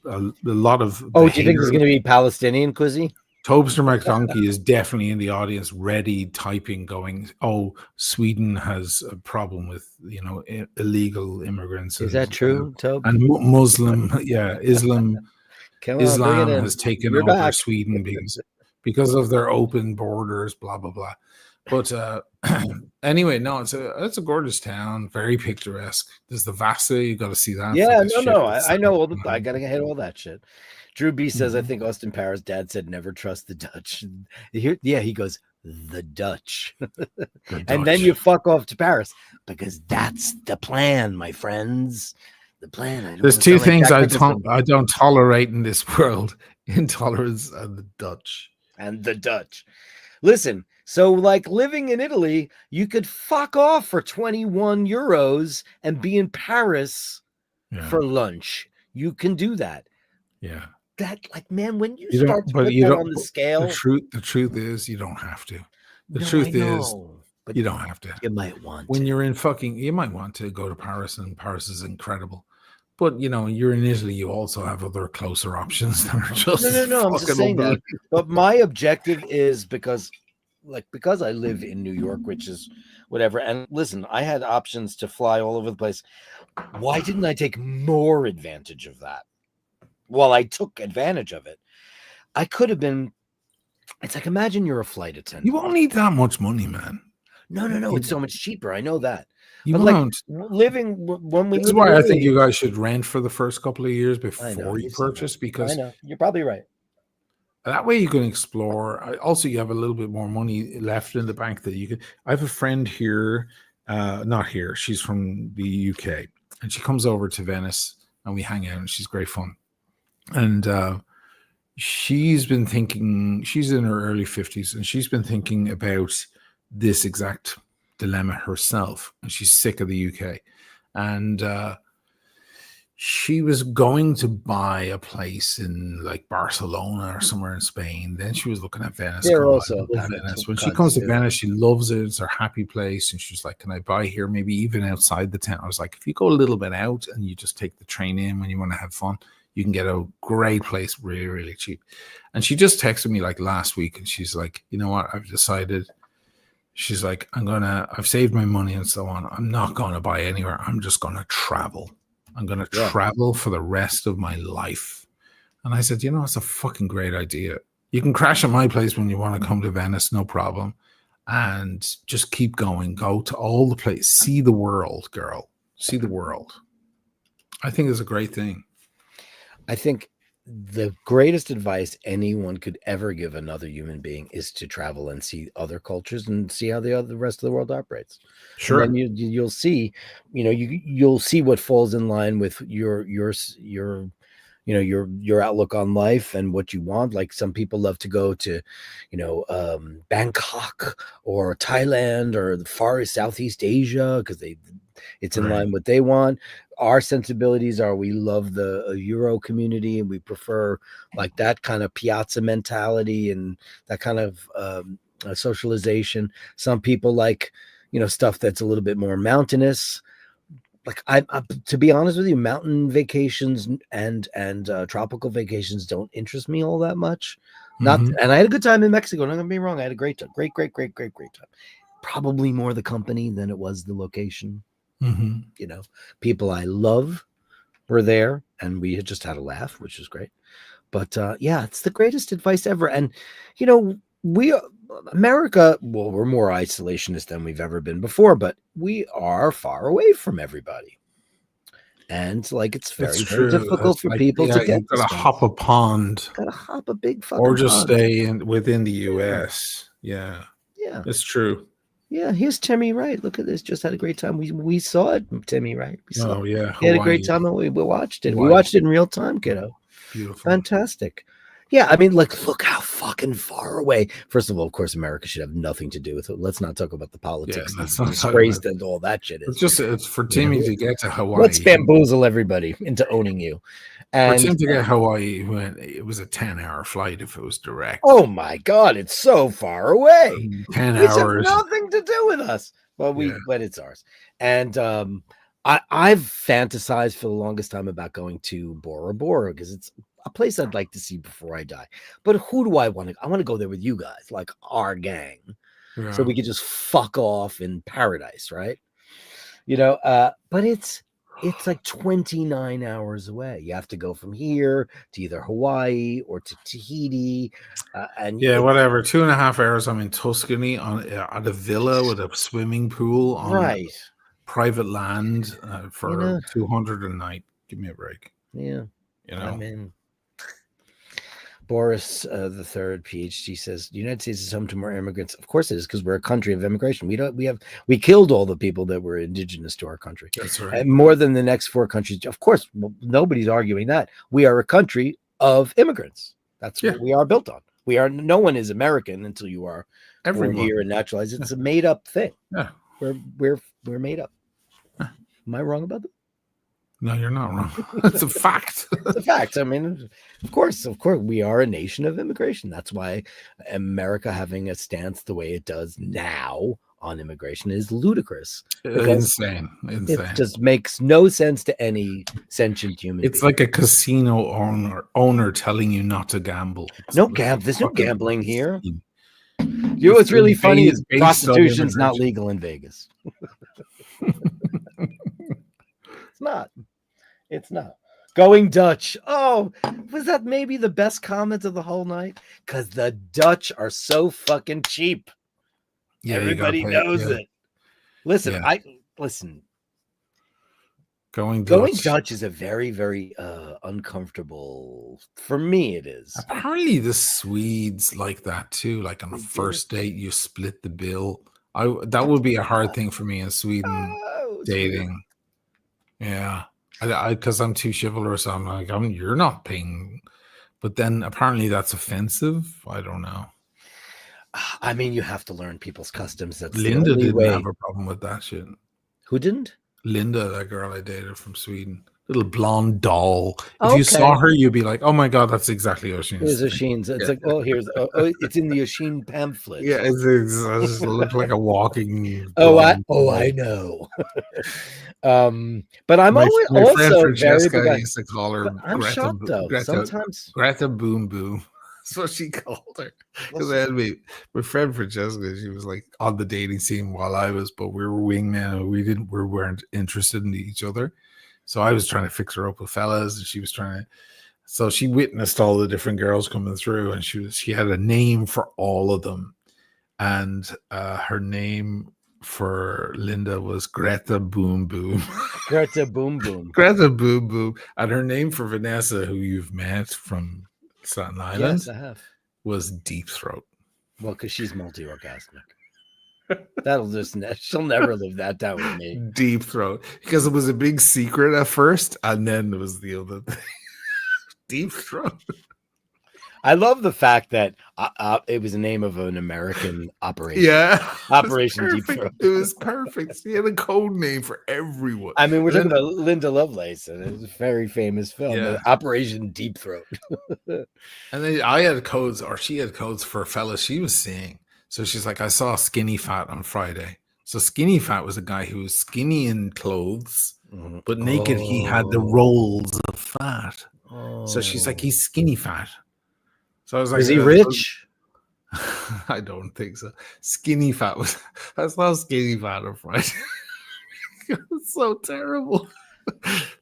a lot of. Oh, do you think there's going to be Palestinian cuisine? Tobster McDonkey is definitely in the audience, ready, typing, going, oh, Sweden has a problem with, illegal immigrants. Is that true, Tob? And Muslim, Islam has taken over Sweden because of their open borders, blah, blah, blah. But anyway, no, it's a gorgeous town, very picturesque. There's the Vasa, you got to see that. Yeah, I know I got to hit all that shit. Drew B says, I think Austin Powers' dad said never trust the Dutch. He goes, the Dutch. And then you fuck off to Paris because that's the plan, my friends. The plan. There's two things I don't tolerate in this world: intolerance and the Dutch. Listen, so like living in Italy, you could fuck off for 21 euros and be in Paris for lunch. You can do that. Yeah. That, like, man, when you start to put that on the scale, the truth is you don't have to. The truth is you don't have to. You might want when you're in you might want to go to Paris, and Paris is incredible. But you're in Italy, you also have other closer options that are just no. I'm just saying that. But my objective is because I live in New York, which is whatever. And listen, I had options to fly all over the place. Why didn't I take more advantage of that? Well, I took advantage of it. I could have been. It's like, imagine you're a flight attendant. You won't need that much money, man. No. It's so much cheaper. I know that. You but won't. Like living when we. This is why I think you guys should rent for the first couple of years before you purchase, because I know you're probably right. That way you can explore. Also, you have a little bit more money left in the bank that you can. I have a friend here, not here. She's from the UK, and she comes over to Venice, and we hang out, and she's great fun. And she's been thinking, she's in her early 50s, and she's been thinking about this exact dilemma herself. And she's sick of the UK. And she was going to buy a place in like Barcelona or somewhere in Spain. Then she was looking at Venice. Venice. When she comes to Venice, she loves it. It's her happy place. And she's like, can I buy here? Maybe even outside the town. I was like, if you go a little bit out and you just take the train in when you want to have fun, you can get a great place really, really cheap. And she just texted me like last week, and she's like, you know what? I've decided. She's like, I've saved my money and so on. I'm not going to buy anywhere. I'm just going to travel. I'm going to travel for the rest of my life. And I said, it's a fucking great idea. You can crash at my place when you want to come to Venice, no problem. And just keep going. Go to all the places. See the world, girl. See the world. I think it's a great thing. I think the greatest advice anyone could ever give another human being is to travel and see other cultures and see how the rest of the world operates. Sure. And then you'll see, you'll see what falls in line with your outlook on life and what you want. Like some people love to go to, Bangkok or Thailand or the far Southeast Asia because it's in line with what they want. Our sensibilities are we love the Euro community, and we prefer like that kind of piazza mentality and that kind of socialization. Some people like, stuff that's a little bit more mountainous. Like I to be honest with you, mountain vacations and tropical vacations don't interest me all that much. And I had a good time in Mexico. Don't get me wrong. I had a great time. Great time. probably more the company than it was the location. Mm-hmm. You know, people I love were there, and we had just had a laugh, which was great. But yeah, it's the greatest advice ever. And you know, America, well, we're more isolationist than we've ever been before, but we are far away from everybody. And like it's It's very, very true. difficult It's for like, people to yeah, get you've got this to hop a pond Gotta hop a big or fucking just pond. stay within the Yeah. US. Yeah, Yeah. it's true. Yeah. Here's Timmy Wright. Look at this. Just had a great time. We saw it, Timmy Wright. We saw Oh, it. yeah. He had a great Hawaii. time and we watched it. We Hawaii. watched it in real time, kiddo. Beautiful. Fantastic. Yeah, I mean, like, look how fucking far away. First of all, of course, America should have nothing to do with it. Let's not talk about the politics and let's not talk disgrace about that all that shit is. it's for Timmy to get to Hawaii. Let's bamboozle everybody into owning you. For And Tim to get Hawaii, it was a 10-hour flight if it was direct. oh my God, it's so far away. 10 It's hours. nothing to do with us. But but it's ours. And I've fantasized for the longest time about going to Bora Bora because it's a place I'd like to see before I die. But who do I want to? I want to go there with you guys, like our gang, so we could just fuck off in paradise, right? You know, but it's like 29 hours away. You have to go from here to either Hawaii or to Tahiti, and whatever. 2.5 hours. I'm in Tuscany at a villa with a swimming pool on private land for 200 a night. Give me a break. Yeah, you know. I'm in. Boris the third PhD says the United States is home to more immigrants. Of course it is, because we're a country of immigration. We killed all the people that were indigenous to our country. That's right. More than the next 4 countries. Of course, nobody's arguing that. We are a country of immigrants. That's what we are built on. No one is American until you are born here and naturalized. It's a made up thing. Yeah. We're made up. Am I wrong about that? No, you're not wrong. It's a fact. It's a fact. I mean, of course, we are a nation of immigration. That's why America having a stance the way it does now on immigration is ludicrous. Insane. It just makes no sense to any sentient human. It's like a casino owner telling you not to gamble. There's no gambling here. You know what's really funny is prostitution's not legal in Vegas. It's not. Going Dutch. Oh, was that maybe the best comment of the whole night? Because the Dutch are so fucking cheap. Yeah, everybody knows it. Listen, listen. Going Dutch is a very, very uncomfortable. For me, it is. Apparently, the Swedes like that too. Like on a first date, you split the bill. That would be a hard thing for me in Sweden. Dating. Yeah. Because I'm too chivalrous, I'm like, you're not paying. But then apparently that's offensive. I don't know. I mean, you have to learn people's customs. That's Linda didn't have a problem with that shit. Who didn't? Linda, that girl I dated from Sweden. Little blonde doll. If you saw her, you'd be like, oh my God, that's exactly Oisin's. Here's Oisin's. It's like, it's in the Oisin pamphlet. Yeah, it just looked like a walking. I know. But I'm my also friend Francesca very used to call her I'm Greta, shocked though. Sometimes Greta Boom Boom. That's what she called her. Because my friend Francesca, she was like on the dating scene while I was, but we were wingmen. We weren't interested in each other. So I was trying to fix her up with fellas, and she was trying to. So she witnessed all the different girls coming through, and she had a name for all of them, and her name for Linda was Greta Boom Boom. Greta Boom Boom. Greta Boom Boom, and her name for Vanessa, who you've met from Staten Island, yes, I have, was Deep Throat. Well, because she's multi-orgasmic. She'll never live that down with me. Deep Throat, because it was a big secret at first, and then there was the other thing. Deep Throat. I love the fact that it was the name of an American operation. Yeah, Operation Deep Throat. It was perfect. He had a code name for everyone. I mean, we're talking about Linda Lovelace, and it's a very famous film, Operation Deep Throat. And then I had codes, or she had codes for fellas she was seeing. So she's like, I saw Skinny Fat on Friday. So Skinny Fat was a guy who was skinny in clothes, but naked he had the rolls of fat. So she's like, he's Skinny Fat. So I was like, is he rich? I don't think so. Skinny fat was that's not skinny fat or fried. It's so terrible.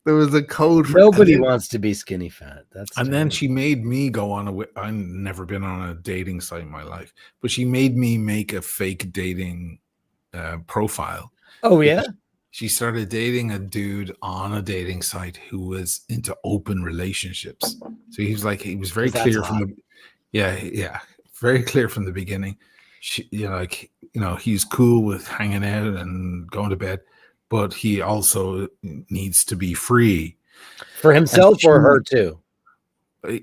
There was a code for Nobody wants to be skinny fat. That's and then terrible. she made me go on I've never been on a dating site in my life, but she made me make a fake dating profile. Oh yeah. She started dating a dude on a dating site who was into open relationships. So he was very 'Cause that's clear from hot. yeah, very clear from the beginning. He's cool with hanging out and going to bed, but he also needs to be free. For himself or her too?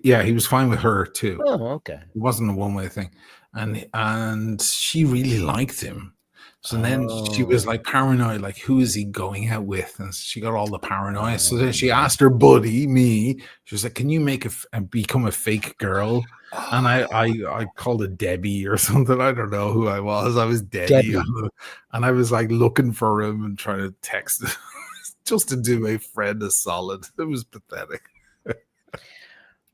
Yeah, he was fine with her too. Oh, okay. It wasn't a one-way thing. And she really liked him. So then she was like paranoid, like, who is he going out with? And she got all the paranoia. So then she asked her buddy, me, she was like, can you become a fake girl? And I called it Debbie or something. I don't know who I was. I was Debbie. And I was like looking for him and trying to text him just to do my friend a solid. It was pathetic.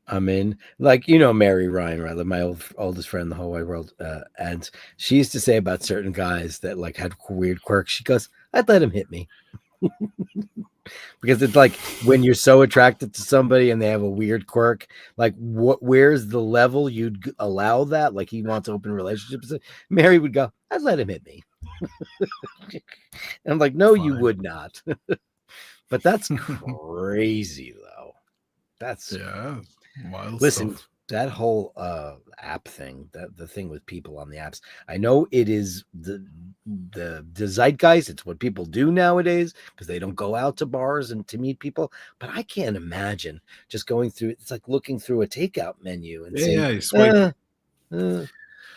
I mean, like, you know, Mary Ryan, right? Like my oldest friend in the whole wide world. And she used to say about certain guys that like had weird quirks. She goes, I'd let him hit me. Because it's like when you're so attracted to somebody and they have a weird quirk, like where's the level you'd allow that? Like he wants open relationships. Mary would go, I'd let him hit me. And I'm like, no, you would not. But that's crazy though. That's wild listen, stuff. that whole app thing, the thing with people on the apps, I know it is the zeitgeist. It's what people do nowadays because they don't go out to bars and to meet people. But I can't imagine just going through. It's like looking through a takeout menu and saying,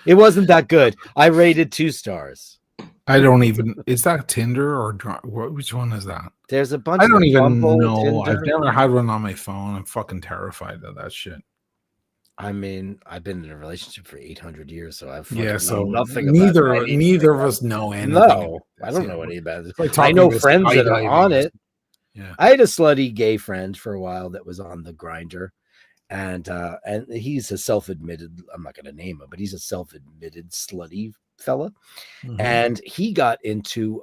it wasn't that good. I rated 2 stars. I don't even. Is that Tinder or which one is that? There's a bunch. I don't even Bumble, know. Tinder. I've never had one on my phone. I'm fucking terrified of that shit. I mean, I've been in a relationship for 800 years, so I've so nothing. Neither of us know anything. No, I don't know any about it. Like I know friends that are on it. Yeah, I had a slutty gay friend for a while that was on the Grinder, and he's a self-admitted. I'm not going to name him, but he's a self-admitted slutty fella, and he got into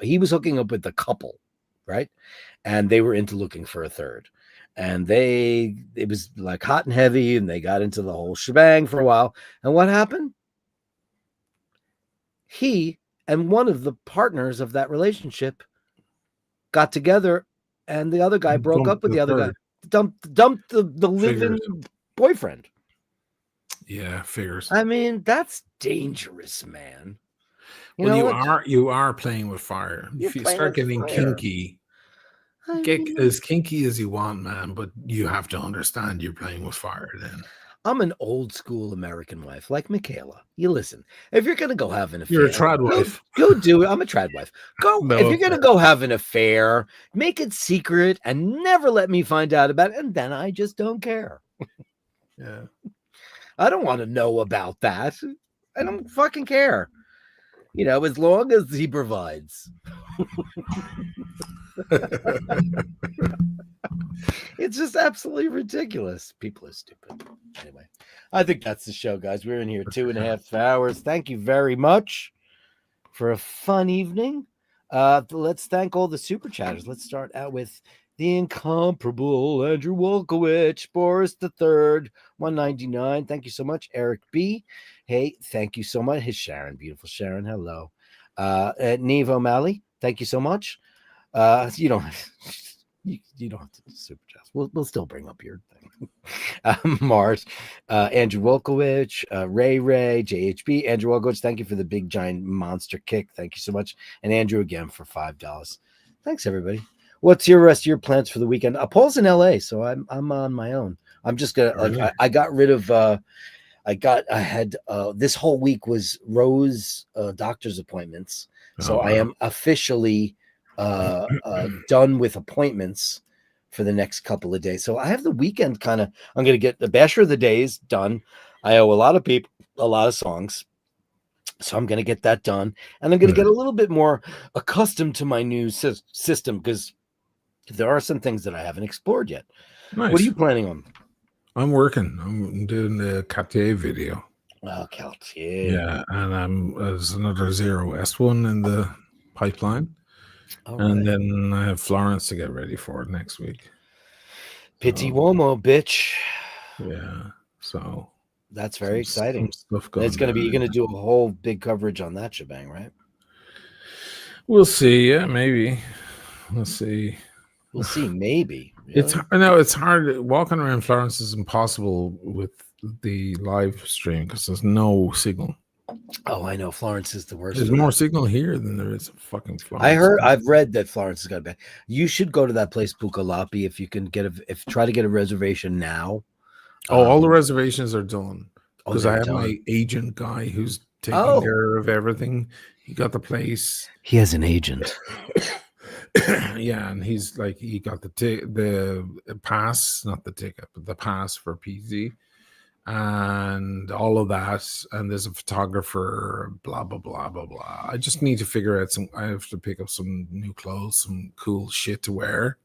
he was hooking up with a couple, right? And they were into looking for a third. And it was like hot and heavy, and they got into the whole shebang for a while. And what happened? He and one of the partners of that relationship got together, and the other guy broke up with the other guy. Dumped the live-in boyfriend. Yeah, figures. I mean, that's dangerous, man. You are playing with fire. If you start getting kinky, get as kinky as you want, man, but you have to understand you're playing with fire then. I'm an old school American wife like Michaela. You listen, if you're going to go have an affair, you're a trad wife. Go do it. I'm a trad wife. If you're going to go have an affair, make it secret and never let me find out about it. And then I just don't care. Yeah. I don't want to know about that. I don't fucking care. You know, as long as he provides. It's just absolutely ridiculous. People are stupid. Anyway, I think that's the show, guys. We're in here 2.5 hours. Thank you very much for a fun evening. Let's thank all the super chatters. Let's start out with the incomparable Andrew Wolkowicz, Boris III, 199. Thank you so much. Eric B. Hey, thank you so much. Hey, Sharon, beautiful Sharon. Hello. Nevo Malley, thank you so much. You don't have to do super chats. We'll still bring up your thing. Mars, Andrew Wolkowicz, Ray, JHB, Andrew Wolkowicz, thank you for the big giant monster kick. Thank you so much. And Andrew again for $5. Thanks, everybody. What's your rest of your plans for the weekend? Paul's in LA, so I'm on my own. I'm just gonna I got rid of I had this whole week was Rose doctor's appointments. So I am officially done with appointments for the next couple of days. So I have the weekend I'm going to get the Basher of the Days done. I owe a lot of people a lot of songs. So I'm going to get that done. And I'm going to get a little bit more accustomed to my new system because there are some things that I haven't explored yet. Nice. What are you planning on? I'm working. I'm doing the Cartier video. Oh, Caltier. Yeah, and there's another Zero West one in the pipeline, All and right. then I have Florence to get ready for next week. Pitti So, Uomo, bitch. yeah, so That's very some exciting. stuff And it's going going to be, down. you're going to do a whole big coverage on that shebang, right? We'll see. Yeah, maybe. We'll see. We'll see. Maybe. It's Really? I know it's hard. Walking around Florence is impossible with the live stream because there's no signal. Oh, I know. Florence is the worst. There's For more that. signal here than there is in fucking I Florence. heard, I've read that Florence has got bad. You should go to that place, Pucallpi, if you can try to get a reservation now. Oh, all the reservations are done Oh, because I they're have my done. agent guy who's taking Oh, care of everything. He got the place. he has an agent. Yeah, and he's like he got the pass, not the ticket, but the pass for PZ and all of that. And there's a photographer, blah blah blah blah blah. I just need to figure out some. I have to pick up some new clothes, some cool shit to wear.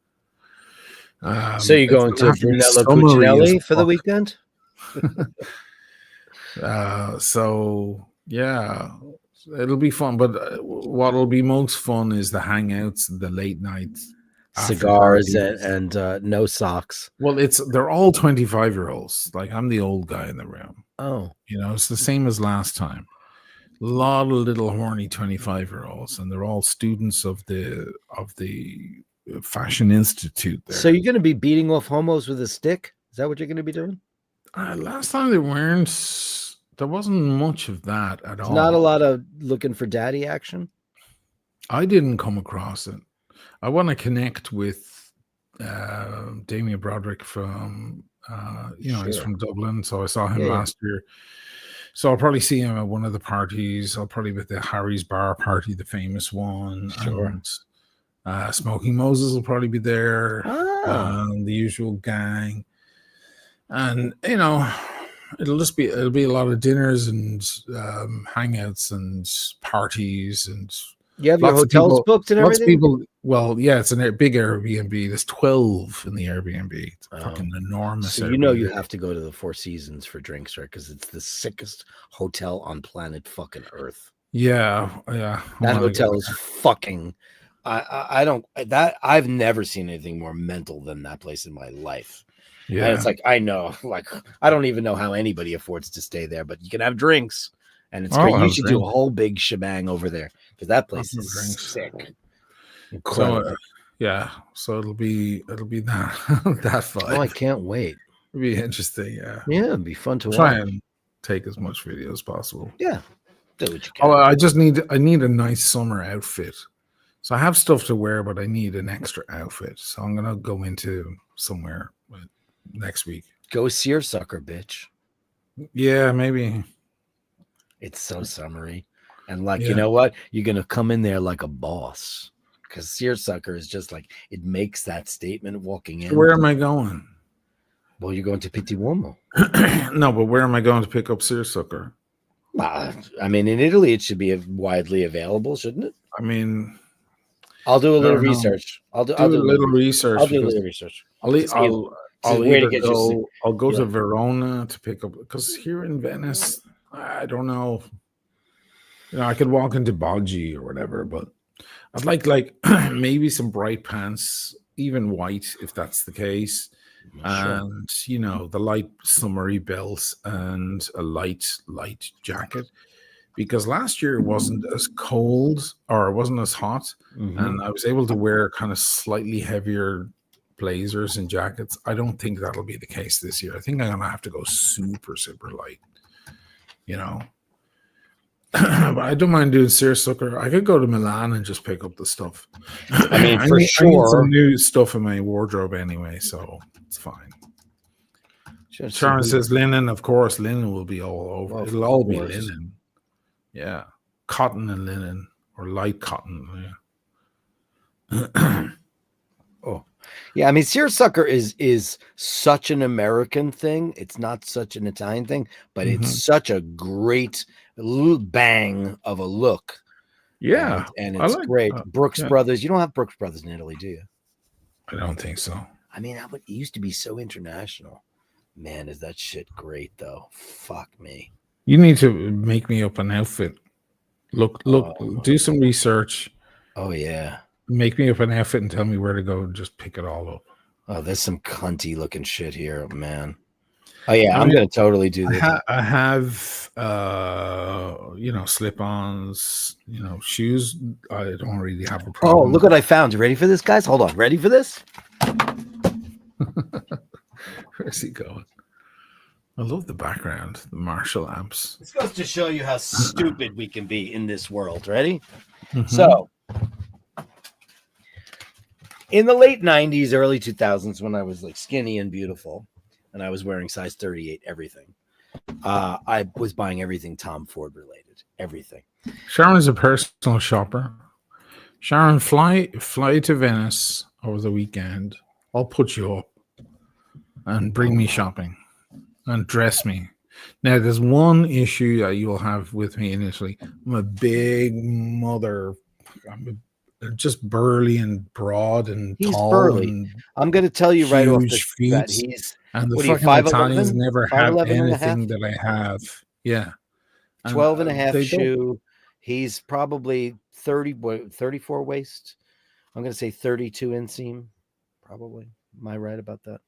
So you're going It'll to have to be Brunello summery as Cucinelli for the fuck. weekend? So yeah, it'll be fun. But what'll be most fun is the hangouts, the late nights, after Cigars parties. and no socks. Well, they're all 25-year-olds. Like I'm the old guy in the room. Oh, You know, it's the same as last time. A lot of little horny 25-year-olds, and they're all students of the Fashion Institute there. so you're going to be beating off homos with a stick? Is that what you're going to be doing? Last time they weren't. There wasn't much of that at all. Not a lot of looking for daddy action. I didn't come across it. I want to connect with Damien Broderick from, he's from Dublin. So I saw him last year. So I'll probably see him at one of the parties. I'll probably be at the Harry's Bar party, the famous one. Sure. And Smoking Moses will probably be there. The usual gang. And, it'll be a lot of dinners and hangouts and parties and you have your hotels booked and everything. Lots of people. Well, yeah, it's a big Airbnb. There's 12 in the Airbnb. It's fucking enormous. So you have to go to the Four Seasons for drinks, right? Because it's the sickest hotel on planet fucking Earth. Yeah. That hotel is fucking. I've never seen anything more mental than that place in my life. Yeah, and it's like I know, like I don't even know how anybody affords to stay there, but you can have drinks, and it's great. You should do a whole big shebang over there because that place is sick. Incredible. So it'll be that vibe. Oh, I can't wait. It'll be interesting. Yeah, it'd be fun to try watch. and take as much video as possible. Yeah, do what you can. I need a nice summer outfit. So I have stuff to wear, but I need an extra outfit. So I'm gonna go into somewhere next week. Go seersucker, bitch. Yeah, maybe. It's so summery. And you know what? You're going to come in there like a boss. Because seersucker is just like, it makes that statement walking in. Where am I going? Well, you're going to Pitti Uomo. No, but where am I going to pick up seersucker? I mean, in Italy, it should be widely available, shouldn't it? I mean... I'll do a little research. I'll do a little research. I'll go to Verona to pick up because here in Venice, I don't know. I could walk into Baggi or whatever, but I'd like maybe some bright pants, even white if that's the case, and the light summery belts and a light jacket. Because last year it wasn't as cold or it wasn't as hot, and I was able to wear kind of slightly heavier blazers and jackets. I don't think that'll be the case this year. I think I'm gonna have to go super, super light. But I don't mind doing seersucker. I could go to Milan and just pick up the stuff. I mean, I need some new stuff in my wardrobe anyway, so it's fine. Sharon says linen. Of course, linen will be all over. Well, it'll all be linen. Yeah, cotton and linen or light cotton. Yeah. Yeah. I mean, seersucker is such an American thing. It's not such an Italian thing, but it's such a great bang of a look. Yeah, and it's great. Brooks Brothers. You don't have Brooks Brothers in Italy, do you? I don't think so. I mean, it used to be so international. Man, is that shit great though? Fuck me. You need to make me up an outfit. Look, Oh, do some research. oh yeah. Make me up an outfit and tell me where to go and just pick it all up. Oh, there's some cunty looking shit here, man. Oh yeah, I I'm mean, gonna totally do this. I have, slip-ons, shoes. I don't really have a Oh, problem. look what I found. You ready for this, guys? Hold on. Ready for this? Where's he going? I love the background, the Marshall amps. This goes to show you how stupid we can be in this world. Ready? Mhm. So, in the late 90s, early 2000s, when I was like skinny and beautiful, and I was wearing size 38 everything, I was buying everything Tom Ford related. Everything. Sharon's a personal shopper. Sharon, fly to Venice over the weekend. I'll put you up and bring me shopping and dress me. Now, there's one issue that you'll have with me initially. I'm a big mother. Just burly and broad and He's tall. burly. And I'm going to tell you right off the huge bat, feet. he's And the what are you, fucking 5'11"? Italians never have 5'11" and a half? anything that I have. Yeah. 12 and a half they don't- shoe. He's probably 34 waist. I'm going to say 32 inseam, probably. Am I right about that?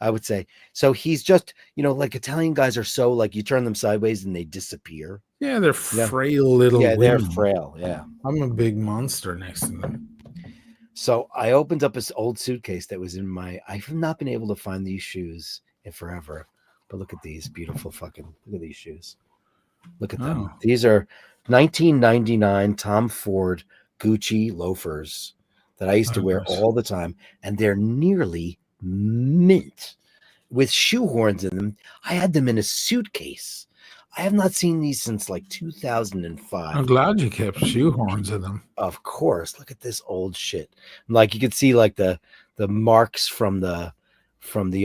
I would say. So he's just, like Italian guys are so like you turn them sideways and they disappear. Yeah, they're frail little Yeah, they're women. frail. Yeah. I'm a big monster next to them. So I opened up this old suitcase that was in I've not been able to find these shoes in forever. But look at these beautiful look at these shoes. Look at them. Oh. These are 1999 Tom Ford Gucci loafers that I used to wear all the time. And they're nearly mint with shoehorns in them. I had them in a suitcase. I have not seen these since like 2005. I'm glad you kept shoehorns in them. Of course. Look at this old shit. Like you could see like the marks from the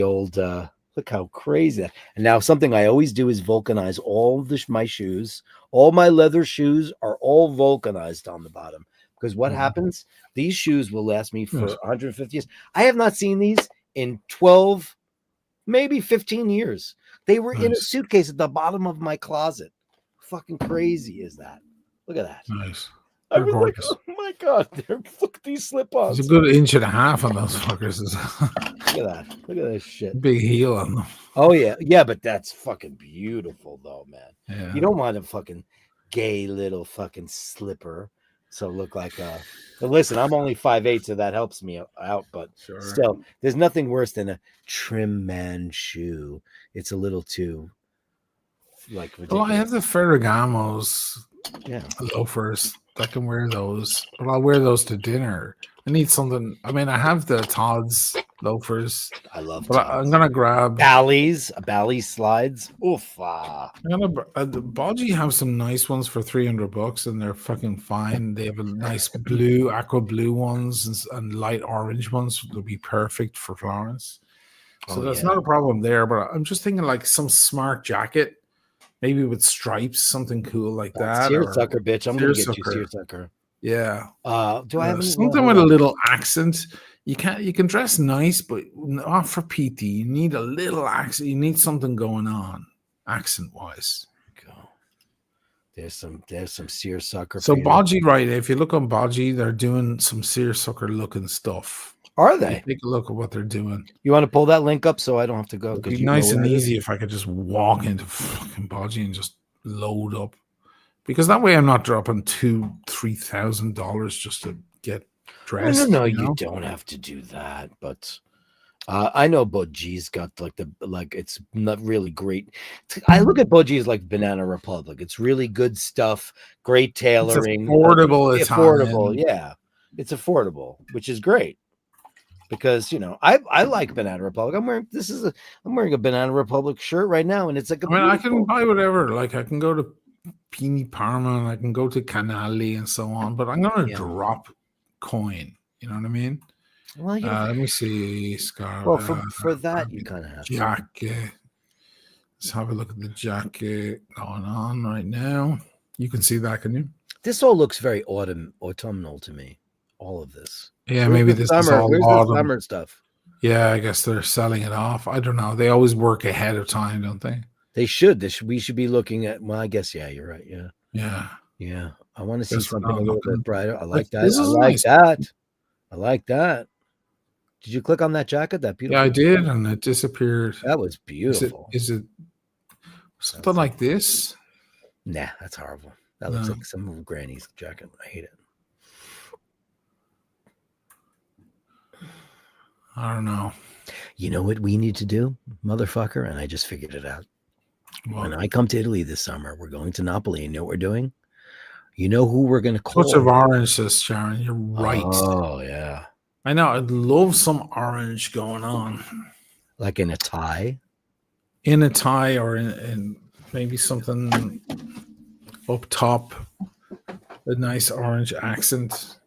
old look how crazy that. And now something I always do is vulcanize all my shoes. All my leather shoes are all vulcanized on the bottom. Because what happens? These shoes will last me for 150 years. I have not seen these in 12, maybe 15 years. They were in a suitcase at the bottom of my closet. Fucking crazy is that? Look at that. Nice. I was like, oh my God, look at these slip-ons. It's a good inch and a half on those fuckers. Look at that. Look at this shit. Big heel on them. Oh, yeah. Yeah, but that's fucking beautiful, though, man. Yeah. You don't want a fucking gay little fucking slipper. So look like but listen, I'm only 5'8", so that helps me out. But still, there's nothing worse than a trim man shoe. It's a little too ridiculous. Well, I have the Ferragamos loafers. I can wear those, but I'll wear those to dinner. I need something. I mean, I have the Todd's loafers. I love but I'm gonna grab Bally slides. Oof. The Bodgy have some nice ones for $300, and they're fucking fine. They have a nice blue, aqua blue ones and light orange ones. They'll be perfect for Florence. So that's not a problem there. But I'm just thinking like some smart jacket, maybe with stripes, something cool like that. Seersucker, bitch. I'm gonna get you seersucker. Yeah. Do I have something with a little accent? You can dress nice, but not for PT. You need a little accent. You need something going on, accent wise. Go. There's some seersucker. So Bodgy, right? If you look on Bodgy, they're doing some seersucker looking stuff. Are they? Take a look at what they're doing. You want to pull that link up so I don't have to go? It'd be nice and easy if I could just walk into fucking Bodgy and just load up. Because that way I'm not dropping $2,000-$3,000 just to get dressed. No, you don't have to do that. But I know Bodgy's got it's not really great. I look at Bodgy as like Banana Republic. It's really good stuff, great tailoring, it's affordable, yeah, it's affordable, which is great. Because I like Banana Republic. I'm wearing a Banana Republic shirt right now, and it's like I can buy whatever. Like I can go to Pini Parma and I can go to Canali and so on, but I'm gonna drop coin. You know what I mean? Well, let me see, Scar. Well, for that you kind of have jacket. Let's have a look at the jacket going on right now. You can see that, can you? This all looks very autumnal to me. All of this. Yeah, maybe this is all autumn. Summer stuff. Yeah, I guess they're selling it off. I don't know. They always work ahead of time, don't they? They should. We should be looking at. Well, I guess you're right. Yeah. Yeah. I want to see Guess we're something not a little looking. bit brighter. I Like, like that. this I is like nice. that. I like that. Did you click on that jacket? That beautiful. Yeah, I did, and it disappeared. That was beautiful. Is it something like this? Nah, that's horrible. That looks like some of Granny's jacket. I hate it. I don't know. You know what we need to do, motherfucker? And I just figured it out. When I come to Italy this summer, we're going to Napoli. You know what we're doing? You know who we're going to call? Touch of orange, says Sharon. You're right. Oh, yeah. I know. I'd love some orange going on. Like in a tie? In a tie or in maybe something up top. A nice orange accent.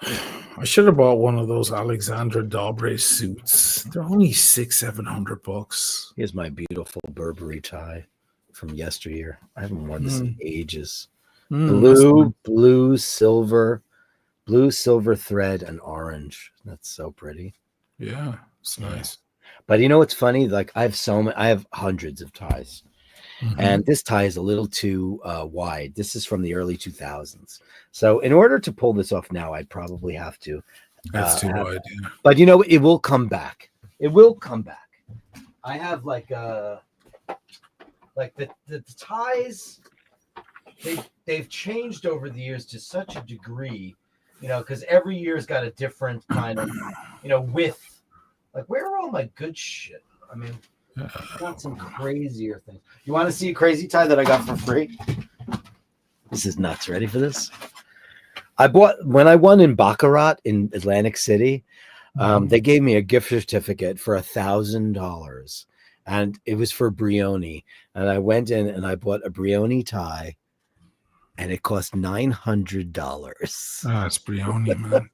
I should have bought one of those Alexandra Dobre suits. They're only $600-700. Here's my beautiful Burberry tie from yesteryear. I haven't worn this in ages. Blue, silver thread, and orange. That's so pretty. Yeah, it's nice. But you know what's funny? Like I have hundreds of ties. And this tie is a little too wide. This is from the early 2000s. So in order to pull this off now, I'd probably have to. That's too wide. Yeah. But you know, it will come back. It will come back. I have like the ties. They've changed over the years to such a degree, you know, because every year's got a different kind of, you know, width. Like where are all my good shit? I mean. I got some crazier things. You want to see a crazy tie that I got for free? This is nuts. Ready for this? I bought when I won in Baccarat in Atlantic City. They gave me a gift certificate for $1,000, and it was for Brioni. And I went in and I bought a Brioni tie, and it cost $900. Oh, it's Brioni, man.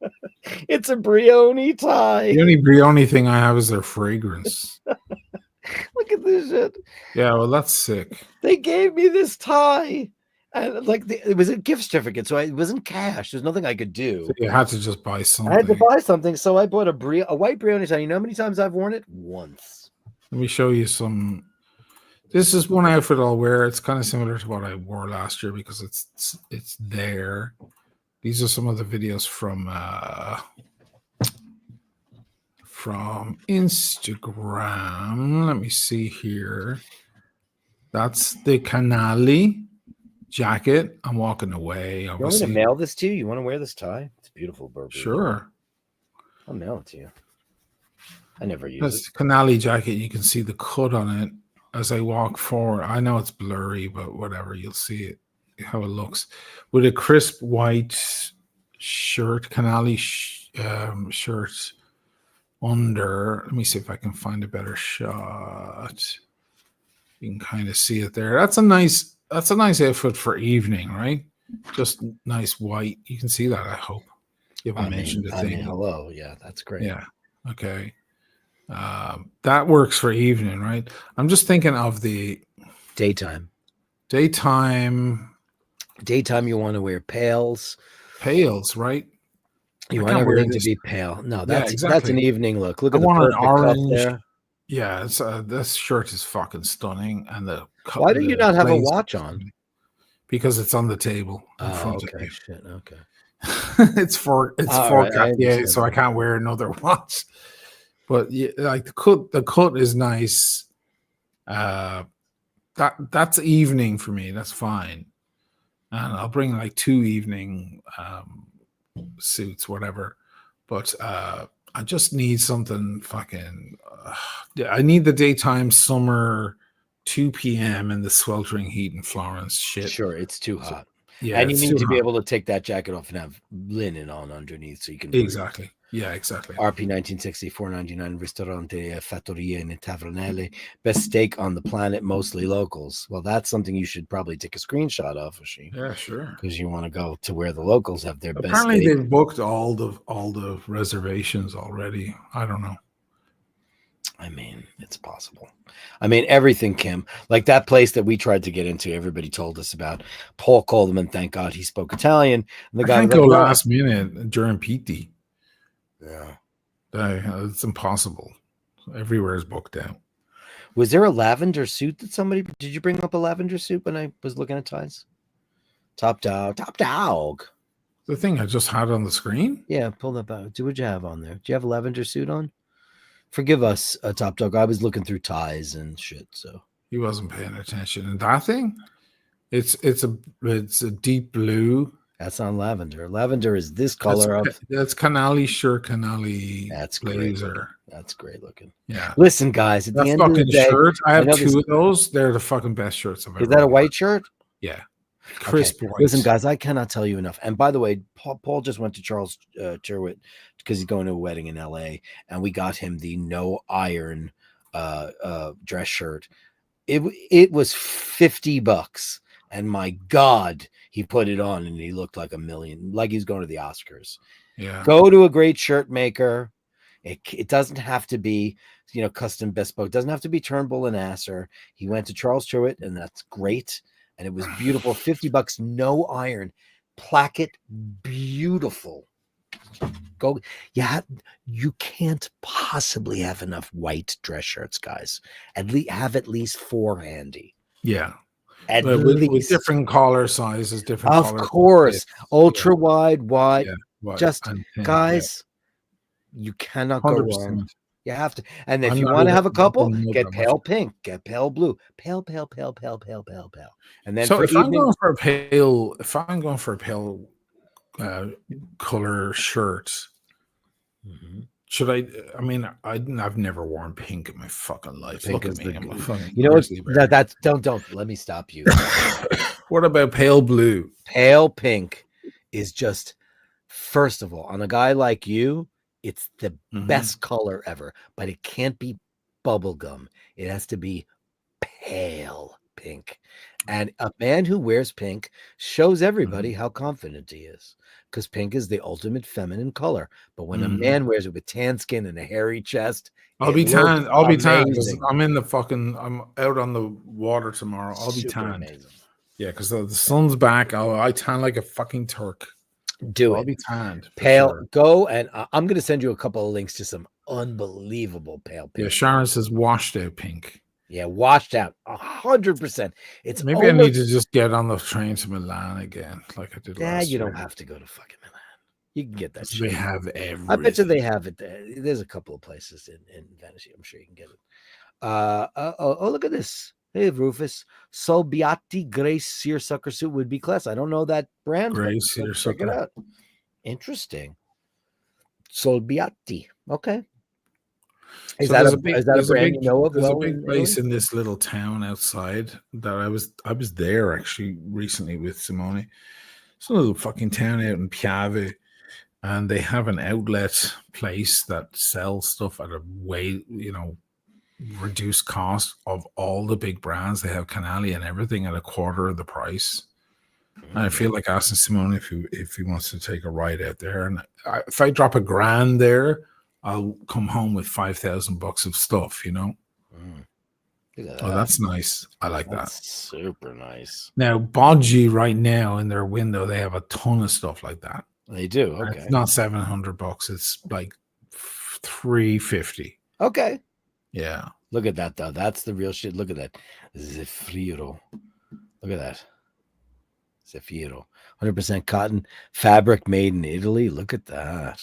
It's a Brioni tie. The only Brioni thing I have is their fragrance. Look at this shit. Yeah, well, that's sick. They gave me this tie, and like it was a gift certificate, so it wasn't cash. There's nothing I could do. So you had to just buy something. I had to buy something, so I bought a white Brioni tie. You know how many times I've worn it? Once. Let me show you some. This is one outfit I'll wear. It's kind of similar to what I wore last year because it's there. These are some of the videos from Instagram. Let me see here. That's the Canali jacket. I'm walking away. You want me to mail this to you? You want to wear this tie? It's beautiful, Burberry. Sure. I'll mail it to you. I never use That's it. Canali jacket. You can see the cut on it as I walk forward. I know it's blurry, but whatever. You'll see it, how it looks. With a crisp white shirt, Canali shirt under. Let me see if I can find a better shot. You can kind of see it there. That's a nice outfit for evening, right? Just nice white. You can see that, I hope. You haven't mentioned a thing. Hello. Yeah, that's great. Yeah. Okay. That works for evening, right? I'm just thinking of the Daytime. Daytime, you want to wear pails, right? You want everything to be pale. No, that's an evening look. Look at the perfect orange cuff there. Yeah, it's this shirt is fucking stunning. And why do you not have a watch on? Because it's on the table in front of you. Shit, okay. it's for Cartier, so I can't wear another watch. But yeah, like the cut is nice. That's evening for me. That's fine. And I'll bring like 2 evening suits, whatever. But I just need something fucking. I need the daytime summer 2 p.m. in the sweltering heat in Florence. Shit. Sure, it's too hot. Yeah, and you need to be able to take that jacket off and have linen on underneath so you can exactly. Yeah, exactly. RP 1960, $4.99, Ristorante Fattoria in Tavernelle. Best steak on the planet, mostly locals. Well, that's something you should probably take a screenshot of, Oisin. Yeah, sure. Because you want to go to where the locals have their best. Apparently, they've booked all the reservations already. I don't know. I mean, it's possible. I mean, everything, Kim. Like that place that we tried to get into, everybody told us about. Paul called him, and thank God he spoke Italian. And the guy can't go last minute during PT. Yeah. It's impossible. Everywhere is booked out. Was there a lavender suit that somebody did you bring up a lavender suit when I was looking at ties? Top dog. The thing I just had on the screen. Yeah, pull that back. Do what you have on there. Do you have a lavender suit on? Forgive us, Top Dog. I was looking through ties and shit. So He wasn't paying attention. And that thing, it's a deep blue. that's not lavender. Lavender is this color That's canali shirt, canali that's blazer. great. That's great looking. Yeah. Listen, guys, at That the end of the fucking day, shirt. I have know two of those. They're the fucking best shirts I've ever is that a worn. white shirt? Yeah. Crisp white. Listen, guys, I cannot tell you enough. And by the way, Paul just went to Charles Cherwit because he's going to a wedding in LA, and we got him the no iron dress shirt. It was $50, and my God, he put it on and he looked like a million, like he's going to the Oscars. Yeah. Go to a great shirt maker. It doesn't have to be, custom bespoke. It doesn't have to be Turnbull and Asser. He went to Charles Cherwit, and that's great. And it was beautiful. $50, no iron, placket, beautiful. Go. Yeah, you can't possibly have enough white dress shirts, guys. At least 4 handy. Yeah. At with least different collar sizes, different. Of course, ultra wide, just guys. You cannot go 100%. wrong. You have to. And if you want to have a couple, get pale pink, get pale blue, pale. And then so for if I'm going for a pale color shirt, should I mean, I've never worn pink in my fucking life. Pink Look is at me. the- I'm a fucking You know what? grizzly bear. That's don't let me stop you. What about pale blue? Pale pink is just, first of all, on a guy like you, it's the best color ever, but it can't be bubblegum. It has to be pale pink. And a man who wears pink shows everybody how confident he is, because pink is the ultimate feminine color. But when a man wears it with tan skin and a hairy chest, I'll be tan. I'll be tan because amazing. I'm out on the water tomorrow. I'll be Super tan. amazing. Yeah, because the sun's back. I tan like a fucking Turk. Do I'll it. be tanned. Pale, Sure. go, and I'm going to send you a couple of links to some unbelievable pale pink. Yeah, Sharon says washed out pink. Yeah, washed out 100%. It's Maybe I need to just get on the train to Milan again, like I did last you year. don't have to go to fucking Milan. You can get that They shit. have everything. I bet you they have it there. There's a couple of places in Venice. I'm sure you can get it. Oh, look at this. Hey, Rufus. Solbiati gray seersucker suit would be class. I don't know that brand. Gray but check it seersucker. out. Interesting. Solbiati. Okay. Is that a brand you know of? There's Well, a big place in this little town outside that I was there actually recently with Simone. It's a little fucking town out in Piave, and they have an outlet place that sells stuff at a way, reduced cost of all the big brands. They have Canali and everything at a quarter of the price. And I feel like asking Simone if he wants to take a ride out there. And if I drop $1,000 there, I'll come home with $5,000 of stuff, Look at Oh, that. that's nice. I like that. That's super nice. Now, Bodgy right now in their window, they have a ton of stuff like that. They do. And Okay. It's not $700. It's like $350. Okay. Yeah. Look at that, though. That's the real shit. Look at that. Zefiro. Look at that. Zefiro. 100% cotton fabric made in Italy. Look at that.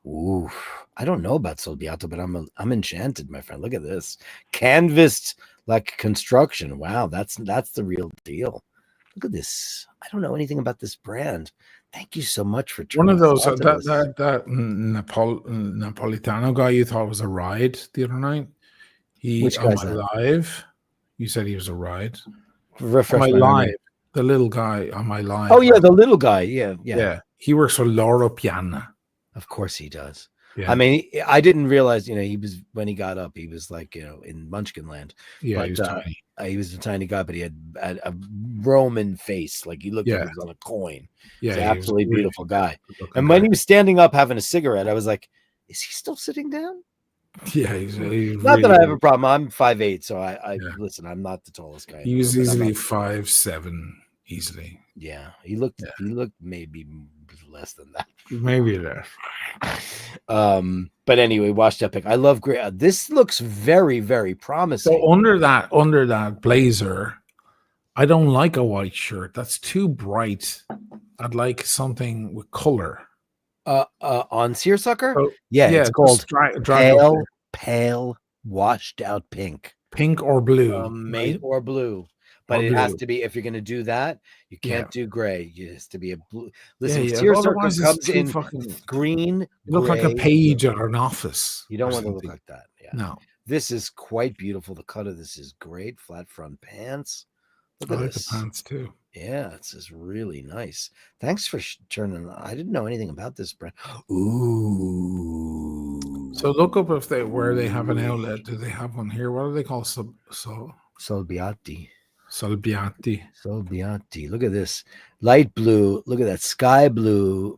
Ooh. I don't know about Solbiato, but I'm enchanted, my friend. Look at this. Canvased like construction. Wow, that's the real deal. Look at this. I don't know anything about this brand. Thank you so much for One of those, that Napolitano guy you thought was a ride the other night. Which on guy's my that? live, you said he was a ride. Refresh On my my memory. live, the little guy on my live. Oh yeah, the little guy. Yeah. He works for Loro Piana. Of course he does. Yeah. I mean, I didn't realize, he was, when he got up, he was like, in Munchkin land. Yeah, But, he was tiny. He was a tiny guy, but he had a Roman face. Like he looked like Yeah. he was on a coin. Yeah, He's he an was absolutely really beautiful guy. good-looking And when guy. he was standing up having a cigarette, I was like, is he still sitting down? Yeah, he's Not that I have a problem. I'm 5'8", so I Yeah. listen, I'm not the tallest guy. in He the was world, but I'm easily not- 5'7", easily. Yeah, he looked Yeah. he looked maybe less than that. Maybe less. But anyway, washed up pick. I love gray. This looks very, very promising. So under that blazer, I don't like a white shirt. That's too bright. I'd like something with color. On Seersucker? So, Yeah, it's called pale washed out pink. Pink or blue. Mate or blue. But it has to be, if you're going to do that, you can't do gray. It has to be a blue. Listen, Seersucker comes in green. You look like a page at an office. You don't want to look like that. Yeah. No. This is quite beautiful. The cut of this is great. Flat front pants. Look at this. The pants too. Yeah, this is really nice. Thanks for turning. I didn't know anything about this brand. Ooh. So look up where they have an outlet. Do they have one here? What do they call Solbiati? Solbiati. Look at this light blue. Look at that sky blue.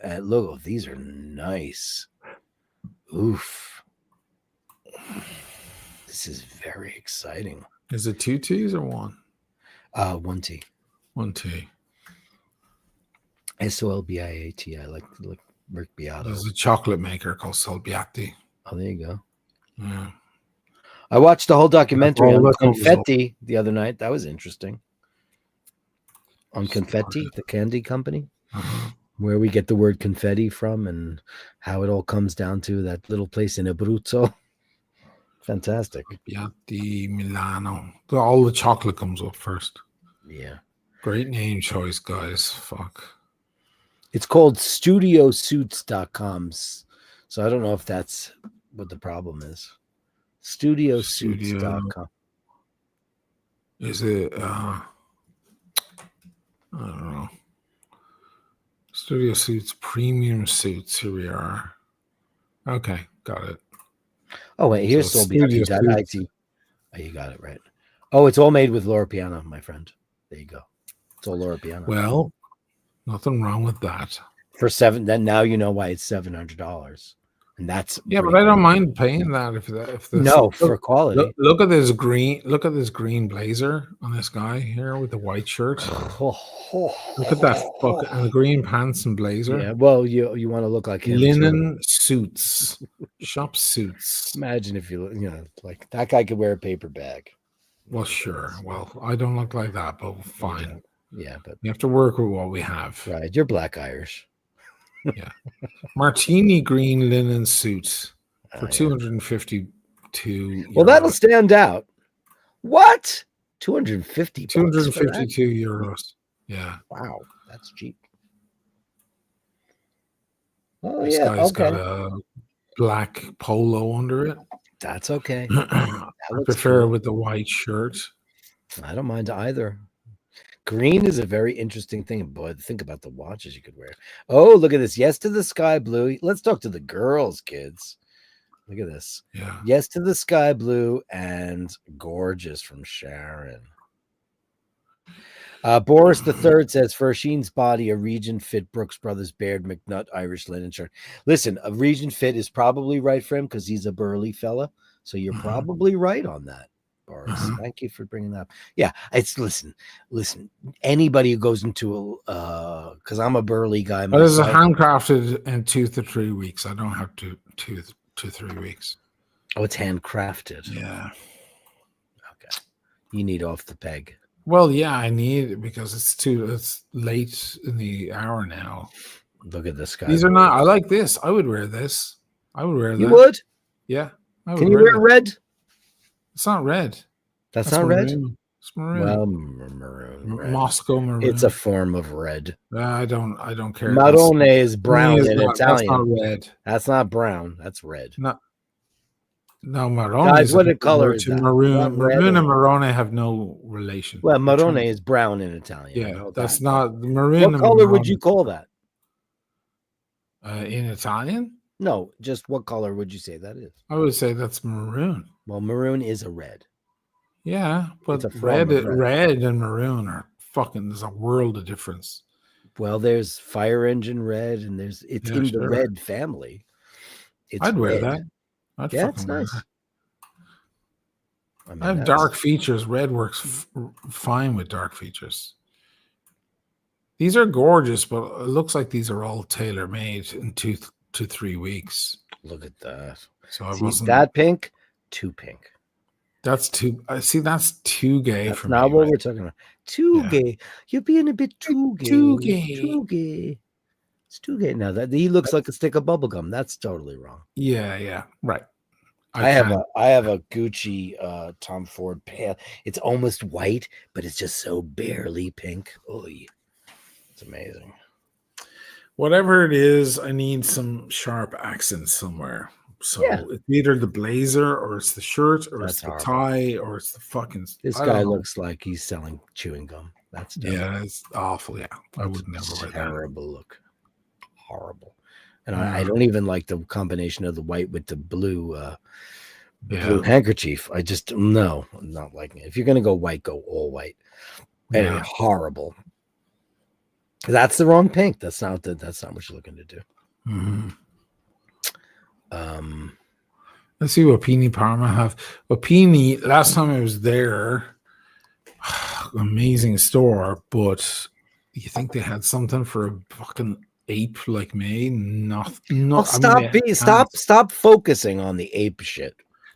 And look, oh, these are nice. Oof. This is very exciting. Is it 2 T's or one? 1 T. 1 T. Solbiati. I like Rick Beato. There's a chocolate maker called Solbiati. Oh, there you go. Yeah. I watched the whole documentary on confetti the other night. That was interesting. On confetti, the candy company, where we get the word confetti from and how it all comes down to that little place in Abruzzo. Fantastic. Piatti Milano. All the chocolate comes up first. Yeah. Great name choice, guys. Fuck. It's called studiosuits.com. So I don't know if that's what the problem is. Studiosuits.com. Is it I don't know. Studio Suits, premium suits. Here we are. Okay, got it. Oh, wait, here's Solbiati.it. Oh, you got it right. Oh, it's all made with Loro Piana, my friend. There you go. It's all Loro Piana. Well, nothing wrong with that. For then now you know why it's $700. And that's but I don't mind paying that if for quality. Look at this green blazer on this guy here with the white shirt. Look at that and the green pants and blazer. Yeah, well, you want to look like him. Linen suits, shop suits. Imagine if you like that guy could wear a paper bag. Well, sure. Well, I don't look like that, but fine. Yeah, but you have to work with what we have. Right, you're Black Irish. Yeah, martini green linen suit for 252. Well, that'll stand out. What? 250. 252 euros. Yeah. Wow, that's cheap. Oh this yeah. Guy's got a black polo under it. That's okay. I prefer it with the white shirt. I don't mind either. Green is a very interesting thing. Boy, think about the watches you could wear. Oh, look at this. Yes to the sky blue. Let's talk to the girls, kids. Look at this. Yeah. Yes to the sky blue and gorgeous from Sharon. Boris III says, for Sheen's body, a Regent fit Brooks Brothers Baird McNutt Irish linen shirt. Listen, a Regent fit is probably right for him because he's a burly fella. So you're probably right on that. Boris. Thank you for bringing that up. Yeah, it's listen. Anybody who goes into because I'm a burly guy. But it's handcrafted in 2 to 3 weeks. I don't have 2 to 3 weeks. Oh, it's handcrafted. Yeah. Okay. You need off the peg. Well, yeah, I need it because it's late in the hour now. Look at this guy. These are not. I like this. I would wear this. I would wear that. You would? Yeah. Can you wear red? It's not red. That's not red? It's maroon. Well, maroon. Red. Moscow maroon. It's a form of red. I don't care. Marrone is brown in Italian. That's not red. That's not brown. That's red. No, marrone. Guys, what color is that? Maroon and marrone have no relation. Well, marrone is brown in Italian. Yeah, that's not maroon. What color would you call that? In Italian? No, just what color would you say that is? I would say that's maroon. Well, maroon is a red. Yeah, but red and maroon are fucking. There's a world of difference. Well, there's fire engine red, and it's in the red family. I'd wear that. Yeah, it's nice. I have dark features. Red works fine with dark features. These are gorgeous, but it looks like these are all tailor made in 2 to 3 weeks. Look at that. So I See, wasn't. that pink, too pink. That's too. I see. That's too gay That's for not me. what Right? we're talking about. Too Yeah. gay. You're being a bit too gay. Too gay. Too gay. It's too gay. Now that he looks like a stick of bubble gum. That's totally wrong. Yeah. Right. I have a Gucci Tom Ford pale. It's almost white, but it's just so barely pink. Oh, it's amazing. Whatever it is, I need some sharp accents somewhere. So it's either the blazer or it's the shirt or it's the tie or it's the fucking. This guy looks like he's selling chewing gum. That's it's awful. Yeah, I would never wear that. Terrible look. Horrible. And I don't even like the combination of the white with the blue blue handkerchief. I just I'm not liking it. If you're gonna go white, go all white. Anyway, horrible. That's the wrong pink. That's not what you're looking to do. Mm-hmm. Let's see what Pini Parma have. Well, Pini, last time I was there, amazing store, but you think they had something for a fucking ape like me? Stop focusing on the ape shit.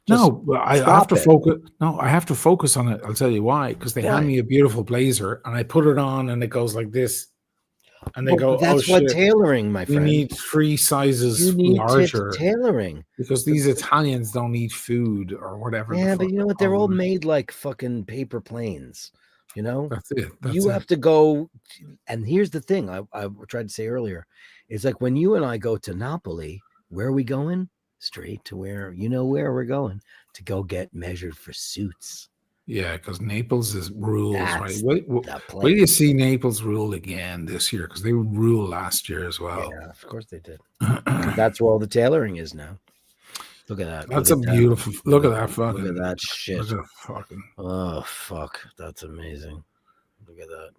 I have to focus. No, I have to focus on it. I'll tell you why. Because they hand me a beautiful blazer, and I put it on, and it goes like this. And they go, that's what tailoring, my friend. You need 3 sizes larger tailoring because these Italians don't eat food or whatever. Yeah, but you know what? They're all made like fucking paper planes. You know, that's it. You have to go. And here's the thing: I tried to say earlier, it's like when you and I go to Napoli. Where are we going? Straight to where we're going to go get measured for suits. Yeah, because Naples is rules, right? Wait do you see Naples rule again this year? Because they ruled last year as well. Yeah, of course they did. That's where all the tailoring is now. Look at that. That's beautiful. Look at that fucking. Look at that shit. Look at fucking. Oh fuck, that's amazing. Look at that.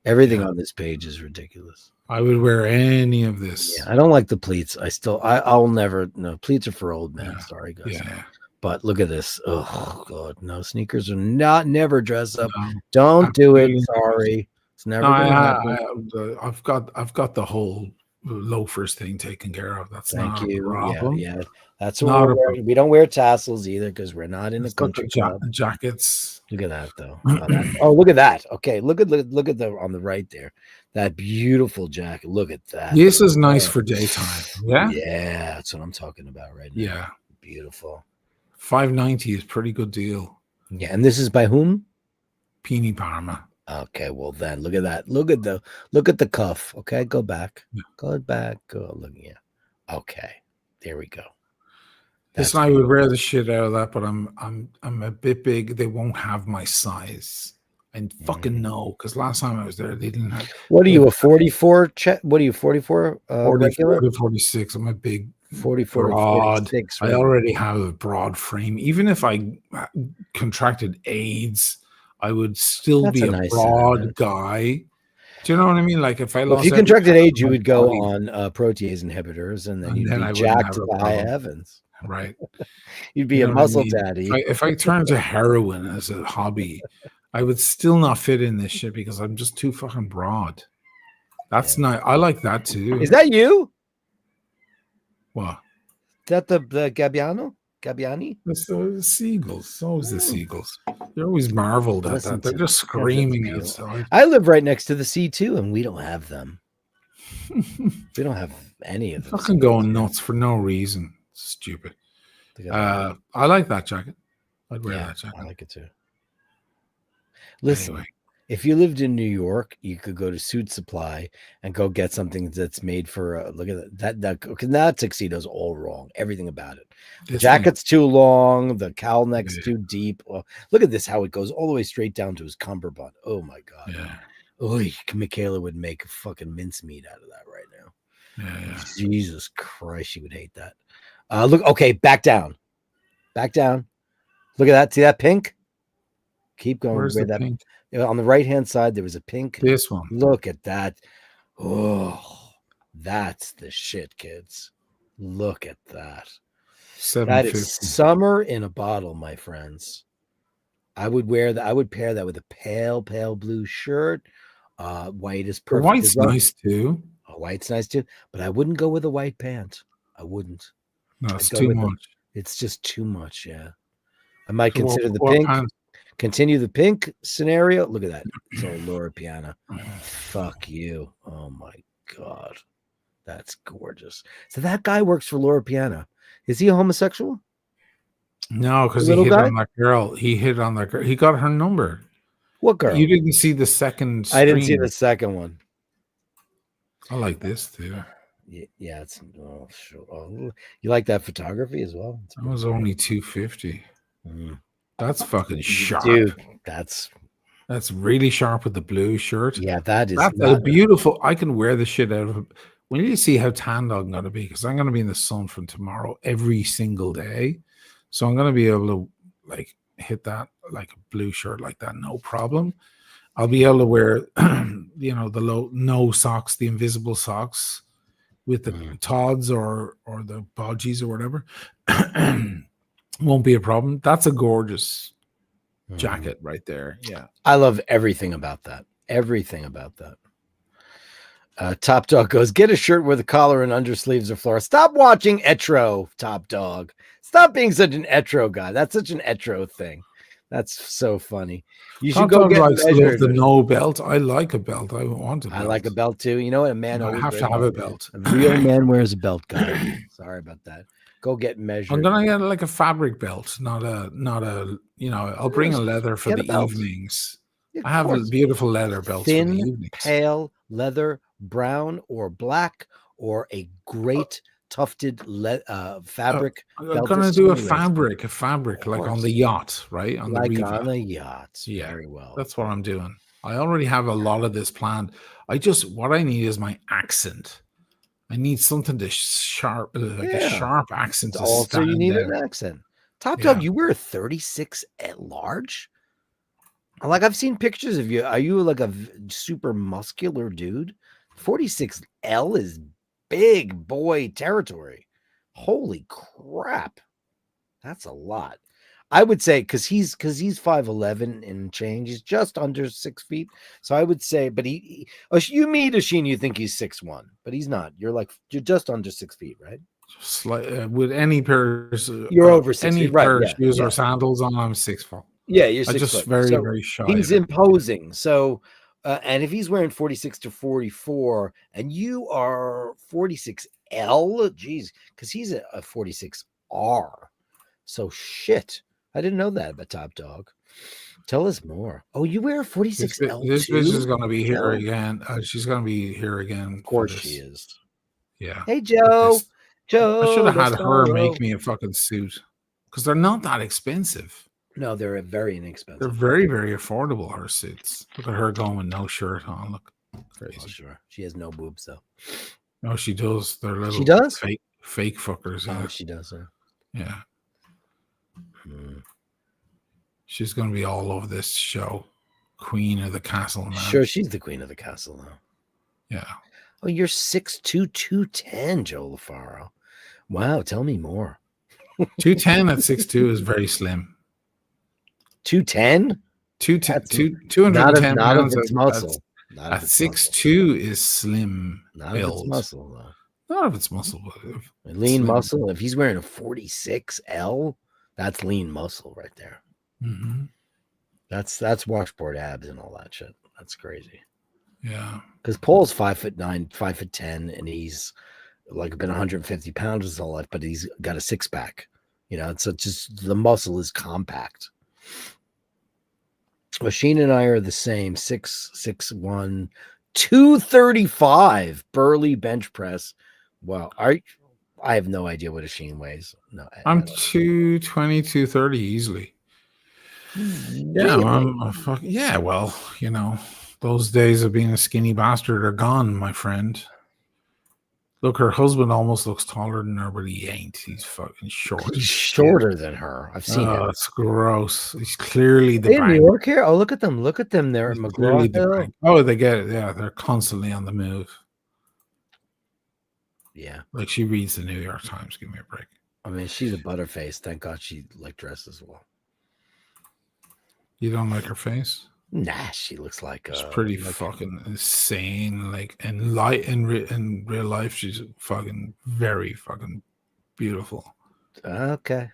Everything on this page is ridiculous. I would wear any of this. Yeah, I don't like the pleats. I'll never. No, pleats are for old men. Sorry, guys. Yeah. But look at this. Oh God, no, sneakers are never dress up. No, don't do it. Sorry, it's never. I've got the whole loafers thing taken care of. That's not a problem. Yeah. That's what we don't wear tassels either because we're not in a country club. Jackets. Look at that though. Oh, look at that. Okay, look at the on the right there. That beautiful jacket. Look at that. This is nice for daytime. Yeah. Yeah, that's what I'm talking about right now. Yeah. Beautiful. $5.90 is pretty good deal. Yeah, and this is by whom? Pini Parma. Okay, well then look at that. Look at the cuff. Okay, go back. Yeah. Go back. Go look. Yeah. Okay, there we go. This I would wear the shit out of that, but I'm a bit big. They won't have my size. And fucking no, because last time I was there, they didn't have. What are you, a 44? What are you, 44? 46. I'm a big 44. Broad. 46, right? I already have a broad frame. Even if I contracted AIDS, I would still be a broad guy. Do you know what I mean? Like if I lost, if you contracted AIDS, you would go on protease inhibitors, and then you'd be jacked to the high heavens. Right. You'd be a muscle daddy. If I turned to heroin as a hobby, I would still not fit in this shit because I'm just too fucking broad. That's not. I like that too. Is that you? What? Is that the Gabbiani? It's the seagulls. So is the seagulls. They're always marveled at that. They're just screaming outside. I live right next to the sea too, and we don't have them. We don't have any of them. Fucking going nuts for no reason. Stupid. I like that jacket. I'd wear that jacket. I like it too. Listen, if you lived in New York, you could go to Suit Supply and go get something that's made for look at that tuxedo's all wrong. Everything about it. The jacket's too long. The cowl neck's too deep. Well, look at this, how it goes all the way straight down to his cummerbund. Oh my God. Yeah. Oh, Michaela would make fucking mincemeat out of that right now. Yeah. Jesus Christ, she would hate that. Look, okay, back down. Look at that. See that pink? Keep going. Where's the pink? On the right-hand side, there was a pink. This one. Look at that. Oh, that's the shit, kids. Look at that. That is summer in a bottle, my friends. I would wear that. I would pair that with a pale blue shirt, White is The perfect. white's as well. nice too. White's nice too, but I wouldn't go with a white pant. I wouldn't. No, it's I'd go too with much. it's just too much. Yeah. I might So consider the what pink. pants? Continue the pink scenario. Look at that. It's all Laura Piana. Fuck you. Oh my God. That's gorgeous. So that guy works for Laura Piana. Is he a homosexual? No, because The he little hit guy? on that girl. He hit on that girl. He got her number. What girl? You didn't see the second I didn't see stream. the second one. I like this too. Yeah, it's sure. Oh, you like that photography as well? That was only $250. Mm. That's fucking sharp. Dude, that's really sharp with the blue shirt. yeah, that is That's a beautiful. I can wear the shit out of it. We need to see how tanned I'm going to be, because I'm going to be in the sun from tomorrow every single day. So I'm going to be able to like hit that like a blue shirt like that, no problem. I'll be able to wear, the no socks, the invisible socks with the Todds or the Bodgies or whatever. Won't be a problem. That's a gorgeous jacket right there. Yeah. I love everything about that. Everything about that. Top Dog goes, get a shirt where the collar and undersleeves are floral. Stop watching Etro, Top Dog. Stop being such an Etro guy. That's such an Etro thing. That's so funny. You should go get measured. The no belt. I like a belt. I want a belt. I like a belt too. You know what? A man always have to have a belt. A real man wears a belt, guy. Sorry about that. Go get measured. I'm gonna get like a fabric belt, not a. I'll bring a leather for the evenings. I have a beautiful leather belt for the evenings. Pale leather, brown or black, or a great tufted fabric. I'm gonna do a fabric like on the yacht, right? On like the on a yacht. Yeah, very well. That's what I'm doing. I already have a lot of this planned. What I need is my accent. I need something to a sharp accent. Also, you need an accent. Top Dog, you wear a 36 at large? Like, I've seen pictures of you. Are you like a super muscular dude? 46L is big boy territory. Holy crap. That's a lot. I would say because he's 5'11" and change. He's just under 6 feet. So I would say, but you meet Oisin, you think he's 6'1", but he's not. You're just under 6 feet, right? With any pairs, you're over 6 feet, right? Pair of shoes or sandals on, I'm 6 foot. Yeah, you're 6 just foot. very shy. He's imposing. So, and if he's wearing 46 to 44, and you are 46L, geez, because he's a 46R. So shit. I didn't know that about Top Dog. Tell us more. Oh, you wear a 46L. This bitch is going to be here again. She's going to be here again. Of course she is. Yeah. Hey, Joe. Joe. I should have had her make me a fucking suit, because they're not that expensive. No, they're very inexpensive. They're very, very affordable, her suits. Look at her going with no shirt on. Look crazy. Oh, sure. She has no boobs, though. No, she does. They're little she does? Fake fuckers. Oh, she does. Yeah. She's going to be all over this show. Queen of the castle now. Sure, she's the queen of the castle now. Yeah. Oh, you're 6'2", 210, Joe LaFaro. Wow, tell me more. 210 at 6'2" is very slim. 210? 210 not pounds of its muscle. At 6'2" is slim. Not of its muscle, though. Not of its muscle. But lean muscle. If he's wearing a 46L, that's lean muscle right there. Mm-hmm. That's washboard abs and all that shit. That's crazy. Yeah. Because Paul's 5'9", 5'10", and he's like been 150 pounds his whole life, but he's got a six pack. So just the muscle is compact. Oisin and I are the same, 6'1", 235 burly bench press. Wow. I have no idea what Oisin weighs. No, I'm 220, 230 easily. Yeah, well, those days of being a skinny bastard are gone, my friend. Look, her husband almost looks taller than her, but he ain't. He's fucking short. He's shorter than her. I've seen it. It's gross. He's clearly the in New York here. Oh, look at them. Look at them. They're at McGraw. Oh, they get it. Yeah, they're constantly on the move. Yeah. Like she reads the New York Times. Give me a break. I mean, she's a butterface. Thank God she dresses well. You don't like her face? Nah, she looks like She's pretty fucking insane. Like in real life, she's fucking very fucking beautiful. Okay.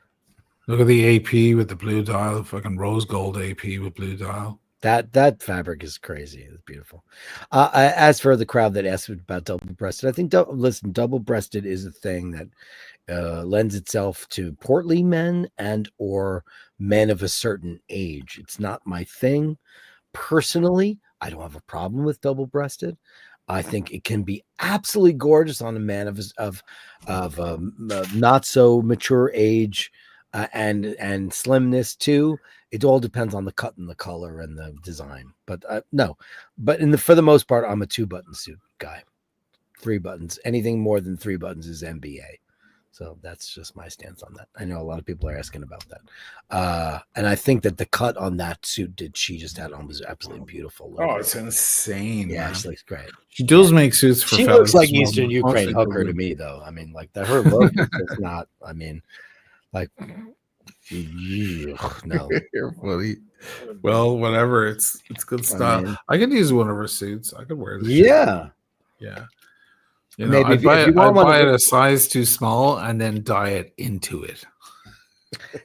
Look at the AP with the blue dial, fucking rose gold AP with blue dial. That fabric is crazy. It's beautiful. As for the crowd that asked about double-breasted, I think double-breasted is a thing that lends itself to portly men and or men of a certain age. It's not my thing personally. I don't have a problem with double-breasted. I think it can be absolutely gorgeous on a man of not so mature age and slimness too. It all depends on the cut and the color and the design. But no, but for the most part, I'm a 2-button suit guy. 3 buttons. Anything more than 3 buttons is MBA. So that's just my stance on that. I know a lot of people are asking about that. And I think that the cut on that suit that she just had on was absolutely beautiful. Oh, it's insane. Yeah, man. she looks great. She does make suits for She fellas looks like as well, Eastern but Ukraine mostly hooker for to me, though. I mean, like her look is not, I mean, like, no. You're funny. Well, whatever. It's good style. I could use one of her suits. I could wear this. Yeah. Yeah. You know, Maybe I'd buy if you want one it a size too small and then dye it into it.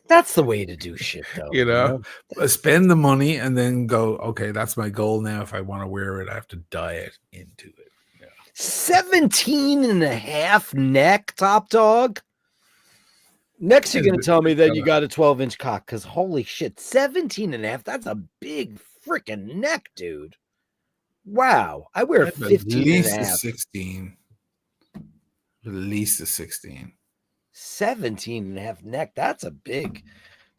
That's the way to do shit, though. You know? Spend the money and then go, okay, that's my goal now. If I want to wear it, I have to dye it into it. Yeah. 17 and a half neck, top dog. Next, you're going to tell me that you got a 12-inch cock, because holy shit, 17 and a half, that's a big freaking neck, dude. Wow. I wear 15 and a half. 16. At least a 16. 17 and a half neck. That's a big,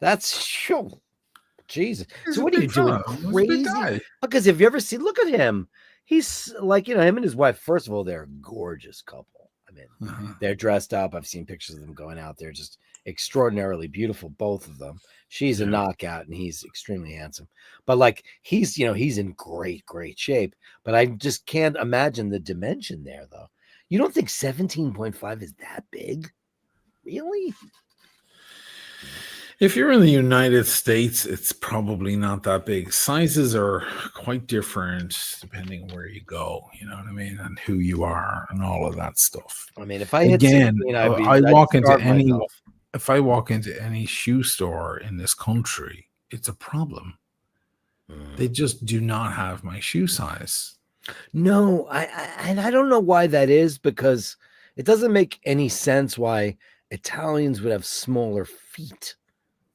that's sure. Jesus. So what are you doing? Crazy? Because if you ever see, look at him. He's like, him and his wife, first of all, they're a gorgeous couple. I mean, they're dressed up. I've seen pictures of them going out. They're just extraordinarily beautiful, both of them. She's a knockout and he's extremely handsome. But like he's in great shape. But I just can't imagine the dimension there, though. You don't think 17.5 is that big? Really? If you're in the United States, it's probably not that big. Sizes are quite different depending on where you go, you know what I mean, and who you are and all of that stuff. I mean, if I had 16, if I walk into any shoe store in this country, it's a problem. They just do not have my shoe size. No, I don't know why that is, because it doesn't make any sense why Italians would have smaller feet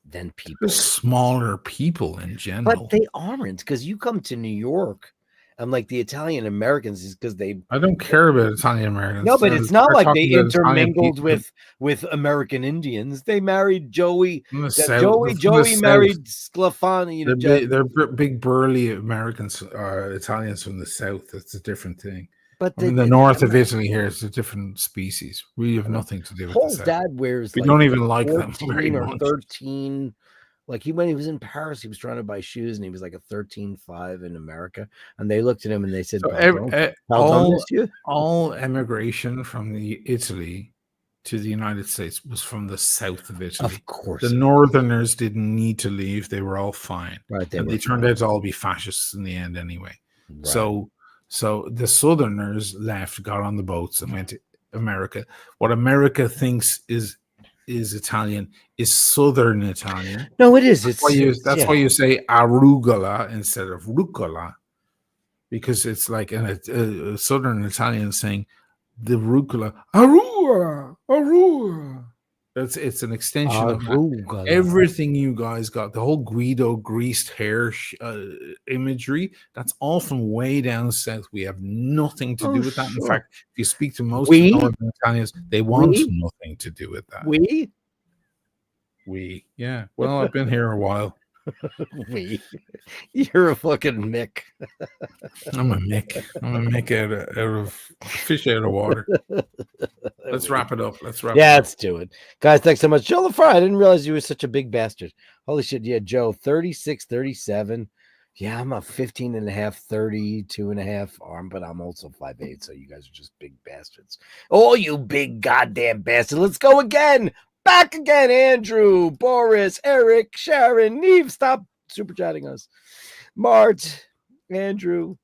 than people. There's smaller people in general. But they aren't, because you come to New York and like the Italian Americans is because I don't care about Italian Americans. No, but it's not like they intermingled with American Indians. They married Joey. Joey married Sclafani. They're big burly Americans, Italians from the south. That's a different thing. But in the north of Italy here, it's a different species. We have nothing to do with Paul's dad wears. We don't even like them. 14 or 13. Like when he was in Paris, he was trying to buy shoes, and he was like a 13.5 in America. And they looked at him and they said, all immigration from Italy to the United States was from the south of Italy. Of course, the Northerners didn't need to leave; they were all fine. Right, they turned out to all be fascists in the end, anyway. Right. So the Southerners left, got on the boats, and went to America. What America thinks is Italian is Southern Italian. No, it is. That's why you say arugula instead of rucola, because it's like a Southern Italian saying the rucola, arugula. It's an extension of everything you guys got. The whole Guido greased hair imagery, that's all from way down south. We have nothing to do with that. In fact, if you speak to most Northern Italians, they want nothing to do with that. We, yeah. Well, I've been here a while. You're a fucking Mick. I'm a Mick. I'm a Mick out of fish out of water. Let's wrap it up. Let's do it. Guys, thanks so much. Joe LaFry, I didn't realize you were such a big bastard. Holy shit. Yeah, Joe, 36, 37. Yeah, I'm a 15 and a half, 32 and a half arm, but I'm also 5'8", so you guys are just big bastards. Oh, you big goddamn bastard. Let's go again. Back again, Andrew, Boris, Eric, Sharon, Neve, stop super chatting us. Mart, Andrew,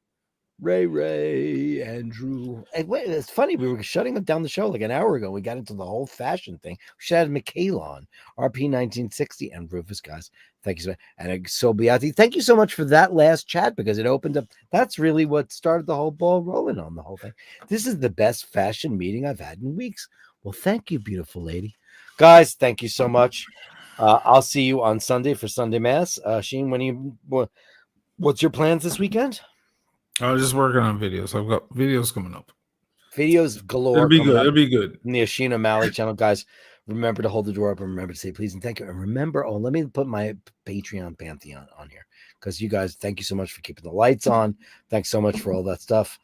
Ray, Andrew. And wait, it's funny. We were shutting down the show like an hour ago. We got into the whole fashion thing. We should have Michaela on, RP1960, and Rufus, guys. Thank you so much. And Sobiati, thank you so much for that last chat because it opened up. That's really what started the whole ball rolling on the whole thing. This is the best fashion meeting I've had in weeks. Well, thank you, beautiful lady. Guys, thank you so much. I'll see you on Sunday for Sunday Mass. Sheen, what's your plans this weekend? I was just working on videos. I've got videos coming up. Videos galore. It'll be good. It'll be good. In the Oisin Malley channel, guys. Remember to hold the door open. Remember to say please and thank you. And remember, let me put my Patreon pantheon on here because you guys, thank you so much for keeping the lights on. Thanks so much for all that stuff.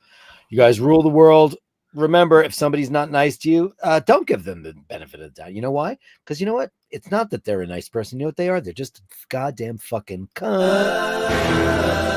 You guys rule the world. Remember, if somebody's not nice to you, don't give them the benefit of the doubt. You know why? Because you know what? It's not that they're a nice person. You know what they are? They're just a goddamn fucking cunt.